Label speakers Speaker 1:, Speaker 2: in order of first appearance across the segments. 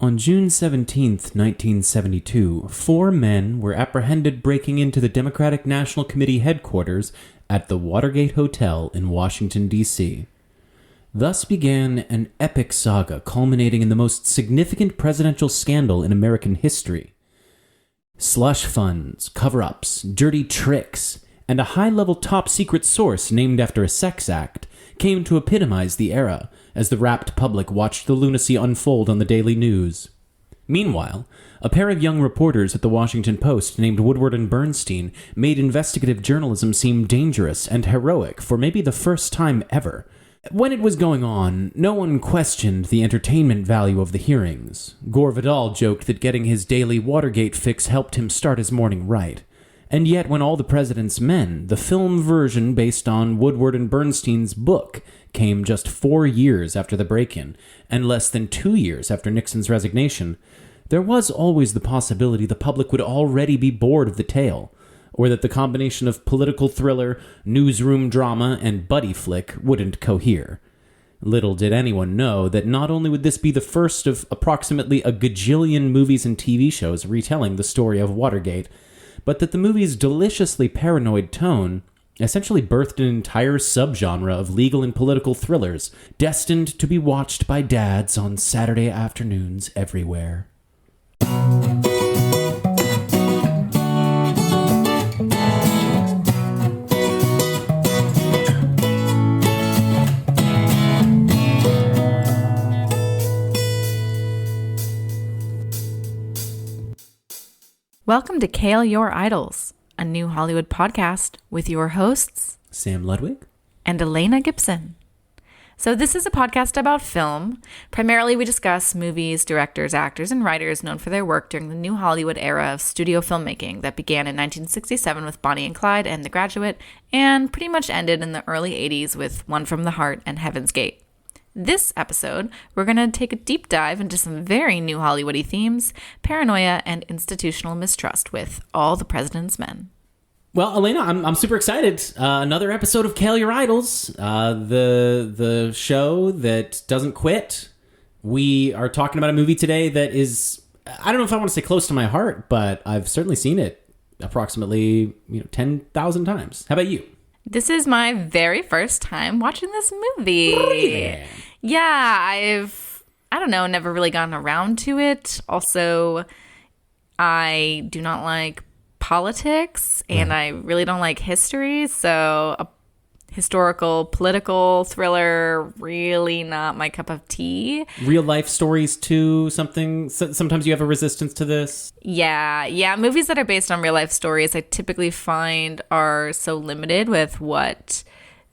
Speaker 1: On June 17, 1972, 4 men were apprehended breaking into the Democratic National Committee headquarters at the Watergate Hotel in Washington, D.C. Thus began an epic saga culminating in the most significant presidential scandal in American history. Slush funds, cover-ups, dirty tricks, and a high-level top-secret source named after a sex act came to epitomize the era as the rapt public watched the lunacy unfold on the daily news. Meanwhile, a pair of young reporters at the Washington Post named Woodward and Bernstein made investigative journalism seem dangerous and heroic for maybe the first time ever. When it was going on, no one questioned the entertainment value of the hearings. Gore Vidal joked that getting his daily Watergate fix helped him start his morning right. And yet, when All the President's Men, the film version based on Woodward and Bernstein's book, came just 4 years after the break-in, and less than 2 years after Nixon's resignation, there was always the possibility the public would already be bored of the tale, or that the combination of political thriller, newsroom drama, and buddy flick wouldn't cohere. Little did anyone know that not only would this be the first of approximately a gajillion movies and TV shows retelling the story of Watergate, but that the movie's deliciously paranoid tone essentially birthed an entire subgenre of legal and political thrillers, destined to be watched by dads on Saturday afternoons everywhere.
Speaker 2: Welcome to Kael Your Idols, a new Hollywood podcast with your hosts,
Speaker 1: Sam Ludwig
Speaker 2: and Elena Gibson. So this is a podcast about film. Primarily, we discuss movies, directors, actors, and writers known for their work during the new Hollywood era of studio filmmaking that began in 1967 with Bonnie and Clyde and The Graduate, and pretty much ended in the early 80s with One from the Heart and Heaven's Gate. This episode, we're going to take a deep dive into some very new Hollywoody themes, paranoia, and institutional mistrust with All the President's Men.
Speaker 1: Well, Elena, I'm super excited. Another episode of Kael Your Idols, the show that doesn't quit. We are talking about a movie today that is, I don't know if I want to say close to my heart, but I've certainly seen it approximately 10,000 times. How about you?
Speaker 2: This is my very first time watching this movie.
Speaker 1: Really?
Speaker 2: Yeah, I don't know, never really gotten around to it. Also, I do not like politics, and I really don't like history, so a historical, political thriller, really not my cup of tea.
Speaker 1: Real life stories too, sometimes you have a resistance to this?
Speaker 2: Yeah, movies that are based on real life stories I typically find are so limited with what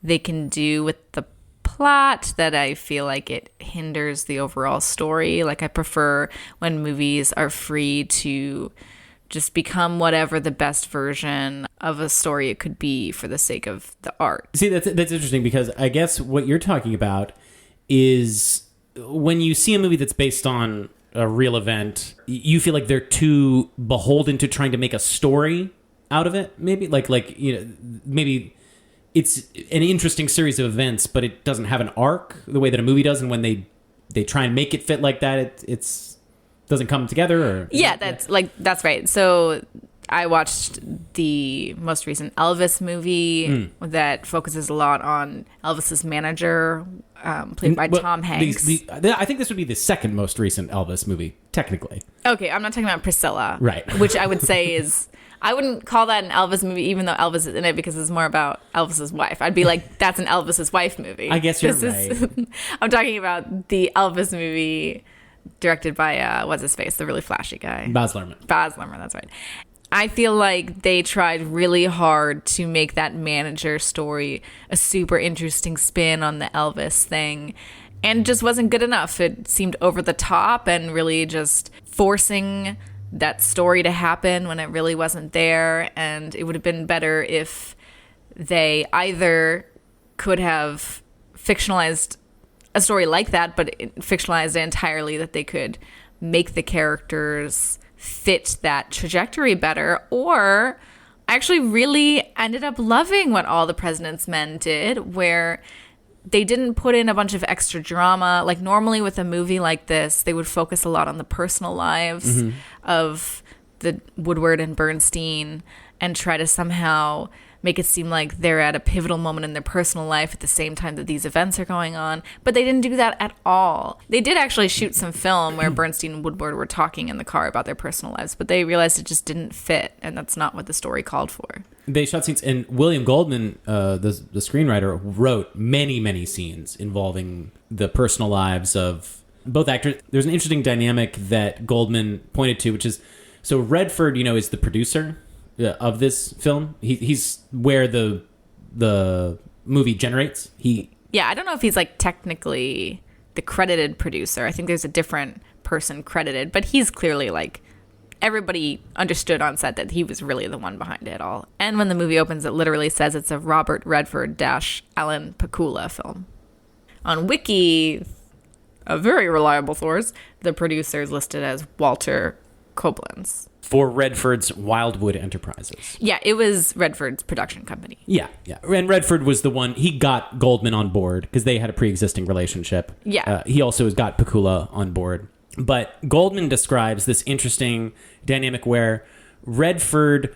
Speaker 2: they can do with the plot that I feel like it hinders the overall story. Like, I prefer when movies are free to just become whatever the best version of a story it could be for the sake of the art.
Speaker 1: See, that's interesting, because I guess what you're talking about is when you see a movie that's based on a real event, you feel like they're too beholden to trying to make a story out of it. Maybe maybe it's an interesting series of events, but it doesn't have an arc the way that a movie does. And when they try and make it fit like that, it's doesn't come together. Or
Speaker 2: that's right. So I watched the most recent Elvis movie that focuses a lot on Elvis's manager, played by Tom Hanks.
Speaker 1: I think this would be the second most recent Elvis movie, technically.
Speaker 2: Okay, I'm not talking about Priscilla,
Speaker 1: right? Which
Speaker 2: I would say is, I wouldn't call that an Elvis movie, even though Elvis is in it, because it's more about Elvis's wife. I'd be like, that's an Elvis's wife movie.
Speaker 1: I guess you're right.
Speaker 2: I'm talking about the Elvis movie directed by, what's his face, the really flashy guy.
Speaker 1: Baz Luhrmann,
Speaker 2: that's right. I feel like they tried really hard to make that manager story a super interesting spin on the Elvis thing, and just wasn't good enough. It seemed over the top and really just forcing that story to happen when it really wasn't there. And it would have been better if they either could have fictionalized a story like that, but fictionalized it entirely, that they could make the characters fit that trajectory better, or I actually really ended up loving what All the President's Men did, where they didn't put in a bunch of extra drama. Like normally with a movie like this, they would focus a lot on the personal lives of the Woodward and Bernstein and try to somehow make it seem like they're at a pivotal moment in their personal life at the same time that these events are going on. But they didn't do that at all. They did actually shoot some film where Bernstein and Woodward were talking in the car about their personal lives, but they realized it just didn't fit, and that's not what the story called for.
Speaker 1: They shot scenes, and William Goldman, the screenwriter, wrote many, many scenes involving the personal lives of both actors. There's an interesting dynamic that Goldman pointed to, which is, so Redford, is the producer of this film. He's where the movie generates.
Speaker 2: I don't know if he's like technically the credited producer. I think there's a different person credited, but he's clearly like, everybody understood on set that he was really the one behind it all. And when the movie opens, it literally says it's a Robert Redford - Alan Pakula film. On Wiki, a very reliable source, the producer is listed as Walter Koblenz.
Speaker 1: For Redford's Wildwood Enterprises.
Speaker 2: Yeah, it was Redford's production company.
Speaker 1: Yeah. And Redford was the one, he got Goldman on board because they had a pre-existing relationship.
Speaker 2: Yeah.
Speaker 1: He also has got Pakula on board. But Goldman describes this interesting dynamic where Redford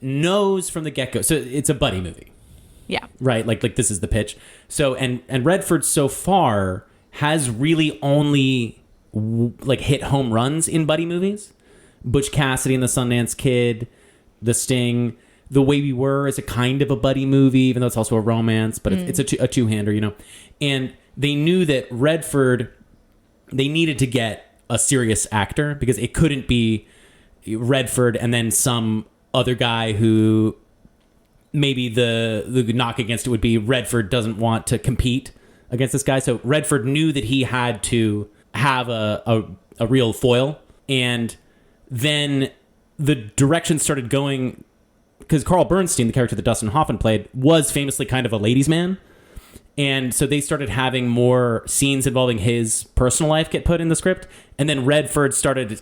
Speaker 1: knows from the get-go. So it's a buddy movie.
Speaker 2: Yeah.
Speaker 1: Right? Like this is the pitch. So, and Redford so far has really only hit home runs in buddy movies. Butch Cassidy and the Sundance Kid, The Sting, The Way We Were is a kind of a buddy movie, even though it's also a romance, but it's a two-hander, And they knew that Redford, they needed to get a serious actor because it couldn't be Redford and then some other guy who maybe the knock against it would be Redford doesn't want to compete against this guy. So Redford knew that he had to have a real foil, and then the direction started going because Carl Bernstein, the character that Dustin Hoffman played, was famously kind of a ladies' man. And so they started having more scenes involving his personal life get put in the script. And then Redford started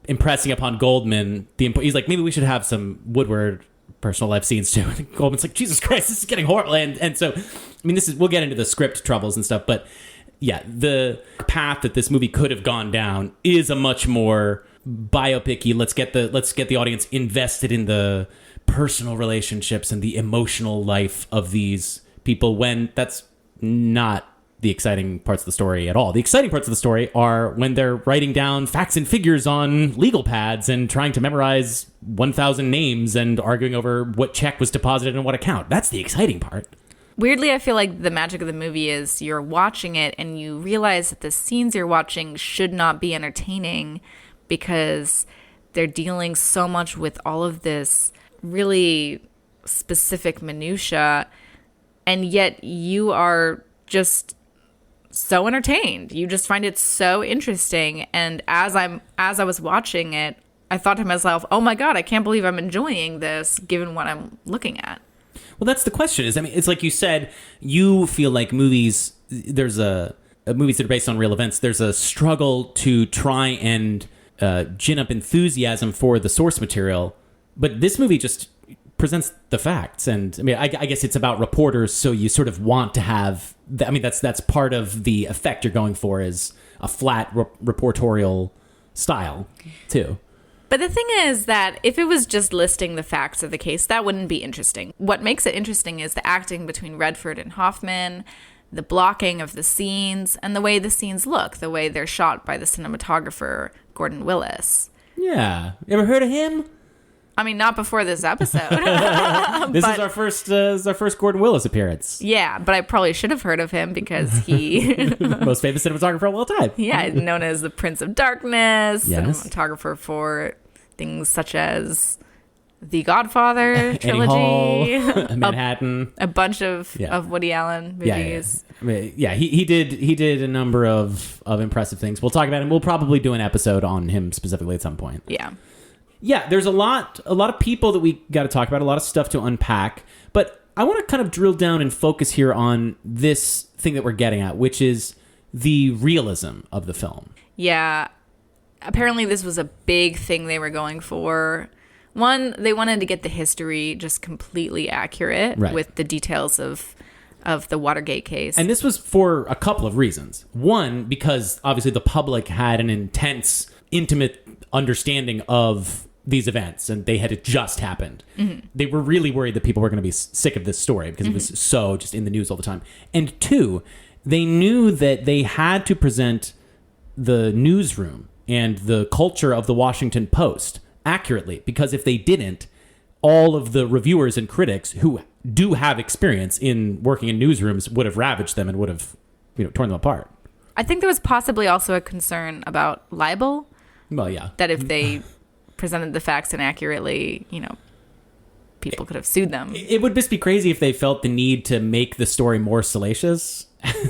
Speaker 1: impressing upon Goldman. He's like, maybe we should have some Woodward personal life scenes too. And Goldman's like, Jesus Christ, this is getting horrible. And so, we'll get into the script troubles and stuff. But yeah, the path that this movie could have gone down is a much more biopic-y. Let's get the audience invested in the personal relationships and the emotional life of these people, when that's not the exciting parts of the story at all. The exciting parts of the story are when they're writing down facts and figures on legal pads and trying to memorize 1,000 names and arguing over what check was deposited in what account. That's the exciting part.
Speaker 2: Weirdly, I feel like the magic of the movie is you're watching it and you realize that the scenes you're watching should not be entertaining because they're dealing so much with all of this really specific minutia, and yet you are just so entertained. You just find it so interesting. And as I was watching it, I thought to myself, oh my God, I can't believe I'm enjoying this given what I'm looking at.
Speaker 1: Well, that's the question. It's like you said, you feel like movies, movies that are based on real events, there's a struggle to try and gin up enthusiasm for the source material. But this movie just presents the facts. And I guess it's about reporters, so you sort of want to have, that's part of the effect you're going for, is a flat reportorial style too.
Speaker 2: But the thing is that if it was just listing the facts of the case, that wouldn't be interesting. What makes it interesting is the acting between Redford and Hoffman, the blocking of the scenes, and the way the scenes look, the way they're shot by the cinematographer, Gordon Willis.
Speaker 1: Yeah. You ever heard of him?
Speaker 2: Not before this episode.
Speaker 1: This is our first Gordon Willis appearance.
Speaker 2: Yeah, but I probably should have heard of him because he...
Speaker 1: most famous cinematographer of all time.
Speaker 2: Yeah, known as the Prince of Darkness,
Speaker 1: yes.
Speaker 2: Cinematographer for things such as The Godfather trilogy,
Speaker 1: Annie Hall, Manhattan,
Speaker 2: a bunch of Woody Allen movies.
Speaker 1: Yeah. He did a number of impressive things. We'll talk about him. We'll probably do an episode on him specifically at some point. Yeah, there's a lot of people that we got to talk about, a lot of stuff to unpack. But I want to kind of drill down and focus here on this thing that we're getting at, which is the realism of the film.
Speaker 2: Yeah. Apparently this was a big thing they were going for. One, they wanted to get the history just completely accurate with the details of of the Watergate case.
Speaker 1: And this was for a couple of reasons. One, because obviously the public had an intense, intimate understanding of these events, and they had just happened. Mm-hmm. They were really worried that people were going to be sick of this story because it was so just in the news all the time. And two, they knew that they had to present the newsroom and the culture of the Washington Post accurately, because if they didn't, all of the reviewers and critics who do have experience in working in newsrooms would have ravaged them and would have, torn them apart.
Speaker 2: I think there was possibly also a concern about libel.
Speaker 1: Well, yeah.
Speaker 2: That if they presented the facts inaccurately, people could have sued them.
Speaker 1: It would just be crazy if they felt the need to make the story more salacious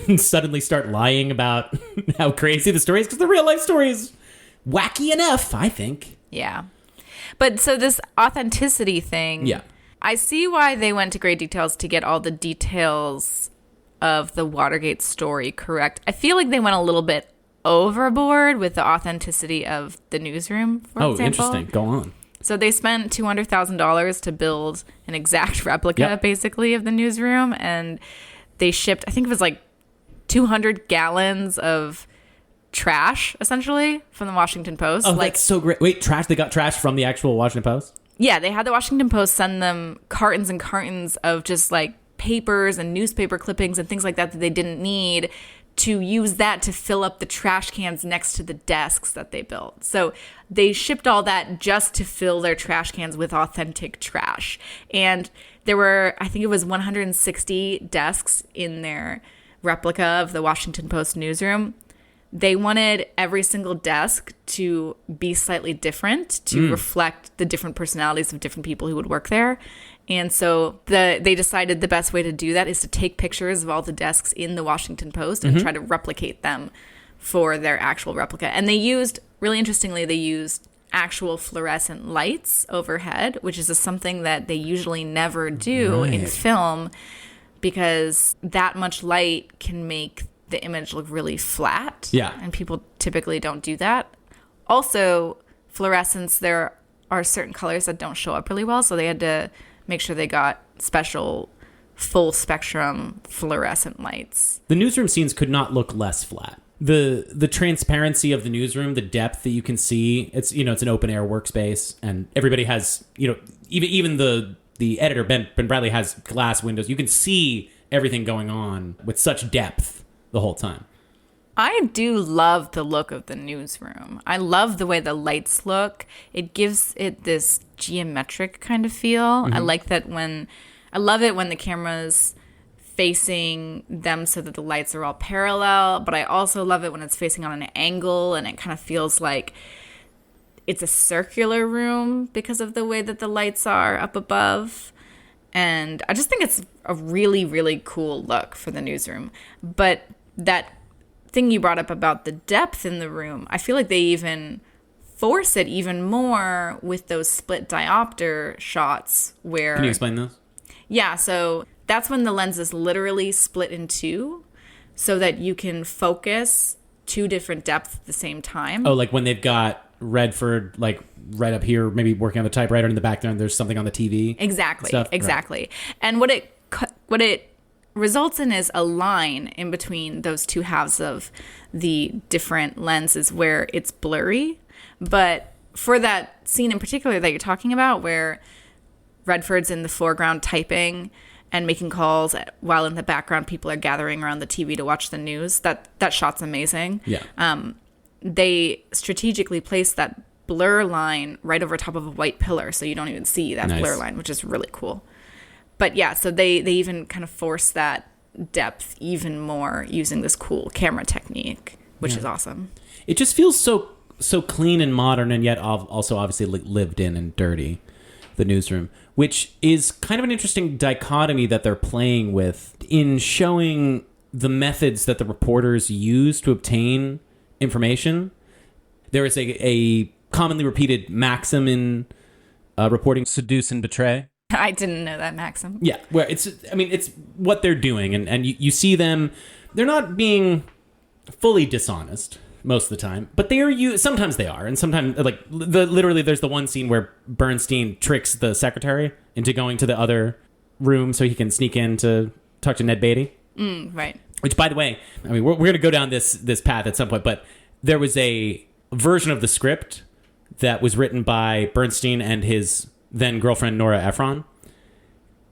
Speaker 1: and suddenly start lying about how crazy the story is, because the real life story is wacky enough, I think.
Speaker 2: Yeah. But so this authenticity thing,
Speaker 1: yeah,
Speaker 2: I see why they went to great details to get all the details of the Watergate story correct. I feel like they went a little bit overboard with the authenticity of the newsroom, for example.
Speaker 1: Interesting. Go on.
Speaker 2: So they spent $200,000 to build an exact replica, basically, of the newsroom, and they shipped, I think it was like 200 gallons of trash, essentially, from the Washington Post.
Speaker 1: Oh, that's so great. Wait, trash? They got trash from the actual Washington Post?
Speaker 2: Yeah, they had the Washington Post send them cartons and cartons of just like papers and newspaper clippings and things like that they didn't need, to use that to fill up the trash cans next to the desks that they built. So they shipped all that just to fill their trash cans with authentic trash. And there were, I think it was 160 desks in their replica of the Washington Post newsroom. They wanted every single desk to be slightly different to reflect the different personalities of different people who would work there. And so they decided the best way to do that is to take pictures of all the desks in the Washington Post and try to replicate them for their actual replica. And they used, really interestingly, they used actual fluorescent lights overhead, which is something that they usually never do in film, because that much light can make the image look really flat.
Speaker 1: Yeah.
Speaker 2: And people typically don't do that. Also, fluorescence, there are certain colors that don't show up really well, so they had to make sure they got special full spectrum fluorescent lights.
Speaker 1: The newsroom scenes could not look less flat. The transparency of the newsroom, the depth that you can see, it's it's an open air workspace, and everybody has, even the editor, Ben Bradley, has glass windows. You can see everything going on with such depth the whole time.
Speaker 2: I do love the look of the newsroom. I love the way the lights look. It gives it this geometric kind of feel. I like that I love it when the camera's facing them so that the lights are all parallel, but I also love it when it's facing on an angle and it kind of feels like it's a circular room because of the way that the lights are up above. And I just think it's a really, really cool look for the newsroom. But that thing you brought up about the depth in the room, I feel like they even force it even more with those split diopter shots where...
Speaker 1: Can you explain those?
Speaker 2: Yeah, so that's when the lens is literally split in two so that you can focus two different depths at the same time.
Speaker 1: Oh, like when they've got Redford, like right up here, maybe working on the typewriter, in the background there's something on the TV.
Speaker 2: Exactly,
Speaker 1: stuff.
Speaker 2: exactly. Right. And what it results in is a line in between those two halves of the different lenses where it's blurry. But for that scene in particular that you're talking about, where Redford's in the foreground typing and making calls while in the background people are gathering around the TV to watch the news, that shot's amazing.
Speaker 1: Yeah.
Speaker 2: They strategically placed that blur line right over top of a white pillar, so you don't even see that blur line, which is really cool. But yeah, so they even kind of force that depth even more using this cool camera technique, which is awesome.
Speaker 1: It just feels so clean and modern, and yet also obviously lived in and dirty, the newsroom, which is kind of an interesting dichotomy that they're playing with in showing the methods that the reporters use to obtain information. There is a commonly repeated maxim in reporting: seduce and betray.
Speaker 2: I didn't know that maxim.
Speaker 1: Yeah, where it's what they're doing, and you see them, they're not being fully dishonest most of the time, but sometimes they are, and sometimes literally there's the one scene where Bernstein tricks the secretary into going to the other room so he can sneak in to talk to Ned Beatty.
Speaker 2: Right.
Speaker 1: Which, by the way, I mean, we're going to go down this path at some point, but there was a version of the script that was written by Bernstein and his then girlfriend, Nora Ephron,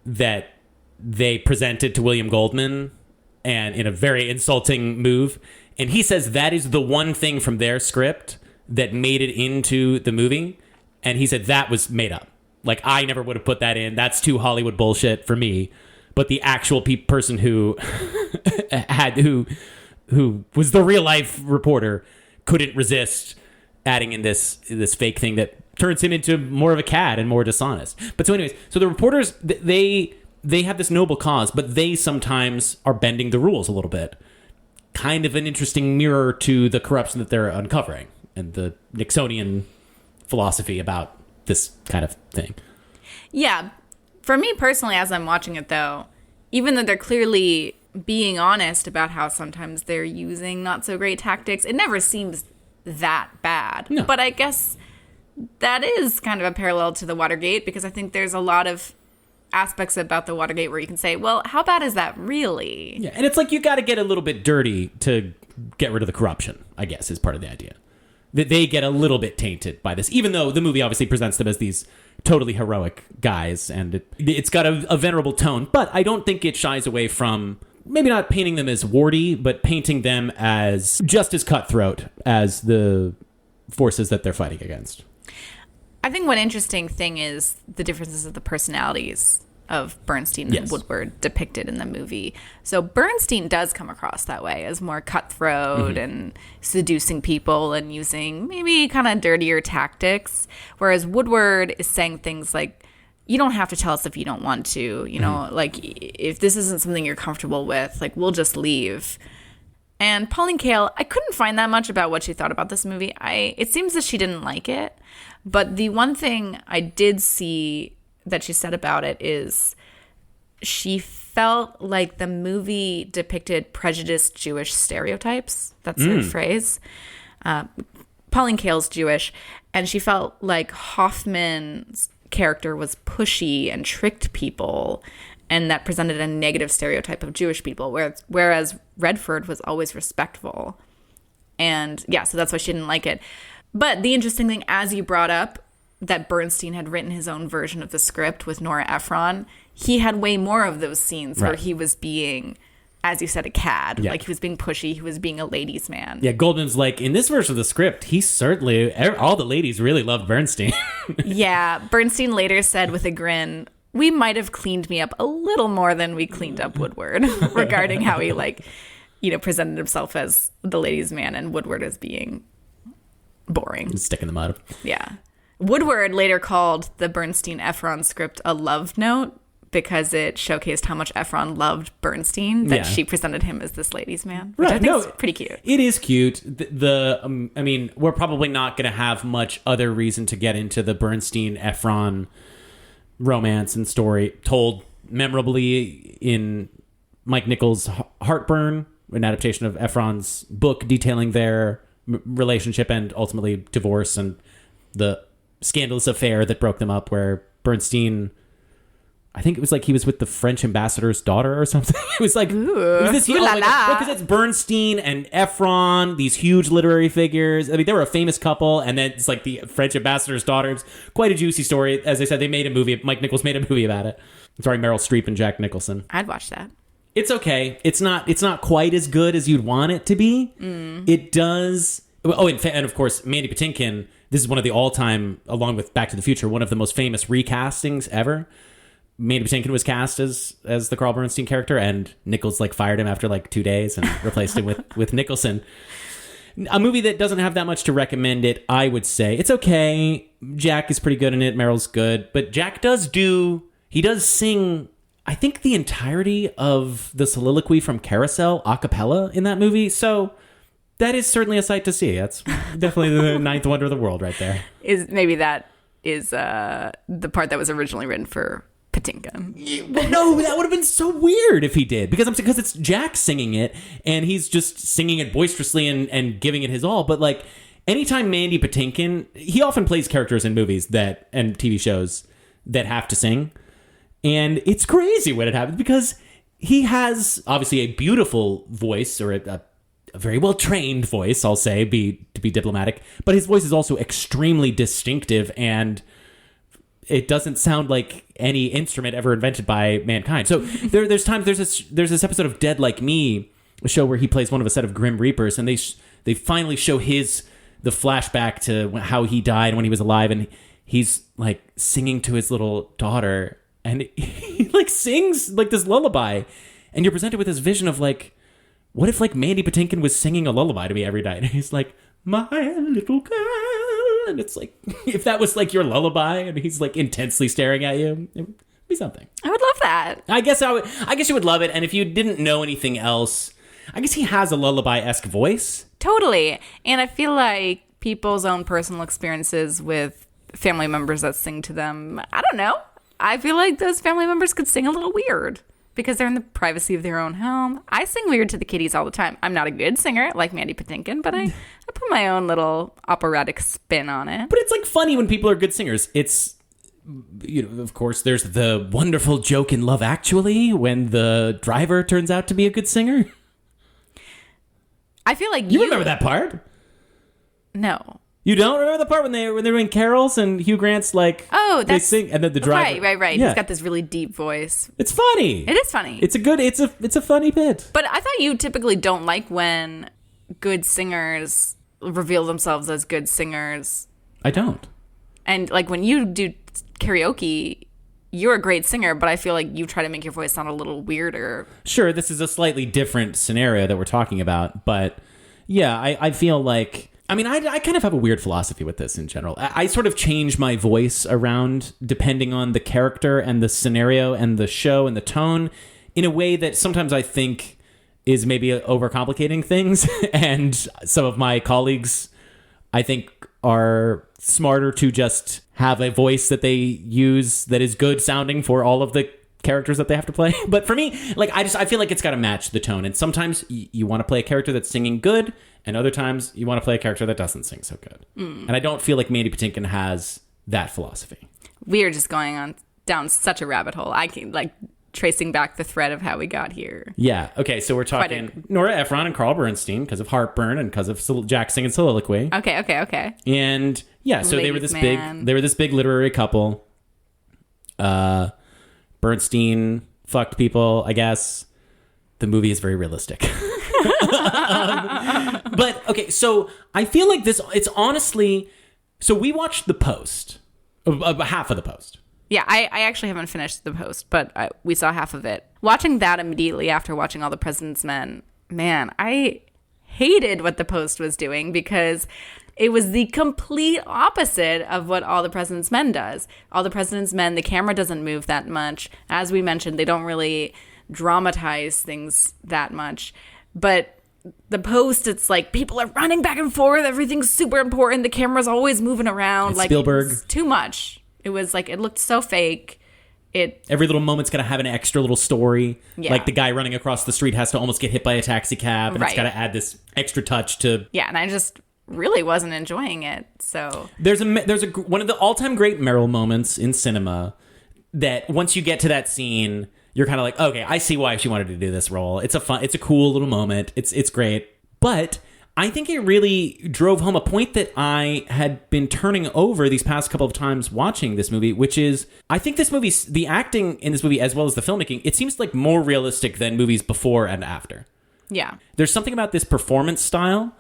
Speaker 1: that they presented to William Goldman, and in a very insulting move. And he says that is the one thing from their script that made it into the movie. And he said that was made up. Like, I never would have put that in. That's too Hollywood bullshit for me. But the actual person who who was the real life reporter couldn't resist adding in this fake thing that turns him into more of a cad and more dishonest. But so anyways, so the reporters, they have this noble cause, but they sometimes are bending the rules a little bit. Kind of an interesting mirror to the corruption that they're uncovering and the Nixonian philosophy about this kind of thing.
Speaker 2: Yeah. For me personally, as I'm watching it, though, even though they're clearly being honest about how sometimes they're using not so great tactics, it never seems that bad.
Speaker 1: No.
Speaker 2: But I guess that is kind of a parallel to the Watergate, because I think there's a lot of aspects about the Watergate where you can say, well, how bad is that really?
Speaker 1: Yeah, and it's like you got to get a little bit dirty to get rid of the corruption, I guess, is part of the idea. That they get a little bit tainted by this, even though the movie obviously presents them as these totally heroic guys, and it's got a venerable tone, but I don't think it shies away from maybe not painting them as warty, but painting them as just as cutthroat as the forces that they're fighting against.
Speaker 2: I think one interesting thing is the differences of the personalities of Bernstein and Woodward depicted in the movie. So Bernstein does come across that way as more cutthroat and seducing people and using maybe kind of dirtier tactics, whereas Woodward is saying things like, you don't have to tell us if you don't want to, you know, like if this isn't something you're comfortable with, like we'll just leave. And Pauline Kael, I couldn't find that much about what she thought about this movie. It seems that she didn't like it, but the one thing I did see that she said about it is she felt like the movie depicted prejudiced Jewish stereotypes. That's her phrase. Pauline Kael's Jewish, and she felt like Hoffman's character was pushy and tricked people, and that presented a negative stereotype of Jewish people, whereas Redford was always respectful. And yeah, so that's why she didn't like it. But the interesting thing, as you brought up, that Bernstein had written his own version of the script with Nora Ephron, he had way more of those scenes where he was being, as you said, a cad. Like he was being pushy, he was being a ladies' man. Yeah,
Speaker 1: Goldman's like, in this version of the script, he certainly, all the ladies really loved Bernstein.
Speaker 2: Yeah, Bernstein later said with a grin, we might have cleaned me up a little more than we cleaned up Woodward regarding how he presented himself as the ladies' man and Woodward as being boring.
Speaker 1: Stick in the mud.
Speaker 2: Yeah. Woodward later called the Bernstein-Ephron script a love note because it showcased how much Ephron loved Bernstein, that she presented him as this ladies' man, which I think is pretty cute.
Speaker 1: It is cute. I mean, we're probably not going to have much other reason to get into the Bernstein-Ephron romance and story told memorably in Mike Nichols' Heartburn, an adaptation of Ephron's book detailing their relationship and ultimately divorce and the scandalous affair that broke them up, where Bernstein, I think it was like he was with the French ambassador's daughter or something. It was like, because it's Bernstein and Ephron, these huge literary figures. I mean, they were a famous couple, and then it's like the French ambassador's daughter. It's quite a juicy story. As I said, they made a movie. Mike Nichols made a movie about it. Sorry, Meryl Streep and Jack Nicholson.
Speaker 2: I'd watch that.
Speaker 1: It's okay. It's not quite as good as you'd want it to be. It does. Oh, and of course, Mandy Patinkin. This is one of the all-time, along with Back to the Future, one of the most famous recastings ever. Mandy Patinkin was cast as the Carl Bernstein character, and Nichols fired him after 2 days and replaced him with Nicholson. A movie that doesn't have that much to recommend it, I would say. It's okay. Jack is pretty good in it. Meryl's good. But Jack does sing, I think, the entirety of the soliloquy from Carousel a cappella in that movie. So that is certainly a sight to see. That's definitely the ninth wonder of the world right there.
Speaker 2: Maybe that is the part that was originally written for Patinkin.
Speaker 1: Well, no, that would have been so weird if he did, because it's Jack singing it, and he's just singing it boisterously and giving it his all. But anytime Mandy Patinkin, he often plays characters in movies and TV shows that have to sing, and it's crazy when it happens because he has obviously a beautiful voice, or a very well-trained voice, I'll say, to be diplomatic, but his voice is also extremely distinctive, and it doesn't sound like any instrument ever invented by mankind. So there's this episode of Dead Like Me, a show where he plays one of a set of Grim Reapers, and they finally show the flashback to how he died when he was alive, and he's like singing to his little daughter, and he like sings like this lullaby, and you're presented with this vision of like, what if like Mandy Patinkin was singing a lullaby to me every night? And he's like, my little girl, and it's like, if that was like your lullaby, and he's like intensely staring at you, it would be something.
Speaker 2: I would love that.
Speaker 1: I guess you would love it, and if you didn't know anything else, I guess he has a lullaby-esque voice.
Speaker 2: Totally. And I feel like people's own personal experiences with family members that sing to them, I don't know. I feel like those family members could sing a little weird because they're in the privacy of their own home. I sing weird to the kiddies all the time. I'm not a good singer like Mandy Patinkin, but I put my own little operatic spin on it.
Speaker 1: But it's like funny when people are good singers. It's, of course, there's the wonderful joke in Love Actually when the driver turns out to be a good singer.
Speaker 2: I feel like
Speaker 1: you remember that part?
Speaker 2: No.
Speaker 1: You don't remember the part when they're doing carols and Hugh Grant's like, they sing, and then the driver,
Speaker 2: right.
Speaker 1: Yeah.
Speaker 2: He's got this really deep voice.
Speaker 1: It's funny.
Speaker 2: It is funny.
Speaker 1: It's a funny bit.
Speaker 2: But I thought you typically don't like when good singers reveal themselves as good singers.
Speaker 1: I don't.
Speaker 2: And like when you do karaoke, you're a great singer, but I feel like you try to make your voice sound a little weirder.
Speaker 1: Sure, this is a slightly different scenario that we're talking about, but yeah, I feel like, I mean, I kind of have a weird philosophy with this in general. I sort of change my voice around depending on the character and the scenario and the show and the tone in a way that sometimes I think is maybe overcomplicating things, and some of my colleagues, I think, are smarter to just have a voice that they use that is good sounding for all of the characters that they have to play. But for me, like, I feel like it's got to match the tone. And sometimes you want to play a character that's singing good, and other times you want to play a character that doesn't sing so good. And I don't feel like Mandy Patinkin has that philosophy.
Speaker 2: We are just going on down such a rabbit hole. I can like tracing back the thread of how we got here.
Speaker 1: Yeah. Okay. So we're talking Nora Ephron and Carl Bernstein because of Heartburn and because of Jack singing Soliloquy.
Speaker 2: Okay.
Speaker 1: And yeah, so they were this big literary couple. Bernstein fucked people, I guess. The movie is very realistic. But okay, so I feel like it's honestly, so we watched The Post, half of The Post.
Speaker 2: Yeah, I actually haven't finished The Post, but we saw half of it. Watching that immediately after watching All the President's Men, man, I hated what The Post was doing because it was the complete opposite of what All the President's Men does. All the President's Men, the camera doesn't move that much. As we mentioned, they don't really dramatize things that much. But The Post, it's like people are running back and forth. Everything's super important. The camera's always moving around.
Speaker 1: It's
Speaker 2: like
Speaker 1: Spielberg.
Speaker 2: It's too much. It was like, it looked so fake.
Speaker 1: Every little moment's got to have an extra little story.
Speaker 2: Yeah.
Speaker 1: Like the guy running across the street has to almost get hit by a taxi cab, and it's got to add this extra touch to...
Speaker 2: Yeah, and I just really wasn't enjoying it, so...
Speaker 1: There's one of the all-time great Meryl moments in cinema that once you get to that scene, you're kind of like, okay, I see why she wanted to do this role. It's a cool little moment. It's great. But I think it really drove home a point that I had been turning over these past couple of times watching this movie, which is, I think the acting in this movie, as well as the filmmaking, it seems like more realistic than movies before and after.
Speaker 2: Yeah.
Speaker 1: There's something about this performance style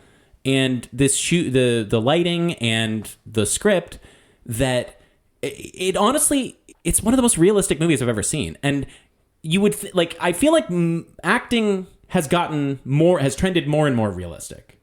Speaker 1: and this the lighting and the script that it honestly, it's one of the most realistic movies I've ever seen. And you would I feel like acting has trended more and more realistic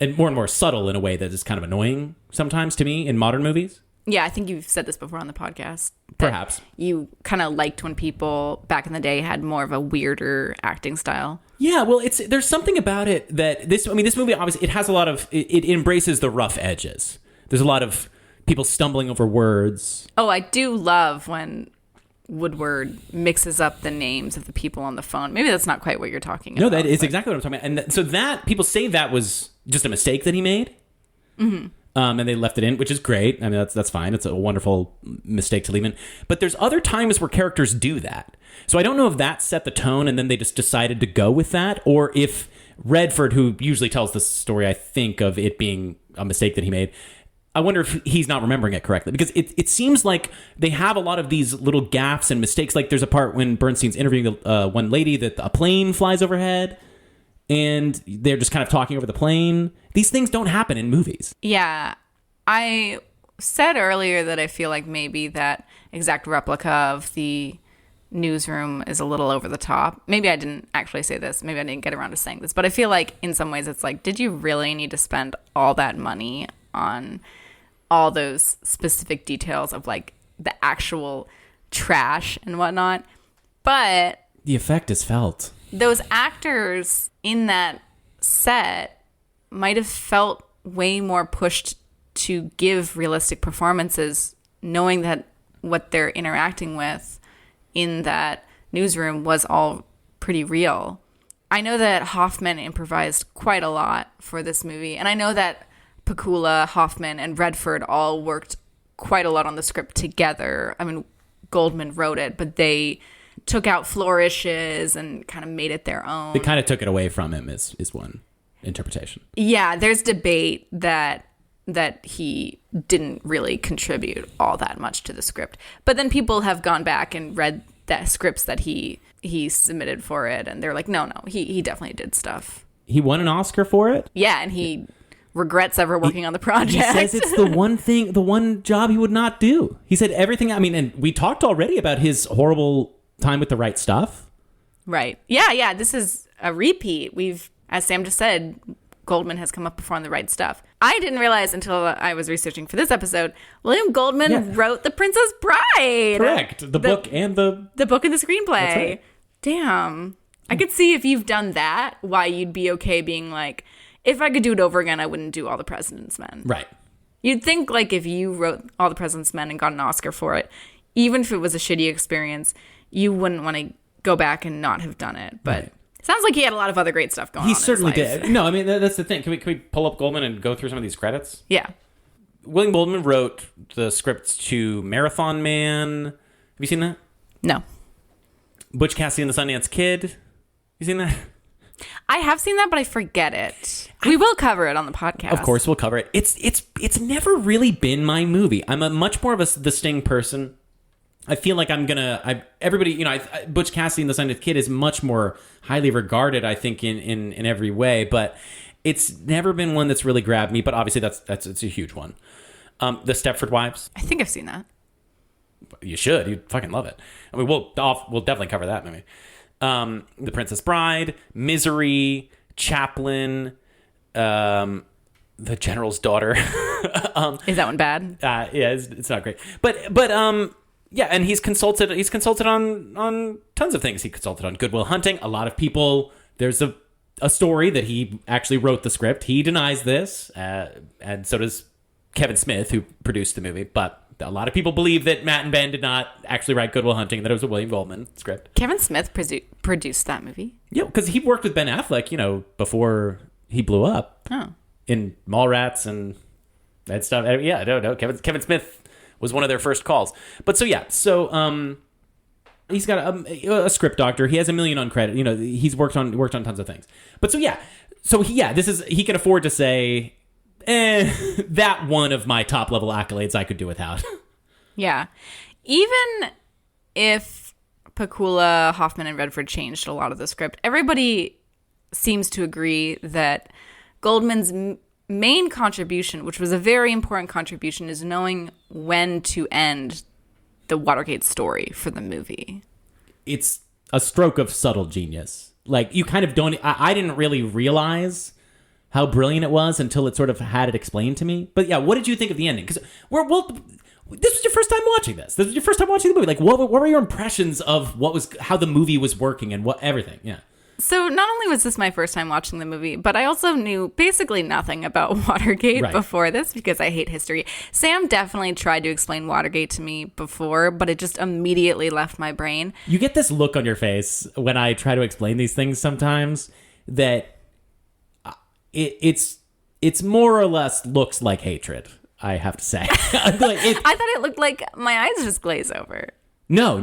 Speaker 1: and more subtle in a way that is kind of annoying sometimes to me in modern movies.
Speaker 2: Yeah, I think you've said this before on the podcast.
Speaker 1: Perhaps.
Speaker 2: You kind of liked when people back in the day had more of a weirder acting style.
Speaker 1: Yeah, well, there's something about it that this movie, obviously, it has a lot of, it embraces the rough edges. There's a lot of people stumbling over words.
Speaker 2: Oh, I do love when Woodward mixes up the names of the people on the phone. Maybe that's not quite what you're talking about.
Speaker 1: No, that is exactly what I'm talking about. And so that, people say that was just a mistake that he made. Mm-hmm. And they left it in, which is great. I mean, that's fine. It's a wonderful mistake to leave in. But there's other times where characters do that. So I don't know if that set the tone and then they just decided to go with that, or if Redford, who usually tells this story, I think, of it being a mistake that he made, I wonder if he's not remembering it correctly. Because it seems like they have a lot of these little gaffes and mistakes. Like there's a part when Bernstein's interviewing one lady that a plane flies overhead, and they're just kind of talking over the plane. These things don't happen in movies.
Speaker 2: Yeah. I said earlier that I feel like maybe that exact replica of the newsroom is a little over the top. Maybe I didn't actually say this. Maybe I didn't get around to saying this. But I feel like in some ways it's like, did you really need to spend all that money on all those specific details of like the actual trash and whatnot? But
Speaker 1: the effect is felt.
Speaker 2: Those actors in that set might have felt way more pushed to give realistic performances, knowing that what they're interacting with in that newsroom was all pretty real. I know that Hoffman improvised quite a lot for this movie, and I know that Pakula, Hoffman, and Redford all worked quite a lot on the script together. I mean, Goldman wrote it, but they took out flourishes and kind of made it their own.
Speaker 1: They kind of took it away from him is one interpretation.
Speaker 2: Yeah, there's debate that he didn't really contribute all that much to the script. But then people have gone back and read the scripts that he submitted for it, and they're like, no, he definitely did stuff.
Speaker 1: He won an Oscar for it?
Speaker 2: Yeah, and he regrets ever working on the project.
Speaker 1: He says it's the one job he would not do. He said everything. I mean, and we talked already about his horrible time with The Right Stuff.
Speaker 2: Right. Yeah. This is a repeat. As Sam just said, Goldman has come up before on The Right Stuff. I didn't realize until I was researching for this episode, William Goldman wrote The Princess Bride.
Speaker 1: Correct. The book and the
Speaker 2: book and the screenplay.
Speaker 1: That's right.
Speaker 2: Damn. I could see if you've done that, why you'd be okay being like, if I could do it over again, I wouldn't do All the President's Men.
Speaker 1: Right.
Speaker 2: You'd think like if you wrote All the President's Men and got an Oscar for it, even if it was a shitty experience, you wouldn't want to go back and not have done it. But it sounds like he had a lot of other great stuff going on.
Speaker 1: He certainly
Speaker 2: in his life.
Speaker 1: did. No, I mean, that's the thing. Can we pull up Goldman and go through some of these credits?
Speaker 2: Yeah.
Speaker 1: William Goldman wrote the scripts to Marathon Man. Have you seen that?
Speaker 2: No.
Speaker 1: Butch Cassidy and the Sundance Kid. You seen that?
Speaker 2: I have seen that, but I forget it. We will cover it on the podcast.
Speaker 1: Of course, we'll cover it. It's never really been my movie. I'm a much more of the Sting person. I feel like everybody, Butch Cassidy and the Sundance Kid is much more highly regarded, I think, in every way, but it's never been one that's really grabbed me. But obviously, it's a huge one. The Stepford Wives.
Speaker 2: I think I've seen that.
Speaker 1: You should. You'd fucking love it. I mean, we'll definitely cover that movie. The Princess Bride, Misery, Chaplin, The General's Daughter.
Speaker 2: Is that one bad?
Speaker 1: Yeah, it's not great. But yeah, and he's consulted on tons of things. He consulted on Good Will Hunting. A lot of people, there's a story that he actually wrote the script. He denies this, and so does Kevin Smith, who produced the movie. But a lot of people believe that Matt and Ben did not actually write Good Will Hunting, and that it was a William Goldman script.
Speaker 2: Kevin Smith produced that movie?
Speaker 1: Yeah, because he worked with Ben Affleck, before he blew up.
Speaker 2: Oh. In
Speaker 1: Mallrats and that stuff. Yeah, no. Kevin Smith was one of their first calls. But he's got a script doctor. He has $1 million on credit. He's worked on tons of things. But he can afford to say, that one of my top level accolades I could do without.
Speaker 2: Yeah. Even if Pakula, Hoffman, and Redford changed a lot of the script, everybody seems to agree that Goldman's main contribution, which was a very important contribution, is knowing when to end the Watergate story for the movie. It's
Speaker 1: a stroke of subtle genius. Like, you kind of don't... I didn't really realize how brilliant it was until it sort of had it explained to me. But yeah, what did you think of the ending? Because this was your first time watching this. This was your first time watching the movie. Like, what were your impressions of how the movie was working and everything? Yeah.
Speaker 2: So not only was this my first time watching the movie, but I also knew basically nothing about Watergate before this because I hate history. Sam definitely tried to explain Watergate to me before, but it just immediately left my brain.
Speaker 1: You get this look on your face when I try to explain these things sometimes that it's it's more or less looks like hatred, I have to say.
Speaker 2: I thought it looked like my eyes just glaze over.
Speaker 1: No.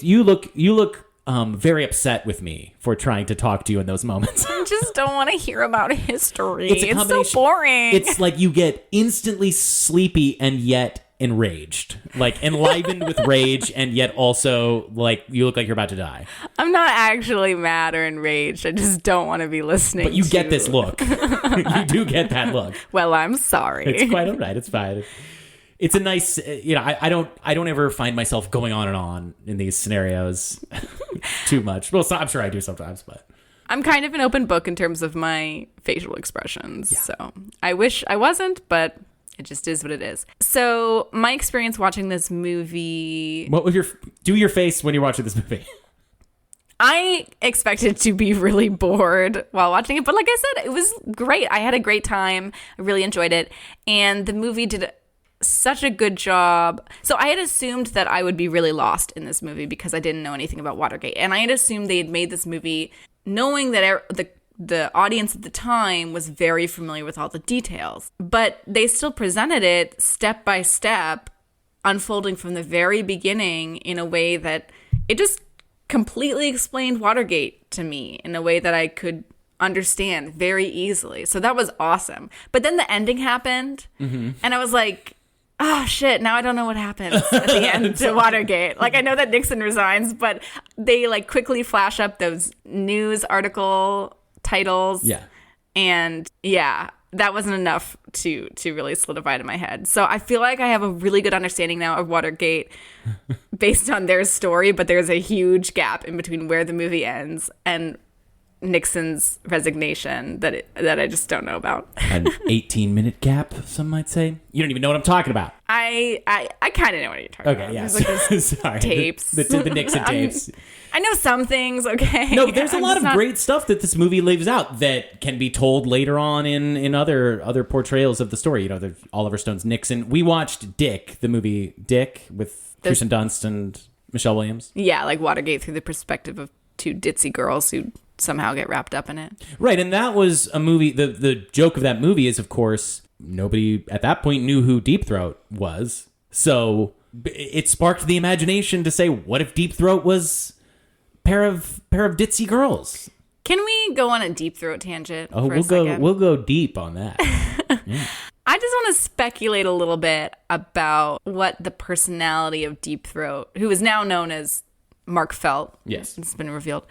Speaker 1: You look very upset with me for trying to talk to you in those moments.
Speaker 2: I just don't want to hear about history. It's so
Speaker 1: combination-
Speaker 2: boring.
Speaker 1: It's like you get instantly sleepy and yet enraged, like enlivened with rage, and yet also like you look like you're about to die.
Speaker 2: I'm not actually mad or enraged. I just don't want to be listening.
Speaker 1: But you get this look. You do get that look.
Speaker 2: Well, I'm sorry.
Speaker 1: It's quite all right. It's fine. It's a nice, I don't ever find myself going on and on in these scenarios too much. Well, I'm sure I do sometimes, but
Speaker 2: I'm kind of an open book in terms of my facial expressions.
Speaker 1: Yeah.
Speaker 2: So I wish I wasn't, but it just is what it is. So my experience watching this movie...
Speaker 1: what was do your face when you're watching this movie?
Speaker 2: I expected to be really bored while watching it, but like I said, it was great. I had a great time. I really enjoyed it. And the movie did such a good job. So I had assumed that I would be really lost in this movie because I didn't know anything about Watergate. And I had assumed they had made this movie knowing that the audience at the time was very familiar with all the details. But they still presented it step by step, unfolding from the very beginning in a way that it just completely explained Watergate to me in a way that I could understand very easily. So that was awesome. But then the ending happened, and I was like, oh shit, now I don't know what happens at the end to Watergate. Like, I know that Nixon resigns, but they like quickly flash up those news article titles.
Speaker 1: Yeah.
Speaker 2: And yeah, that wasn't enough to really solidify it in my head. So I feel like I have a really good understanding now of Watergate based on their story, but there's a huge gap in between where the movie ends and Nixon's resignation that I just don't know about.
Speaker 1: An 18-minute gap, some might say. You don't even know what I'm talking about.
Speaker 2: I kind of know what you're talking about.
Speaker 1: Okay, yeah.
Speaker 2: There's like
Speaker 1: Sorry.
Speaker 2: tapes.
Speaker 1: The Nixon tapes.
Speaker 2: I know some things, okay?
Speaker 1: No, there's a lot of
Speaker 2: not...
Speaker 1: great stuff that this movie leaves out that can be told later on in other portrayals of the story. You know, there's Oliver Stone's Nixon. We watched Dick, the movie Dick, with Kirsten Dunst and Michelle Williams.
Speaker 2: Yeah, like Watergate through the perspective of two ditzy girls who somehow get wrapped up in it.
Speaker 1: Right, and that was a movie. The joke of that movie is, of course, nobody at that point knew who Deep Throat was. So it sparked the imagination to say, what if Deep Throat was pair of ditzy girls?
Speaker 2: Can we go on a Deep Throat tangent?
Speaker 1: Oh,
Speaker 2: for
Speaker 1: we'll go deep on that. Yeah.
Speaker 2: I just want to speculate a little bit about what the personality of Deep Throat, who is now known as Mark Felt.
Speaker 1: Yes,
Speaker 2: it's been revealed.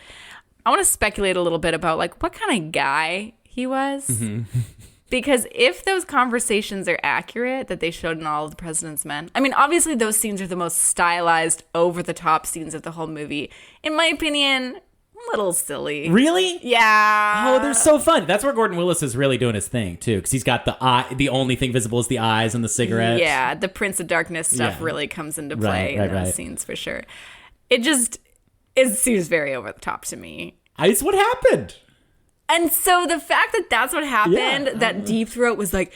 Speaker 2: I want to speculate a little bit about like what kind of guy he was. Mm-hmm. Because if those conversations are accurate that they showed in All of the President's Men, I mean, obviously those scenes are the most stylized, over-the-top scenes of the whole movie. In my opinion, a little silly.
Speaker 1: Really?
Speaker 2: Yeah.
Speaker 1: Oh, they're so fun. That's where Gordon Willis is really doing his thing, too, because he's got the only thing visible is the eyes and the cigarette.
Speaker 2: Yeah, the Prince of Darkness stuff really comes into play in those scenes for sure. It seems very over the top to me.
Speaker 1: It's what happened.
Speaker 2: And so the fact that that's what happened, that Deep Throat was like,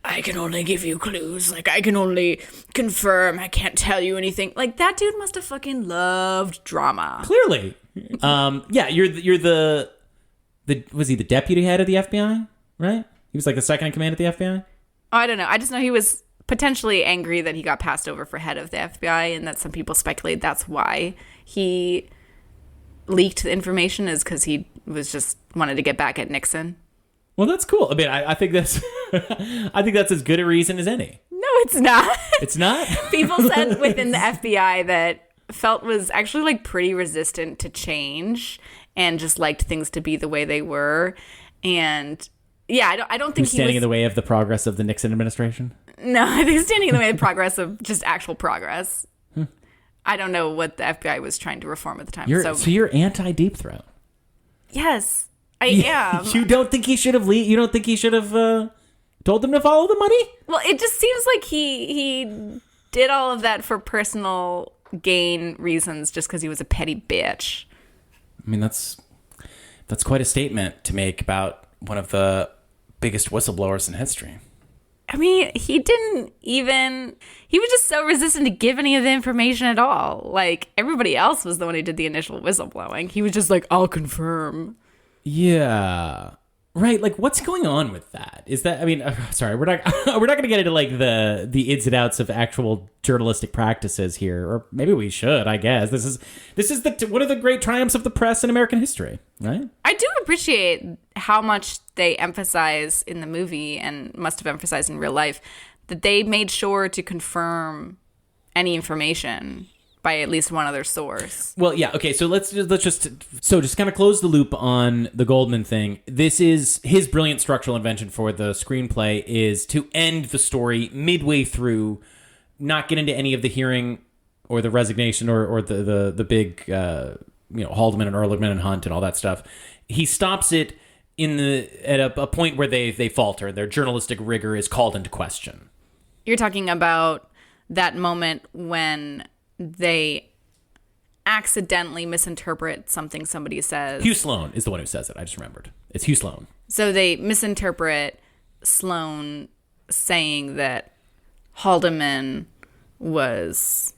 Speaker 2: I can only give you clues. Like, I can only confirm. I can't tell you anything. Like, that dude must have fucking loved drama.
Speaker 1: Clearly. Yeah, you're the was he the deputy head of the FBI, right? He was like the second in command at the FBI?
Speaker 2: Oh, I don't know. I just know he was potentially angry that he got passed over for head of the FBI, and that some people speculate that's why he leaked the information, is because he was just wanted to get back at Nixon.
Speaker 1: Well, that's cool. I mean, I think that's I think that's as good a reason as any.
Speaker 2: No, it's not.
Speaker 1: It's not?
Speaker 2: People said within the FBI that Felt was actually like pretty resistant to change and just liked things to be the way they were. And yeah, I don't think he was
Speaker 1: standing in the way of the progress of the Nixon administration.
Speaker 2: No, I think he's standing in the way of progress of just actual progress. I don't know what the FBI was trying to reform at the time.
Speaker 1: So you're anti-Deep Throat.
Speaker 2: Yes, I am.
Speaker 1: You don't think he should have You don't think he should have told them to follow the money?
Speaker 2: Well, it just seems like he did all of that for personal gain reasons, just because he was a petty bitch.
Speaker 1: I mean, that's quite a statement to make about one of the biggest whistleblowers in history.
Speaker 2: I mean, he was just so resistant to give any of the information at all. Like, everybody else was the one who did the initial whistleblowing. He was just like, I'll confirm.
Speaker 1: Yeah. Right, like what's going on with that? Is that, I mean, sorry, we're not going to get into like the ins and outs of actual journalistic practices here, or maybe we should. I guess this is one of the great triumphs of the press in American history, right?
Speaker 2: I do appreciate how much they emphasize in the movie, and must have emphasized in real life, that they made sure to confirm any information by at least one other source.
Speaker 1: Well, yeah, okay, so let's just kind of close the loop on the Goldman thing. This is his brilliant structural invention for the screenplay, is to end the story midway through, not get into any of the hearing or the resignation or the big Haldeman and Ehrlichman and Hunt and all that stuff. He stops it at a point where they falter. Their journalistic rigor is called into question.
Speaker 2: You're talking about that moment when they accidentally misinterpret something somebody says.
Speaker 1: Hugh Sloan is the one who says it. I just remembered. It's Hugh Sloan.
Speaker 2: So they misinterpret Sloan saying that Haldeman was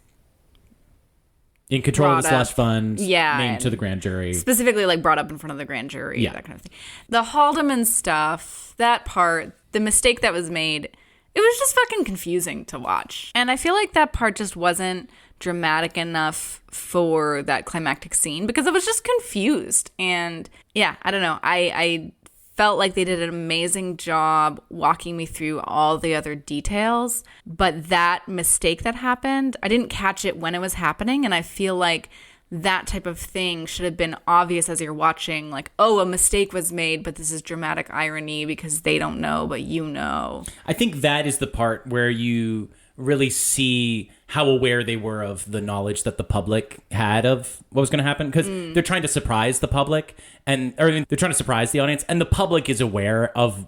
Speaker 1: in control of the slush fund,
Speaker 2: yeah,
Speaker 1: named to the grand jury.
Speaker 2: Specifically, like, brought up in front of the grand jury,
Speaker 1: yeah,
Speaker 2: that kind of thing. The Haldeman stuff, that part, the mistake that was made, it was just fucking confusing to watch. And I feel like that part just wasn't dramatic enough for that climactic scene because I was just confused. And yeah, I don't know. I felt like they did an amazing job walking me through all the other details. But that mistake that happened, I didn't catch it when it was happening. And I feel like that type of thing should have been obvious as you're watching, like, oh, a mistake was made, but this is dramatic irony because they don't know, but you know.
Speaker 1: I think that is the part where you really see how aware they were of the knowledge that the public had of what was going to happen, because they're trying to surprise the public, they're trying to surprise the audience, and the public is aware of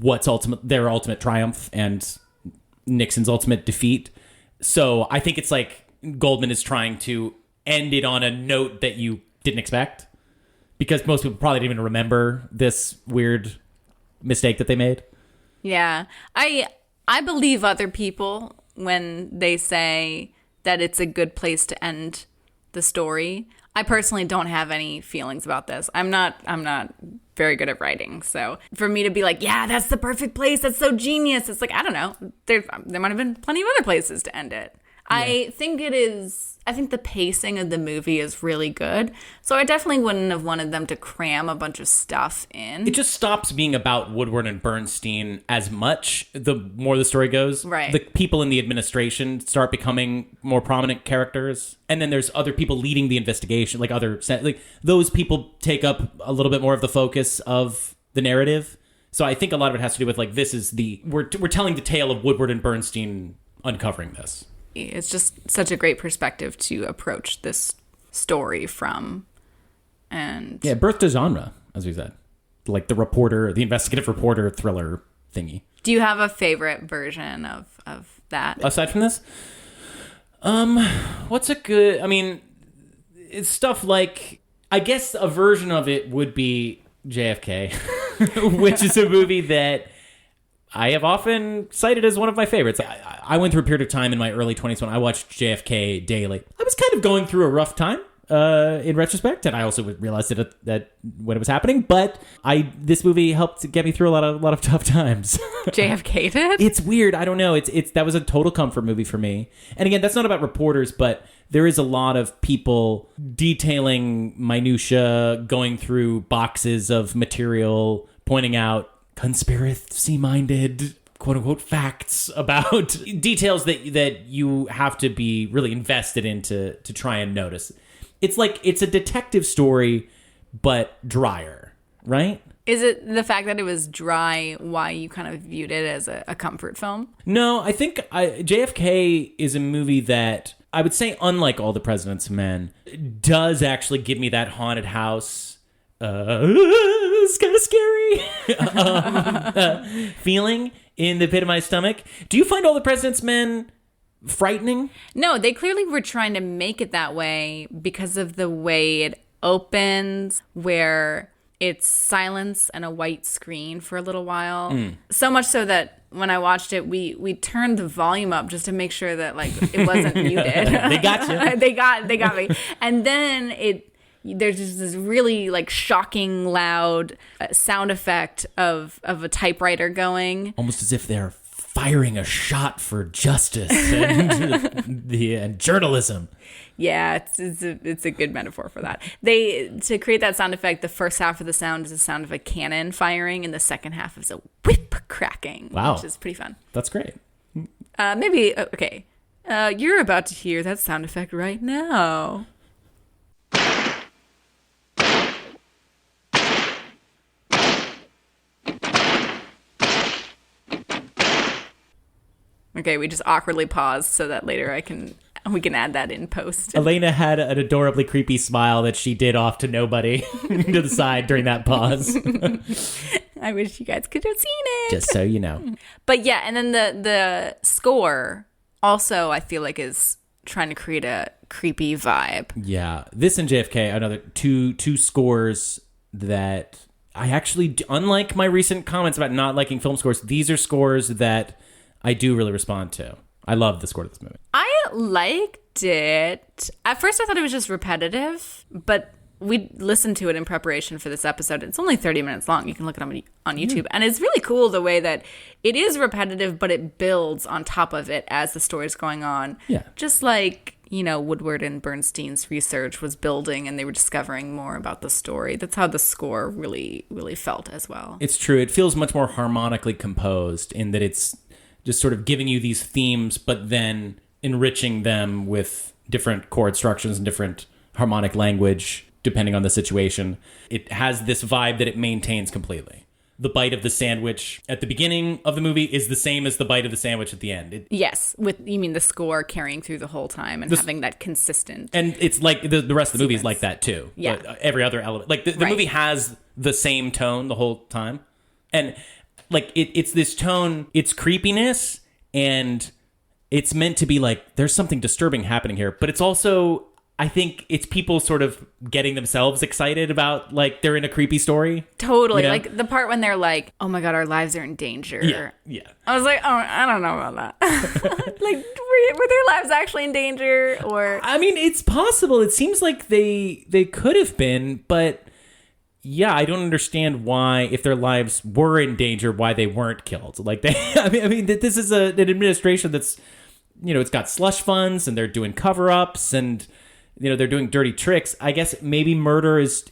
Speaker 1: what's their ultimate triumph and Nixon's ultimate defeat. So I think it's like Goldman is trying to end it on a note that you didn't expect, because most people probably didn't even remember this weird mistake that they made.
Speaker 2: Yeah. I believe other people when they say that it's a good place to end the story. I personally don't have any feelings about this. I'm not very good at writing. So for me to be like, yeah, that's the perfect place, that's so genius, it's like, I don't know. There might have been plenty of other places to end it. Yeah. I think the pacing of the movie is really good. So I definitely wouldn't have wanted them to cram a bunch of stuff in.
Speaker 1: It just stops being about Woodward and Bernstein as much the more the story goes.
Speaker 2: Right.
Speaker 1: The people in the administration start becoming more prominent characters. And then there's other people leading the investigation, like those people take up a little bit more of the focus of the narrative. So I think a lot of it has to do with like, we're telling the tale of Woodward and Bernstein uncovering this.
Speaker 2: It's just such a great perspective to approach this story from. And
Speaker 1: yeah, birth to genre, as we said. Like the investigative reporter thriller thingy.
Speaker 2: Do you have a favorite version of that?
Speaker 1: Aside from this? What's a good... I mean, it's stuff like... I guess a version of it would be JFK, which is a movie that I have often cited as one of my favorites. I went through a period of time in my early 20s when I watched JFK daily. I was kind of going through a rough time in retrospect, and I also realized that when it was happening. But this movie helped get me through a lot of tough times.
Speaker 2: JFK did?
Speaker 1: It's weird. I don't know. It's that was a total comfort movie for me. And again, that's not about reporters, but there is a lot of people detailing minutia, going through boxes of material, pointing out conspiracy-minded, quote-unquote, facts about details that you have to be really invested in to try and notice. It's like, it's a detective story, but drier, right?
Speaker 2: Is it the fact that it was dry why you kind of viewed it as a comfort film?
Speaker 1: No, I think JFK is a movie that, I would say, unlike All the President's Men, does actually give me that haunted house, it's kind of scary feeling in the pit of my stomach. Do you find All the President's Men frightening?
Speaker 2: No, they clearly were trying to make it that way because of the way it opens, where it's silence and a white screen for a little while. So much so that when I watched it, we turned the volume up just to make sure that like it wasn't muted.
Speaker 1: They got you.
Speaker 2: They got me. And then there's just this really like shocking loud sound effect of a typewriter going.
Speaker 1: Almost as if they're firing a shot for justice and journalism.
Speaker 2: Yeah, it's a good metaphor for that. To create that sound effect, the first half of the sound is the sound of a cannon firing, and the second half is a whip cracking.
Speaker 1: Wow.
Speaker 2: Which is pretty fun.
Speaker 1: That's great.
Speaker 2: Okay. You're about to hear that sound effect right now. Okay, we just awkwardly paused so that later we can add that in post.
Speaker 1: Elena had an adorably creepy smile that she did off to nobody to the side during that pause.
Speaker 2: I wish you guys could have seen it.
Speaker 1: Just so you know.
Speaker 2: But yeah, and then the score also I feel like is trying to create a creepy vibe.
Speaker 1: Yeah, this and JFK, another two scores that I actually, unlike my recent comments about not liking film scores, these are scores that I do really respond to. I love the score to this movie.
Speaker 2: I liked it. At first I thought it was just repetitive, but we listened to it in preparation for this episode. It's only 30 minutes long. You can look it up on YouTube. And it's really cool the way that it is repetitive, but it builds on top of it as the story's going on.
Speaker 1: Yeah.
Speaker 2: Just like, Woodward and Bernstein's research was building and they were discovering more about the story. That's how the score really, really felt as well.
Speaker 1: It's true. It feels much more harmonically composed in that it's just sort of giving you these themes, but then enriching them with different chord structures and different harmonic language, depending on the situation. It has this vibe that it maintains completely. The bite of the sandwich at the beginning of the movie is the same as the bite of the sandwich at the end.
Speaker 2: Yes, you mean the score carrying through the whole time and having that consistent.
Speaker 1: And it's like the rest of the movie is like that too.
Speaker 2: Yeah.
Speaker 1: Every other element. Like the movie has the same tone the whole time. And like it's this tone, it's creepiness, and it's meant to be like there's something disturbing happening here, but it's also, I think it's people sort of getting themselves excited about like they're in a creepy story.
Speaker 2: Totally. Like the part when they're like, oh my God, our lives are in danger.
Speaker 1: Yeah.
Speaker 2: I was like, oh, I don't know about that. Like, were their lives actually in danger? Or
Speaker 1: I mean, it's possible. It seems like they could have been, but yeah, I don't understand why, if their lives were in danger, why they weren't killed. Like I mean, this is an administration that's, it's got slush funds and they're doing cover-ups and, they're doing dirty tricks. I guess maybe murder is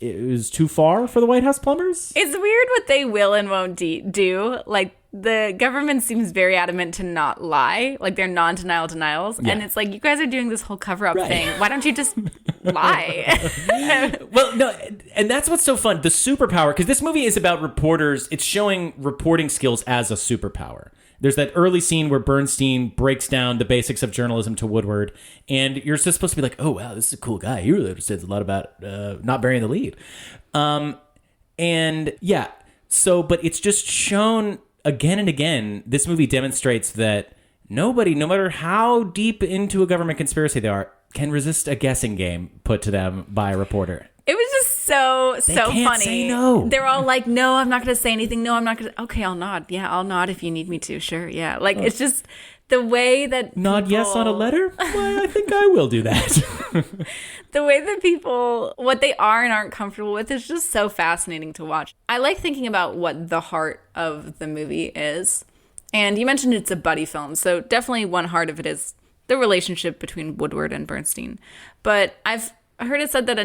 Speaker 1: too far for the White House plumbers.
Speaker 2: It's weird what they will and won't do. Like, the government seems very adamant to not lie. Like, they're non-denial denials. Yeah. And it's like, you guys are doing this whole cover-up thing. Why don't you just lie?
Speaker 1: Well, no, and that's what's so fun. The superpower, because this movie is about reporters. It's showing reporting skills as a superpower. There's that early scene where Bernstein breaks down the basics of journalism to Woodward, and you're just supposed to be like, oh, wow, this is a cool guy. He really understands a lot about not burying the lead. And yeah, but it's just shown again and again. This movie demonstrates that nobody, no matter how deep into a government conspiracy they are, can resist a guessing game put to them by a reporter.
Speaker 2: It was just so
Speaker 1: can't
Speaker 2: funny.
Speaker 1: Say no.
Speaker 2: They're all like, no, I'm not going to say anything. No, I'm not going to. Okay, I'll nod. Yeah, I'll nod if you need me to. Sure. Yeah. Like, It's just the way that
Speaker 1: nod
Speaker 2: people,
Speaker 1: yes on a letter? Why, I think I will do that.
Speaker 2: The way that people, what they are and aren't comfortable with is just so fascinating to watch. I like thinking about what the heart of the movie is. And you mentioned it's a buddy film. So definitely one heart of it is the relationship between Woodward and Bernstein. But I've heard it said that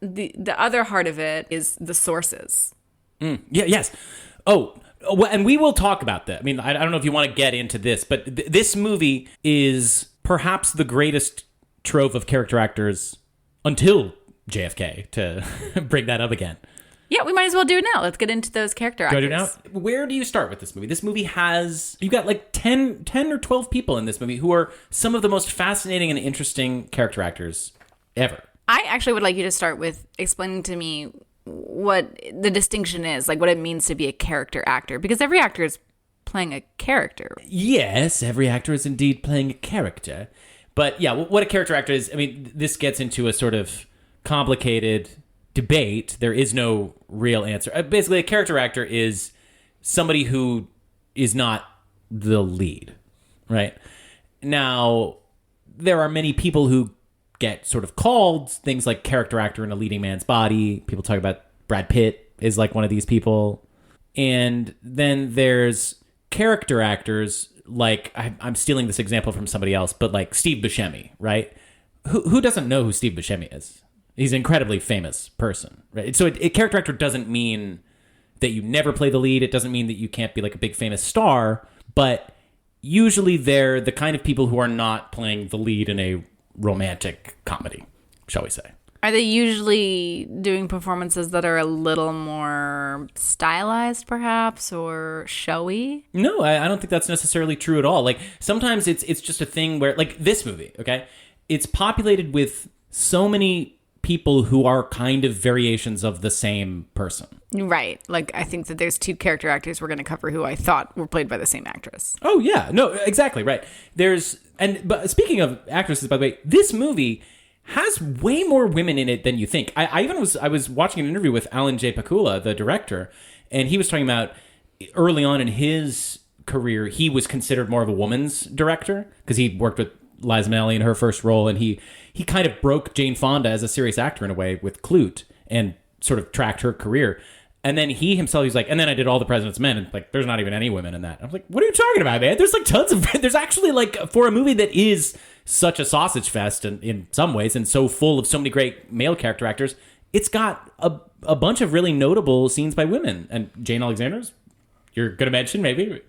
Speaker 2: the other heart of it is the sources.
Speaker 1: Yeah. Yes. Oh, well, and we will talk about that. I mean, I don't know if you want to get into this, but this movie is perhaps the greatest trove of character actors until JFK, to bring that up again.
Speaker 2: Yeah, we might as well do it now. Let's get into those character actors.
Speaker 1: Do I do now? Where do you start with this movie? This movie you've got like 10 or 12 people in this movie who are some of the most fascinating and interesting character actors ever.
Speaker 2: I actually would like you to start with explaining to me what the distinction is, like what it means to be a character actor, because every actor is playing a character.
Speaker 1: Yes, every actor is indeed playing a character. But yeah, what a character actor is, I mean, this gets into a sort of complicated debate. There is no real answer. Basically, a character actor is somebody who is not the lead, right? Now, there are many people who get sort of called things like character actor in a leading man's body. People talk about Brad Pitt is like one of these people. And then there's character actors like, I'm stealing this example from somebody else, but like Steve Buscemi, right? Who doesn't know who Steve Buscemi is? He's an incredibly famous person, right? So a character actor doesn't mean that you never play the lead. It doesn't mean that you can't be like a big famous star, but usually they're the kind of people who are not playing the lead in a romantic comedy, shall we say.
Speaker 2: Are they usually doing performances that are a little more stylized, perhaps, or showy?
Speaker 1: No, I don't think that's necessarily true at all. Like, sometimes it's just a thing where, like, this movie, okay? It's populated with so many people who are kind of variations of the same person.
Speaker 2: Right. Like, I think that there's two character actors we're going to cover who I thought were played by the same actress.
Speaker 1: Oh, yeah. No, exactly, right. But speaking of actresses, by the way, this movie has way more women in it than you think. I was watching an interview with Alan J. Pakula, the director, and he was talking about early on in his career, he was considered more of a woman's director because he worked with Liza Minnelli in her first role, and he kind of broke Jane Fonda as a serious actor in a way with Clute and sort of tracked her career. And then he himself, he's like, and then I did All the President's Men, and like, there's not even any women in that. I was like, what are you talking about, man? There's like tons of, there's actually like, for a movie that is such a sausage fest in some ways, and so full of so many great male character actors, it's got a bunch of really notable scenes by women. And Jane Alexander's, you're going to mention maybe?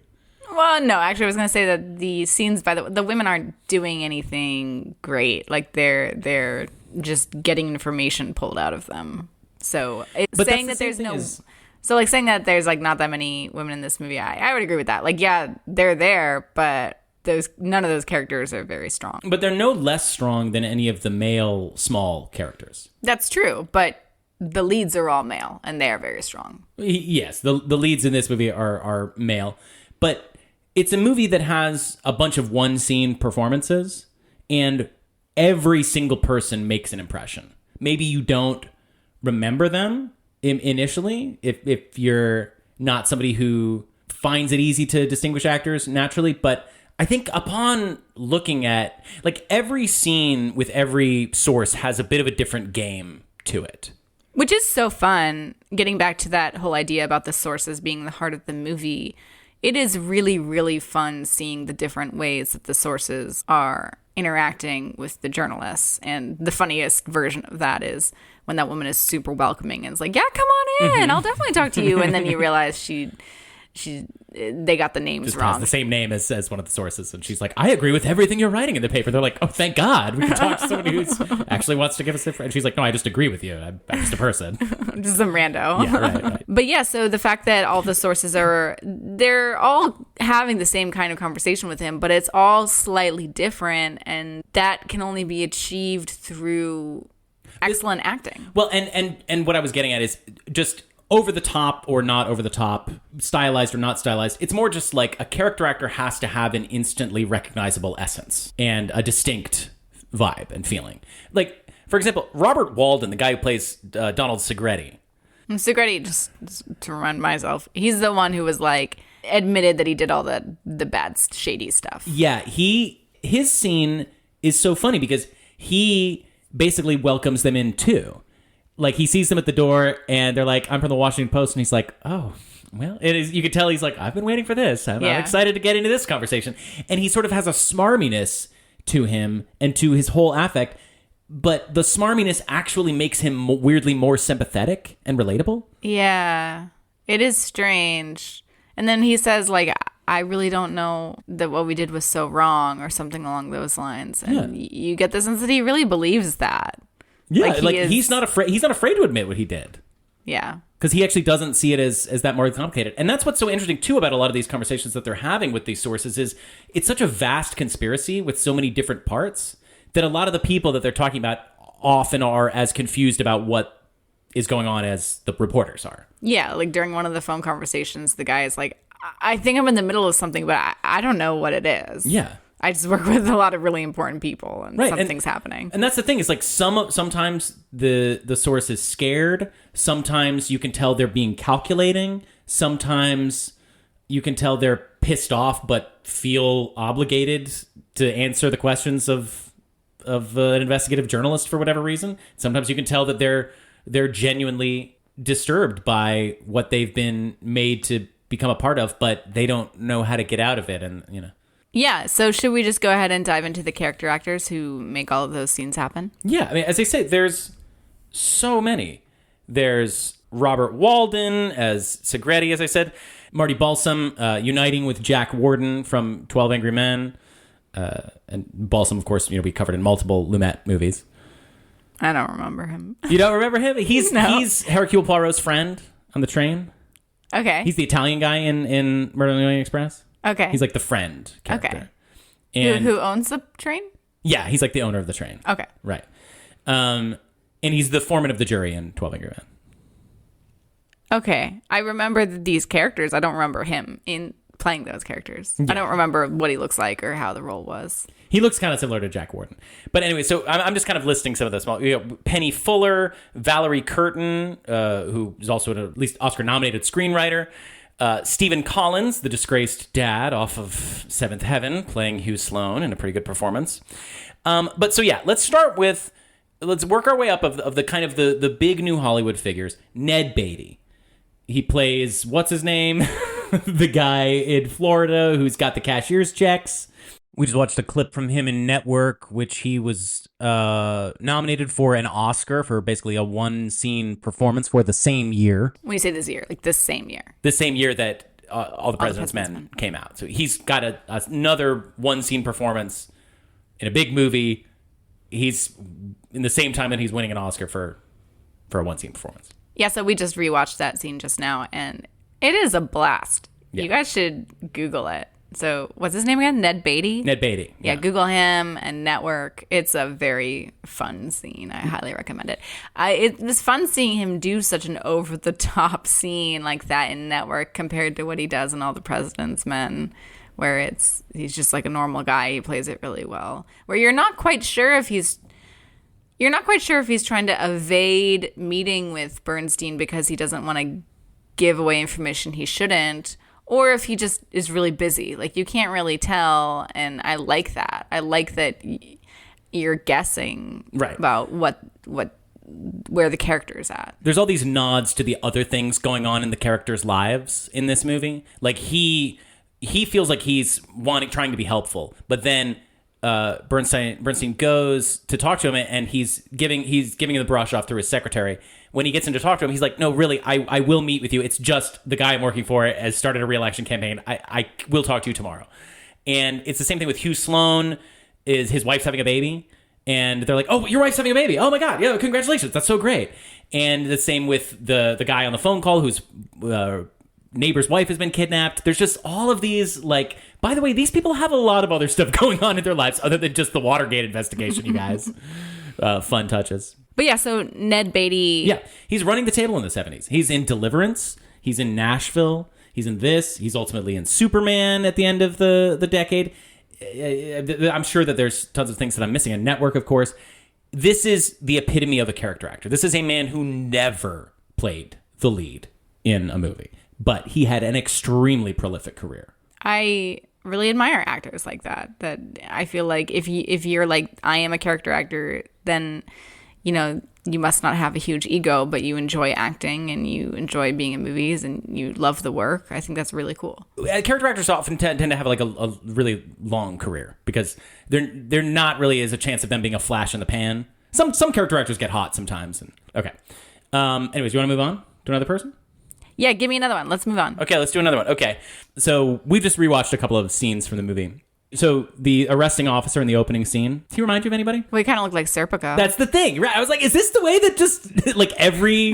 Speaker 2: Well, no, actually, I was going to say that the scenes by the women aren't doing anything great. Like, they're just getting information pulled out of them. So saying that there's no, so like saying that there's like not that many women in this movie, I would agree with that. Like, yeah, they're there, but none of those characters are very strong.
Speaker 1: But they're no less strong than any of the male small characters.
Speaker 2: That's true, but the leads are all male, and they are very strong.
Speaker 1: Yes, the leads in this movie are male, but it's a movie that has a bunch of one scene performances, and every single person makes an impression. Maybe you don't remember them initially if you're not somebody who finds it easy to distinguish actors naturally, but I think upon looking at, like, every scene with every source has a bit of a different game to it.
Speaker 2: Which is so fun, getting back to that whole idea about the sources being the heart of the movie. It is really, really fun seeing the different ways that the sources are interacting with the journalists. And the funniest version of that is when that woman is super welcoming and is like, yeah, come on in, I'll definitely talk to you. And then you realize they got the names
Speaker 1: just
Speaker 2: wrong.
Speaker 1: Has the same name as one of the sources, and she's like, I agree with everything you're writing in the paper. They're like, oh, thank God we can talk to somebody who actually wants to give us a... And she's like, no, I just agree with you. I'm just a person.
Speaker 2: Just some rando.
Speaker 1: Yeah, right.
Speaker 2: But yeah, so the fact that all the sources they're all having the same kind of conversation with him, but it's all slightly different, and that can only be achieved through excellent acting.
Speaker 1: Well, and what I was getting at is just over the top or not over the top, stylized or not stylized. It's more just like a character actor has to have an instantly recognizable essence and a distinct vibe and feeling. Like, for example, Robert Walden, the guy who plays Donald Segretti.
Speaker 2: Segretti, just to remind myself, he's the one who was like admitted that he did all the bad, shady stuff.
Speaker 1: Yeah, his scene is so funny because he basically welcomes them in too. Like, he sees them at the door, and they're like, I'm from the Washington Post, and he's like, oh, well, it is. You could tell he's like, I've been waiting for this. I'm excited to get into this conversation. And he sort of has a smarminess to him and to his whole affect, but the smarminess actually makes him weirdly more sympathetic and relatable.
Speaker 2: Yeah, it is strange. And then he says, like, I really don't know that what we did was so wrong, or something along those lines. And you get the sense that he really believes that.
Speaker 1: Yeah, like he's not afraid. He's not afraid to admit what he did.
Speaker 2: Yeah,
Speaker 1: because he actually doesn't see it as that more complicated. And that's what's so interesting too about a lot of these conversations that they're having with these sources is it's such a vast conspiracy with so many different parts that a lot of the people that they're talking about often are as confused about what is going on as the reporters are. Yeah,
Speaker 2: like during one of the phone conversations, the guy is like, "I think I'm in the middle of something, but I don't know what it is."
Speaker 1: Yeah.
Speaker 2: I just work with a lot of really important people, and something's happening.
Speaker 1: And that's the thing. It's like sometimes the source is scared. Sometimes you can tell they're being calculating. Sometimes you can tell they're pissed off but feel obligated to answer the questions of
Speaker 3: an investigative journalist for whatever reason. Sometimes you can tell that they're genuinely disturbed by what they've been made to become a part of, but they don't know how to get out of it. And,
Speaker 2: Yeah, so should we just go ahead and dive into the character actors who make all of those scenes happen?
Speaker 3: Yeah, I mean, as I say, there's so many. There's Robert Walden as Segretti, as I said. Marty Balsam uniting with Jack Warden from 12 Angry Men. And Balsam, of course, we covered in multiple Lumet movies.
Speaker 2: I don't remember him.
Speaker 3: You don't remember him? He's
Speaker 2: No.
Speaker 3: he's Hercule Poirot's friend on the train.
Speaker 2: Okay.
Speaker 3: He's the Italian guy in Murder on the Orient Express.
Speaker 2: Okay.
Speaker 3: He's like the friend character.
Speaker 2: Okay.
Speaker 3: And
Speaker 2: Who owns the train?
Speaker 3: yeah, he's like the owner of the train.
Speaker 2: Okay.
Speaker 3: Right. And he's the foreman of the jury in 12 Angry Men.
Speaker 2: Okay. I remember these characters. I don't remember him in playing those characters.
Speaker 3: Yeah.
Speaker 2: I don't remember what he looks like or how the role was.
Speaker 3: He looks kind of similar to Jack Warden. But anyway, so I'm just kind of listing some of the small... Penny Fuller, Valerie Curtin, who is also at least Oscar-nominated screenwriter, Stephen Collins, the disgraced dad off of Seventh Heaven, playing Hugh Sloan in a pretty good performance. But so yeah, let's work our way up of the kind of the big new Hollywood figures. Ned Beatty. He plays, what's his name? The guy in Florida who's got the cashier's checks. We just watched a clip from him in Network, which he was nominated for an Oscar for basically a one-scene performance for the same year.
Speaker 2: When you say this year, like this same year.
Speaker 3: The same year that All the President's Men came out. So he's got another one-scene performance in a big movie. He's in the same time that he's winning an Oscar for a one-scene performance.
Speaker 2: Yeah, so we just rewatched that scene just now, and it is a blast.
Speaker 3: Yeah.
Speaker 2: You guys should Google it. So what's his name again? Ned Beatty?
Speaker 3: Ned Beatty.
Speaker 2: Yeah, Google him and Network. It's a very fun scene. I highly recommend it. It was fun seeing him do such an over-the-top scene like that in Network compared to what he does in All the President's Men, where he's just like a normal guy. He plays it really well. Where you're not quite sure if he's trying to evade meeting with Bernstein because he doesn't want to give away information he shouldn't, or if he just is really busy. Like, you can't really tell, and I like that. I like that you're guessing about where the character's at.
Speaker 3: There's all these nods to the other things going on in the characters' lives in this movie. Like, he feels like he's trying to be helpful, but then Bernstein goes to talk to him, and he's giving him the brush off through his secretary. When he gets in to talk to him, he's like, no, really, I will meet with you. It's just the guy I'm working for has started a re-election campaign. I will talk to you tomorrow. And it's the same thing with Hugh Sloan. His wife's having a baby, and they're like, oh, your wife's having a baby. Oh my God, yeah, congratulations. That's so great. And the same with the guy on the phone call whose neighbor's wife has been kidnapped. There's just all of these, like, by the way, these people have a lot of other stuff going on in their lives other than just the Watergate investigation, you guys. Fun touches.
Speaker 2: But yeah, so Ned Beatty...
Speaker 3: Yeah, he's running the table in the 70s. He's in Deliverance. He's in Nashville. He's in this. He's ultimately in Superman at the end of the decade. I'm sure that there's tons of things that I'm missing. A Network, of course. This is the epitome of a character actor. This is a man who never played the lead in a movie, but he had an extremely prolific career.
Speaker 2: I really admire actors like that. That I feel like if you're like, I am a character actor, then you must not have a huge ego, but you enjoy acting and you enjoy being in movies and you love the work. I think that's really cool.
Speaker 3: Character actors often tend to have like a really long career because they're not really as a chance of them being a flash in the pan. Some character actors get hot sometimes. Okay. Anyways, you want to move on to another person?
Speaker 2: Yeah, give me another one. Let's move on.
Speaker 3: Okay, let's do another one. Okay. So we just rewatched a couple of scenes from the movie. So the arresting officer in the opening scene, does he remind you of anybody?
Speaker 2: Well, he kind of looked like Serpico.
Speaker 3: That's the thing, right? I was like, is this the way that just like every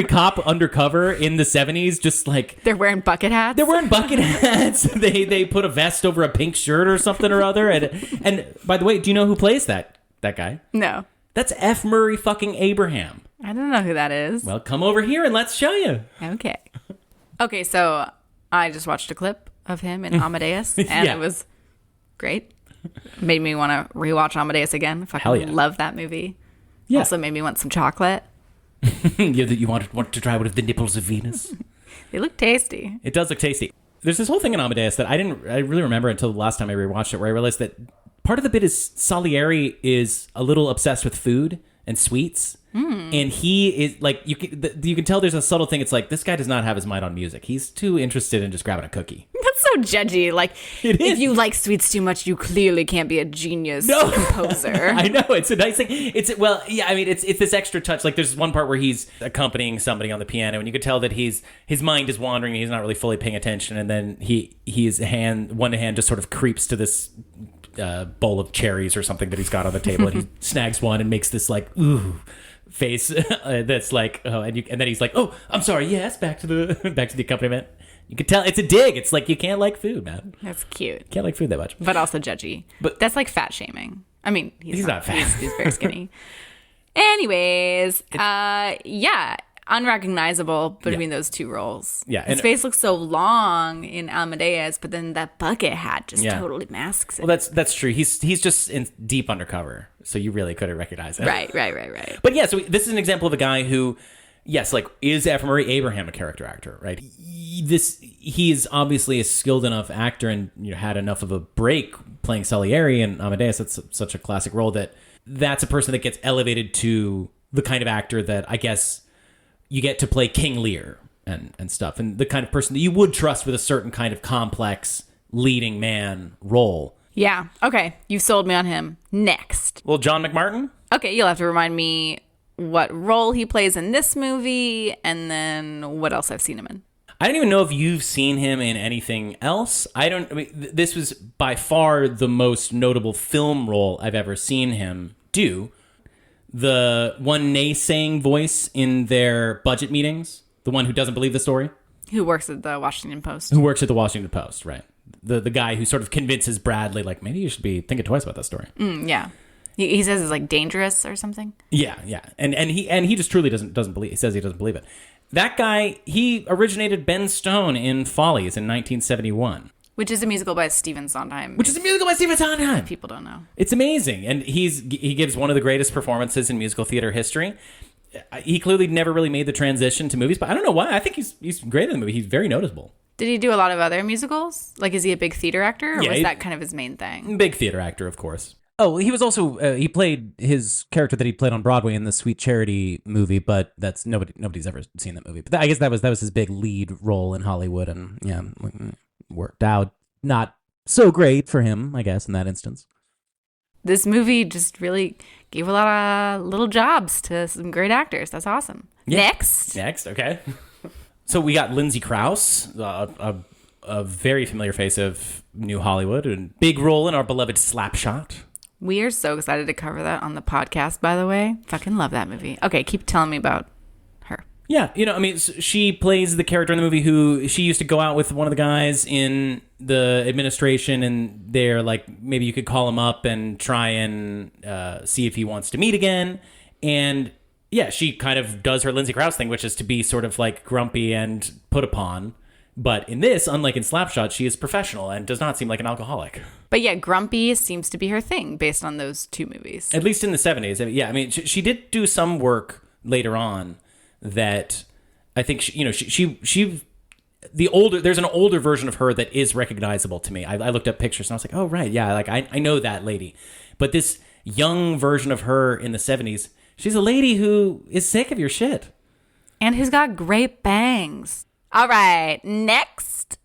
Speaker 3: cop undercover in the 70s just like...
Speaker 2: They're wearing bucket hats?
Speaker 3: They're wearing bucket hats. They put a vest over a pink shirt or something or other. And by the way, do you know who plays that guy?
Speaker 2: No.
Speaker 3: That's F. Murray fucking Abraham.
Speaker 2: I don't know who that is.
Speaker 3: Well, come over here and let's show you.
Speaker 2: Okay, so I just watched a clip of him in Amadeus, and It was great. Made me want to rewatch Amadeus again. Fucking love that movie. Yeah. Also made me want some chocolate.
Speaker 3: You want to try one of the nipples of Venus?
Speaker 2: They look tasty.
Speaker 3: It does look tasty. There's this whole thing in Amadeus that I didn't really remember until the last time I rewatched it, where I realized that part of the bit is Salieri is a little obsessed with food and sweets. And he is like, you can tell there's a subtle thing. It's like, this guy does not have his mind on music. He's too interested in just grabbing a cookie.
Speaker 2: That's so judgy. Like,
Speaker 3: It is.
Speaker 2: if you like sweets too much, you clearly can't be a genius composer.
Speaker 3: I know, it's a nice thing. It's this extra touch. Like, there's one part where he's accompanying somebody on the piano, and you could tell that his mind is wandering. And he's not really fully paying attention, and then one hand just sort of creeps to this bowl of cherries or something that he's got on the table, and he snags one and makes this like ooh face that's like, oh, and then he's like, oh, I'm sorry, yes, back to the accompaniment. You can tell it's a dig. It's like, you can't like food, man.
Speaker 2: That's cute.
Speaker 3: Can't like food that much,
Speaker 2: But also judgy. But that's like fat shaming. I mean, he's
Speaker 3: not fat.
Speaker 2: He's very skinny. Anyways, yeah, unrecognizable between those two roles.
Speaker 3: Yeah,
Speaker 2: his face looks so long in Amadeus, but then that bucket hat just totally masks it.
Speaker 3: Well, that's true. He's just in deep undercover, so you really couldn't recognize it.
Speaker 2: Right.
Speaker 3: But yeah, so this is an example of a guy who, yes, like, is Murray Abraham a character actor, right? He is obviously a skilled enough actor and had enough of a break playing Salieri and Amadeus. That's such a classic role that's a person that gets elevated to the kind of actor that I guess you get to play King Lear and stuff, and the kind of person that you would trust with a certain kind of complex leading man role.
Speaker 2: Yeah. Okay. You've sold me on him. Next.
Speaker 3: Well, John McMartin?
Speaker 2: Okay, you'll have to remind me what role he plays in this movie and then what else I've seen him in.
Speaker 3: I don't even know if you've seen him in anything else. This was by far the most notable film role I've ever seen him do. The one naysaying voice in their budget meetings, the one who doesn't believe the story.
Speaker 2: Who works at the Washington Post.
Speaker 3: Who works at the Washington Post, right. The guy who sort of convinces Bradley, like, maybe you should be thinking twice about that story.
Speaker 2: Yeah. He says it's like dangerous or something.
Speaker 3: Yeah. And he just truly doesn't believe. He says he doesn't believe it. That guy, he originated Ben Stone in Follies in 1971.
Speaker 2: Which is a musical by Stephen Sondheim. People don't know.
Speaker 3: It's amazing. And he gives one of the greatest performances in musical theater history. He clearly never really made the transition to movies, but I don't know why. I think he's great in the movie. He's very noticeable.
Speaker 2: Did he do a lot of other musicals? Like, is he a big theater actor, or was that kind of his main thing?
Speaker 3: Big theater actor, of course. Oh, he was also he played his character that he played on Broadway in the Sweet Charity movie, but that's nobody's ever seen that movie. But I guess that was his big lead role in Hollywood, and yeah, worked out not so great for him, I guess, in that instance.
Speaker 2: This movie just really gave a lot of little jobs to some great actors. That's awesome.
Speaker 3: Yeah.
Speaker 2: Next,
Speaker 3: okay. So we got Lindsay Krause, a very familiar face of New Hollywood, and big role in our beloved Slapshot.
Speaker 2: We are so excited to cover that on the podcast, by the way. Fucking love that movie. Okay, keep telling me about her.
Speaker 3: Yeah, she plays the character in the movie who she used to go out with one of the guys in the administration, and they're like, maybe you could call him up and try and see if he wants to meet again. And yeah, she kind of does her Lindsay Krause thing, which is to be sort of like grumpy and put upon. But in this, unlike in Slapshot, she is professional and does not seem like an alcoholic.
Speaker 2: But yeah, grumpy seems to be her thing based on those two movies.
Speaker 3: At least in the 70s. Yeah, I mean, she did do some work later on that I think, there's an older version of her that is recognizable to me. I looked up pictures and I was like, oh, right, yeah, like I know that lady. But this young version of her in the 70s, she's a lady who is sick of your shit.
Speaker 2: And who's got great bangs. All right, next.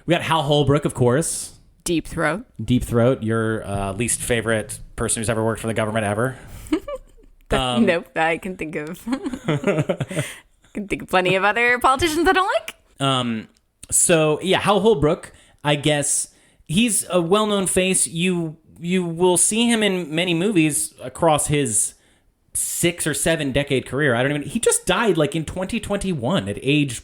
Speaker 3: We got Hal Holbrook, of course.
Speaker 2: Deep Throat.
Speaker 3: Deep Throat, your least favorite person who's ever worked for the government ever.
Speaker 2: Nope, I can think of plenty of other politicians I don't like.
Speaker 3: So yeah, Hal Holbrook, I guess he's a well-known face. You will see him in many movies across his 6 or 7 decade career. He just died like in 2021 at age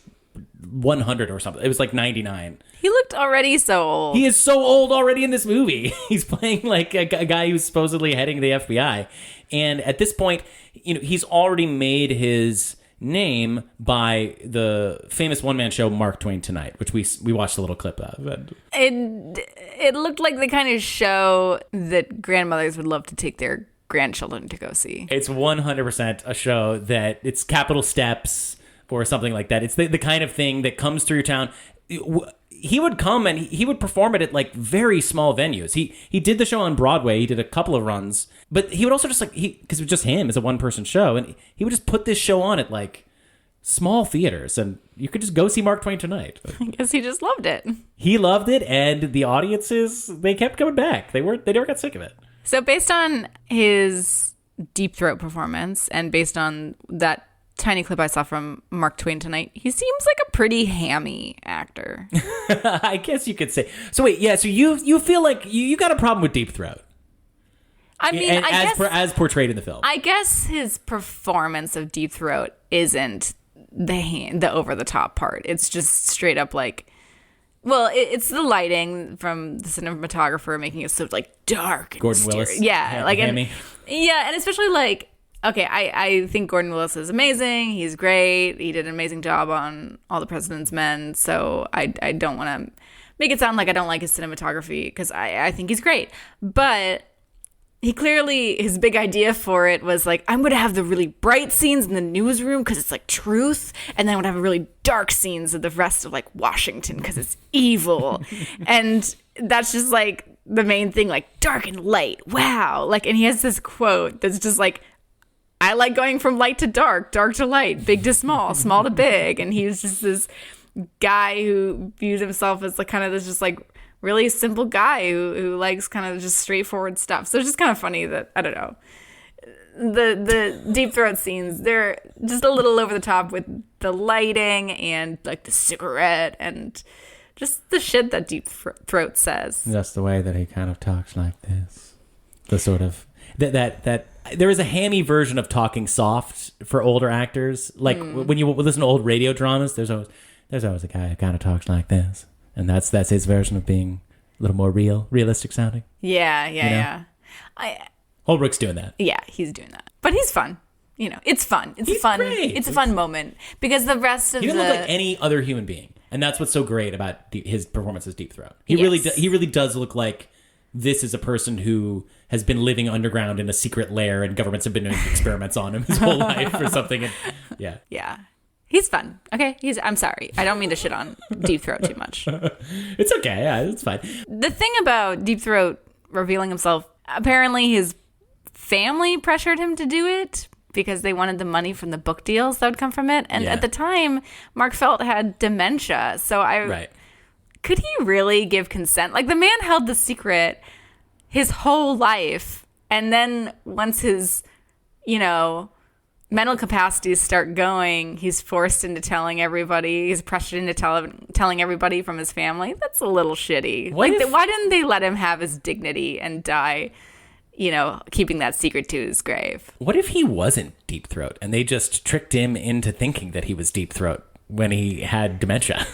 Speaker 3: 100 or something. It was like 99.
Speaker 2: He looked already so old.
Speaker 3: He is so old already in this movie. He's playing like a guy who's supposedly heading the FBI. And at this point, he's already made his name by the famous one-man show Mark Twain Tonight, which we watched a little clip of.
Speaker 2: It looked like the kind of show that grandmothers would love to take their grandchildren to go see.
Speaker 3: It's 100% a show that it's Capitol Steps or something like that. It's the kind of thing that comes through your town. he would come and he would perform it at like very small venues. He did the show on Broadway. He did a couple of runs, but he would also just like because it was just him as a one person show, and he would just put this show on at like small theaters, and you could just go see Mark Twain Tonight.
Speaker 2: I guess he just loved it.
Speaker 3: He loved it, and the audiences, they kept coming back. They never got sick of it.
Speaker 2: So based on his Deep Throat performance and based on that tiny clip I saw from Mark Twain Tonight, he seems like a pretty hammy actor.
Speaker 3: I guess you could say. So wait, yeah, so you feel like you got a problem with Deep Throat.
Speaker 2: I mean,
Speaker 3: and
Speaker 2: I guess
Speaker 3: as portrayed in the film.
Speaker 2: I guess his performance of Deep Throat isn't the over the top part. It's just straight up like, well, it's the lighting from the cinematographer making it so like dark and
Speaker 3: Gordon
Speaker 2: mysterious.
Speaker 3: Willis.
Speaker 2: Yeah, like
Speaker 3: hammy.
Speaker 2: And especially like, okay, I think Gordon Willis is amazing. He's great. He did an amazing job on All the President's Men. So I don't want to make it sound like I don't like his cinematography, because I think he's great. But he clearly, his big idea for it was like, I'm going to have the really bright scenes in the newsroom because it's like truth. And then I'm going to have really dark scenes of the rest of like Washington because it's evil. And that's just like the main thing, like dark and light. Wow. Like, and he has this quote that's just like, I like going from light to dark to light, big to small, small to big. And he was just this guy who views himself as like kind of this just like really simple guy who likes kind of just straightforward stuff. So it's just kind of funny that, I don't know, the Deep Throat scenes, they're just a little over the top with the lighting and like the cigarette and just the shit that Deep Throat says.
Speaker 3: That's the way that he kind of talks like this. The sort of that there is a hammy version of talking soft for older actors. Like when you listen to old radio dramas, there's always a guy who kind of talks like this. And that's his version of being a little more realistic sounding.
Speaker 2: Yeah.
Speaker 3: Holbrook's doing that.
Speaker 2: Yeah, he's doing that. But he's fun. You know, it's fun. It's
Speaker 3: great.
Speaker 2: It's a fun moment because the rest of
Speaker 3: he doesn't look like any other human being, and that's what's so great about his performance as Deep Throat. He really does look like this is a person who has been living underground in a secret lair, and governments have been doing experiments on him his whole life or something. And,
Speaker 2: yeah. He's fun. Okay. I'm sorry. I don't mean to shit on Deep Throat too much.
Speaker 3: It's okay. Yeah, it's fine.
Speaker 2: The thing about Deep Throat revealing himself, apparently his family pressured him to do it because they wanted the money from the book deals that would come from it. And at the time, Mark Felt had dementia. So could he really give consent? Like, the man held the secret his whole life. And then once his, mental capacities start going, he's forced into telling everybody. He's pressured into telling everybody from his family. That's a little shitty. Why didn't they let him have his dignity and die, keeping that secret to his grave?
Speaker 3: What if he wasn't Deep Throat and they just tricked him into thinking that he was Deep Throat when he had dementia?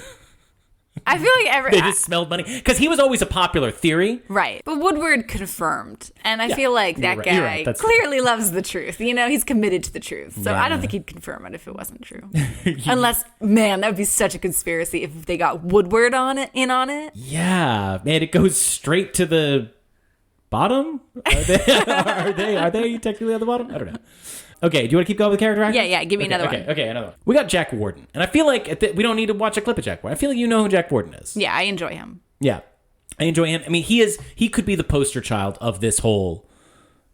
Speaker 2: I feel like
Speaker 3: they just smelled money, because he was always a popular theory,
Speaker 2: right? But Woodward confirmed, and I feel like that guy clearly loves the truth. He's committed to the truth, so I don't think he'd confirm it if it wasn't true. Unless, man, that would be such a conspiracy if they got Woodward in on it.
Speaker 3: Yeah, man, it goes straight to the bottom. Are they technically on the bottom? I don't know. Okay, do you want to keep going with character actors?
Speaker 2: Yeah, give me another one.
Speaker 3: Okay, another one. We got Jack Warden. And I feel like we don't need to watch a clip of Jack Warden. I feel like you know who Jack Warden is.
Speaker 2: Yeah, I enjoy him.
Speaker 3: Yeah, I enjoy him. I mean, he could be the poster child of this whole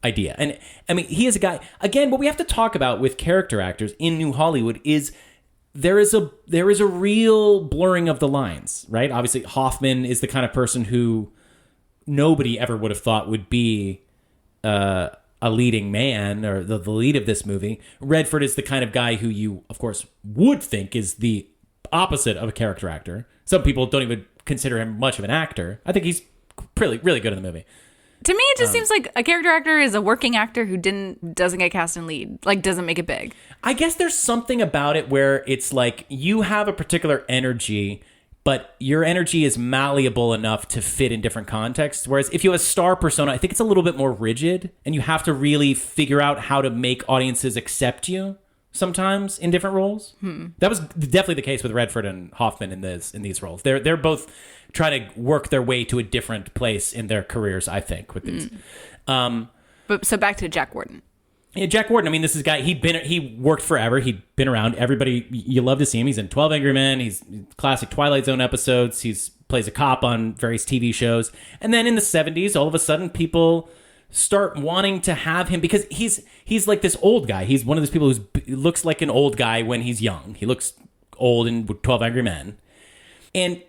Speaker 3: idea. And I mean, he is a guy, again, what we have to talk about with character actors in New Hollywood is there is a real blurring of the lines, right? Obviously, Hoffman is the kind of person who nobody ever would have thought would be a leading man or the lead of this movie. Redford is the kind of guy who you, of course, would think is the opposite of a character actor. Some people don't even consider him much of an actor. I think he's really good in the movie.
Speaker 2: To me, it just seems like a character actor is a working actor who doesn't get cast in lead, like doesn't make it big.
Speaker 3: I guess there's something about it where it's like you have a particular energy, but your energy is malleable enough to fit in different contexts. Whereas if you have a star persona, I think it's a little bit more rigid, and you have to really figure out how to make audiences accept you sometimes in different roles. That was definitely the case with Redford and Hoffman in these roles. They're both trying to work their way to a different place in their careers, I think, with these.
Speaker 2: But so back to Jack Warden.
Speaker 3: Yeah, Jack Warden. I mean, this is a guy. He worked forever. He'd been around. Everybody, you love to see him. He's in 12 Angry Men. He's classic Twilight Zone episodes. He's plays a cop on various TV shows. And then in the 70s, all of a sudden, people start wanting to have him because he's like this old guy. He's one of those people who looks like an old guy when he's young. He looks old in 12 Angry Men. And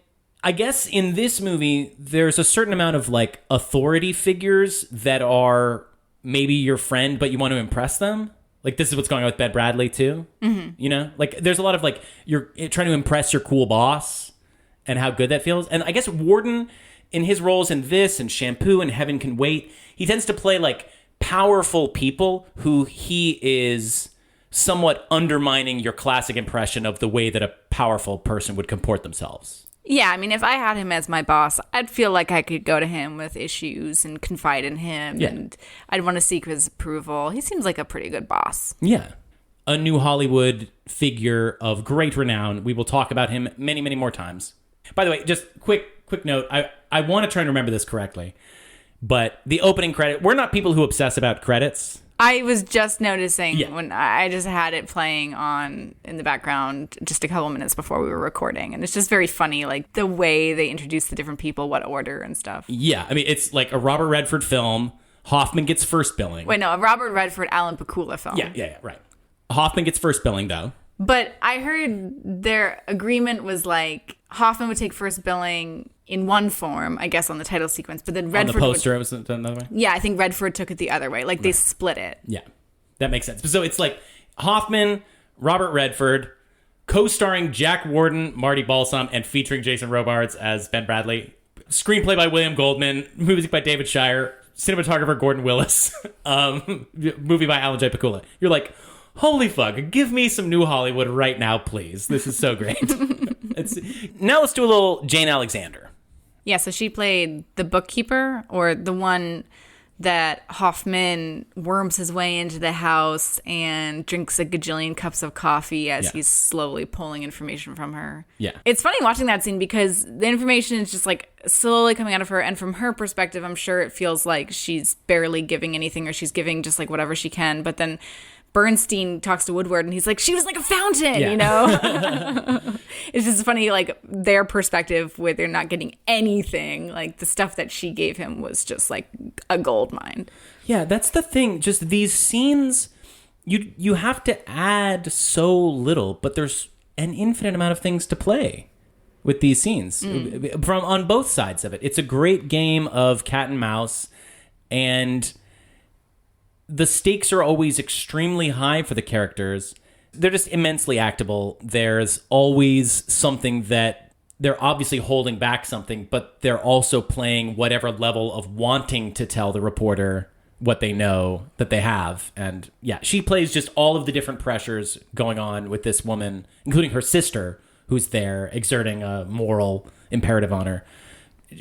Speaker 3: I guess in this movie, there's a certain amount of like authority figures that are maybe your friend, but you want to impress them. Like this is what's going on with Ben Bradley too. Mm-hmm. You know, like there's a lot of like you're trying to impress your cool boss and how good that feels. And I guess Warden in his roles in this and Shampoo and Heaven Can Wait, he tends to play like powerful people who he is somewhat undermining your classic impression of the way that a powerful person would comport themselves.
Speaker 2: Yeah, I mean, if I had him as my boss, I'd feel like I could go to him with issues and confide in him, and I'd want to seek his approval. He seems like a pretty good boss.
Speaker 3: Yeah. A new Hollywood figure of great renown. We will talk about him many, many more times. By the way, just quick note. I want to try and remember this correctly, but the opening credit, we're not people who obsess about credits.
Speaker 2: I was just noticing when I just had it playing on in the background just a couple minutes before we were recording. And it's just very funny, like the way they introduce the different people, what order and stuff.
Speaker 3: Yeah. I mean, it's like a Robert Redford film. Hoffman gets first billing.
Speaker 2: Wait, no, a Robert Redford, Alan Pakula film.
Speaker 3: Yeah, right. Hoffman gets first billing, though.
Speaker 2: But I heard their agreement was like Hoffman would take first billing in one form, I guess, on the title sequence, but then Redford
Speaker 3: on the poster, it was done another way?
Speaker 2: Yeah, I think Redford took it the other way. Like, they split it.
Speaker 3: Yeah, that makes sense. So it's like Hoffman, Robert Redford, co-starring Jack Warden, Marty Balsam, and featuring Jason Robards as Ben Bradley. Screenplay by William Goldman, music by David Shire, cinematographer Gordon Willis, movie by Alan J. Pakula. You're like, holy fuck, give me some new Hollywood right now, please. This is so great. Now let's do a little Jane Alexander.
Speaker 2: Yeah, so she played the bookkeeper, or the one that Hoffman worms his way into the house and drinks a gajillion cups of coffee as he's slowly pulling information from her.
Speaker 3: Yeah.
Speaker 2: It's funny watching that scene because the information is just like slowly coming out of her. And from her perspective, I'm sure it feels like she's barely giving anything, or she's giving just like whatever she can. But then Bernstein talks to Woodward and he's like, she was like a fountain, you know? It's just funny, like their perspective where they're not getting anything. Like the stuff that she gave him was just like a gold mine.
Speaker 3: Yeah, that's the thing. Just these scenes, you have to add so little, but there's an infinite amount of things to play with these scenes from on both sides of it. It's a great game of cat and mouse, and the stakes are always extremely high for the characters. They're just immensely actable. There's always something that they're obviously holding back something, but they're also playing whatever level of wanting to tell the reporter what they know that they have. And yeah, she plays just all of the different pressures going on with this woman, including her sister, who's there exerting a moral imperative on her.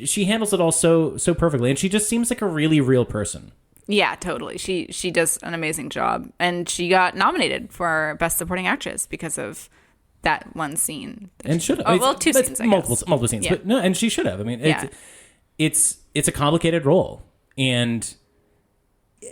Speaker 3: She handles it all so perfectly, and she just seems like a really real person.
Speaker 2: Yeah, totally. She does an amazing job. And she got nominated for Best Supporting Actress because of that one scene.
Speaker 3: And should have.
Speaker 2: Oh, well, two scenes, I guess.
Speaker 3: Multiple scenes.
Speaker 2: Yeah.
Speaker 3: But no, and she should have. I mean, it's a complicated role. And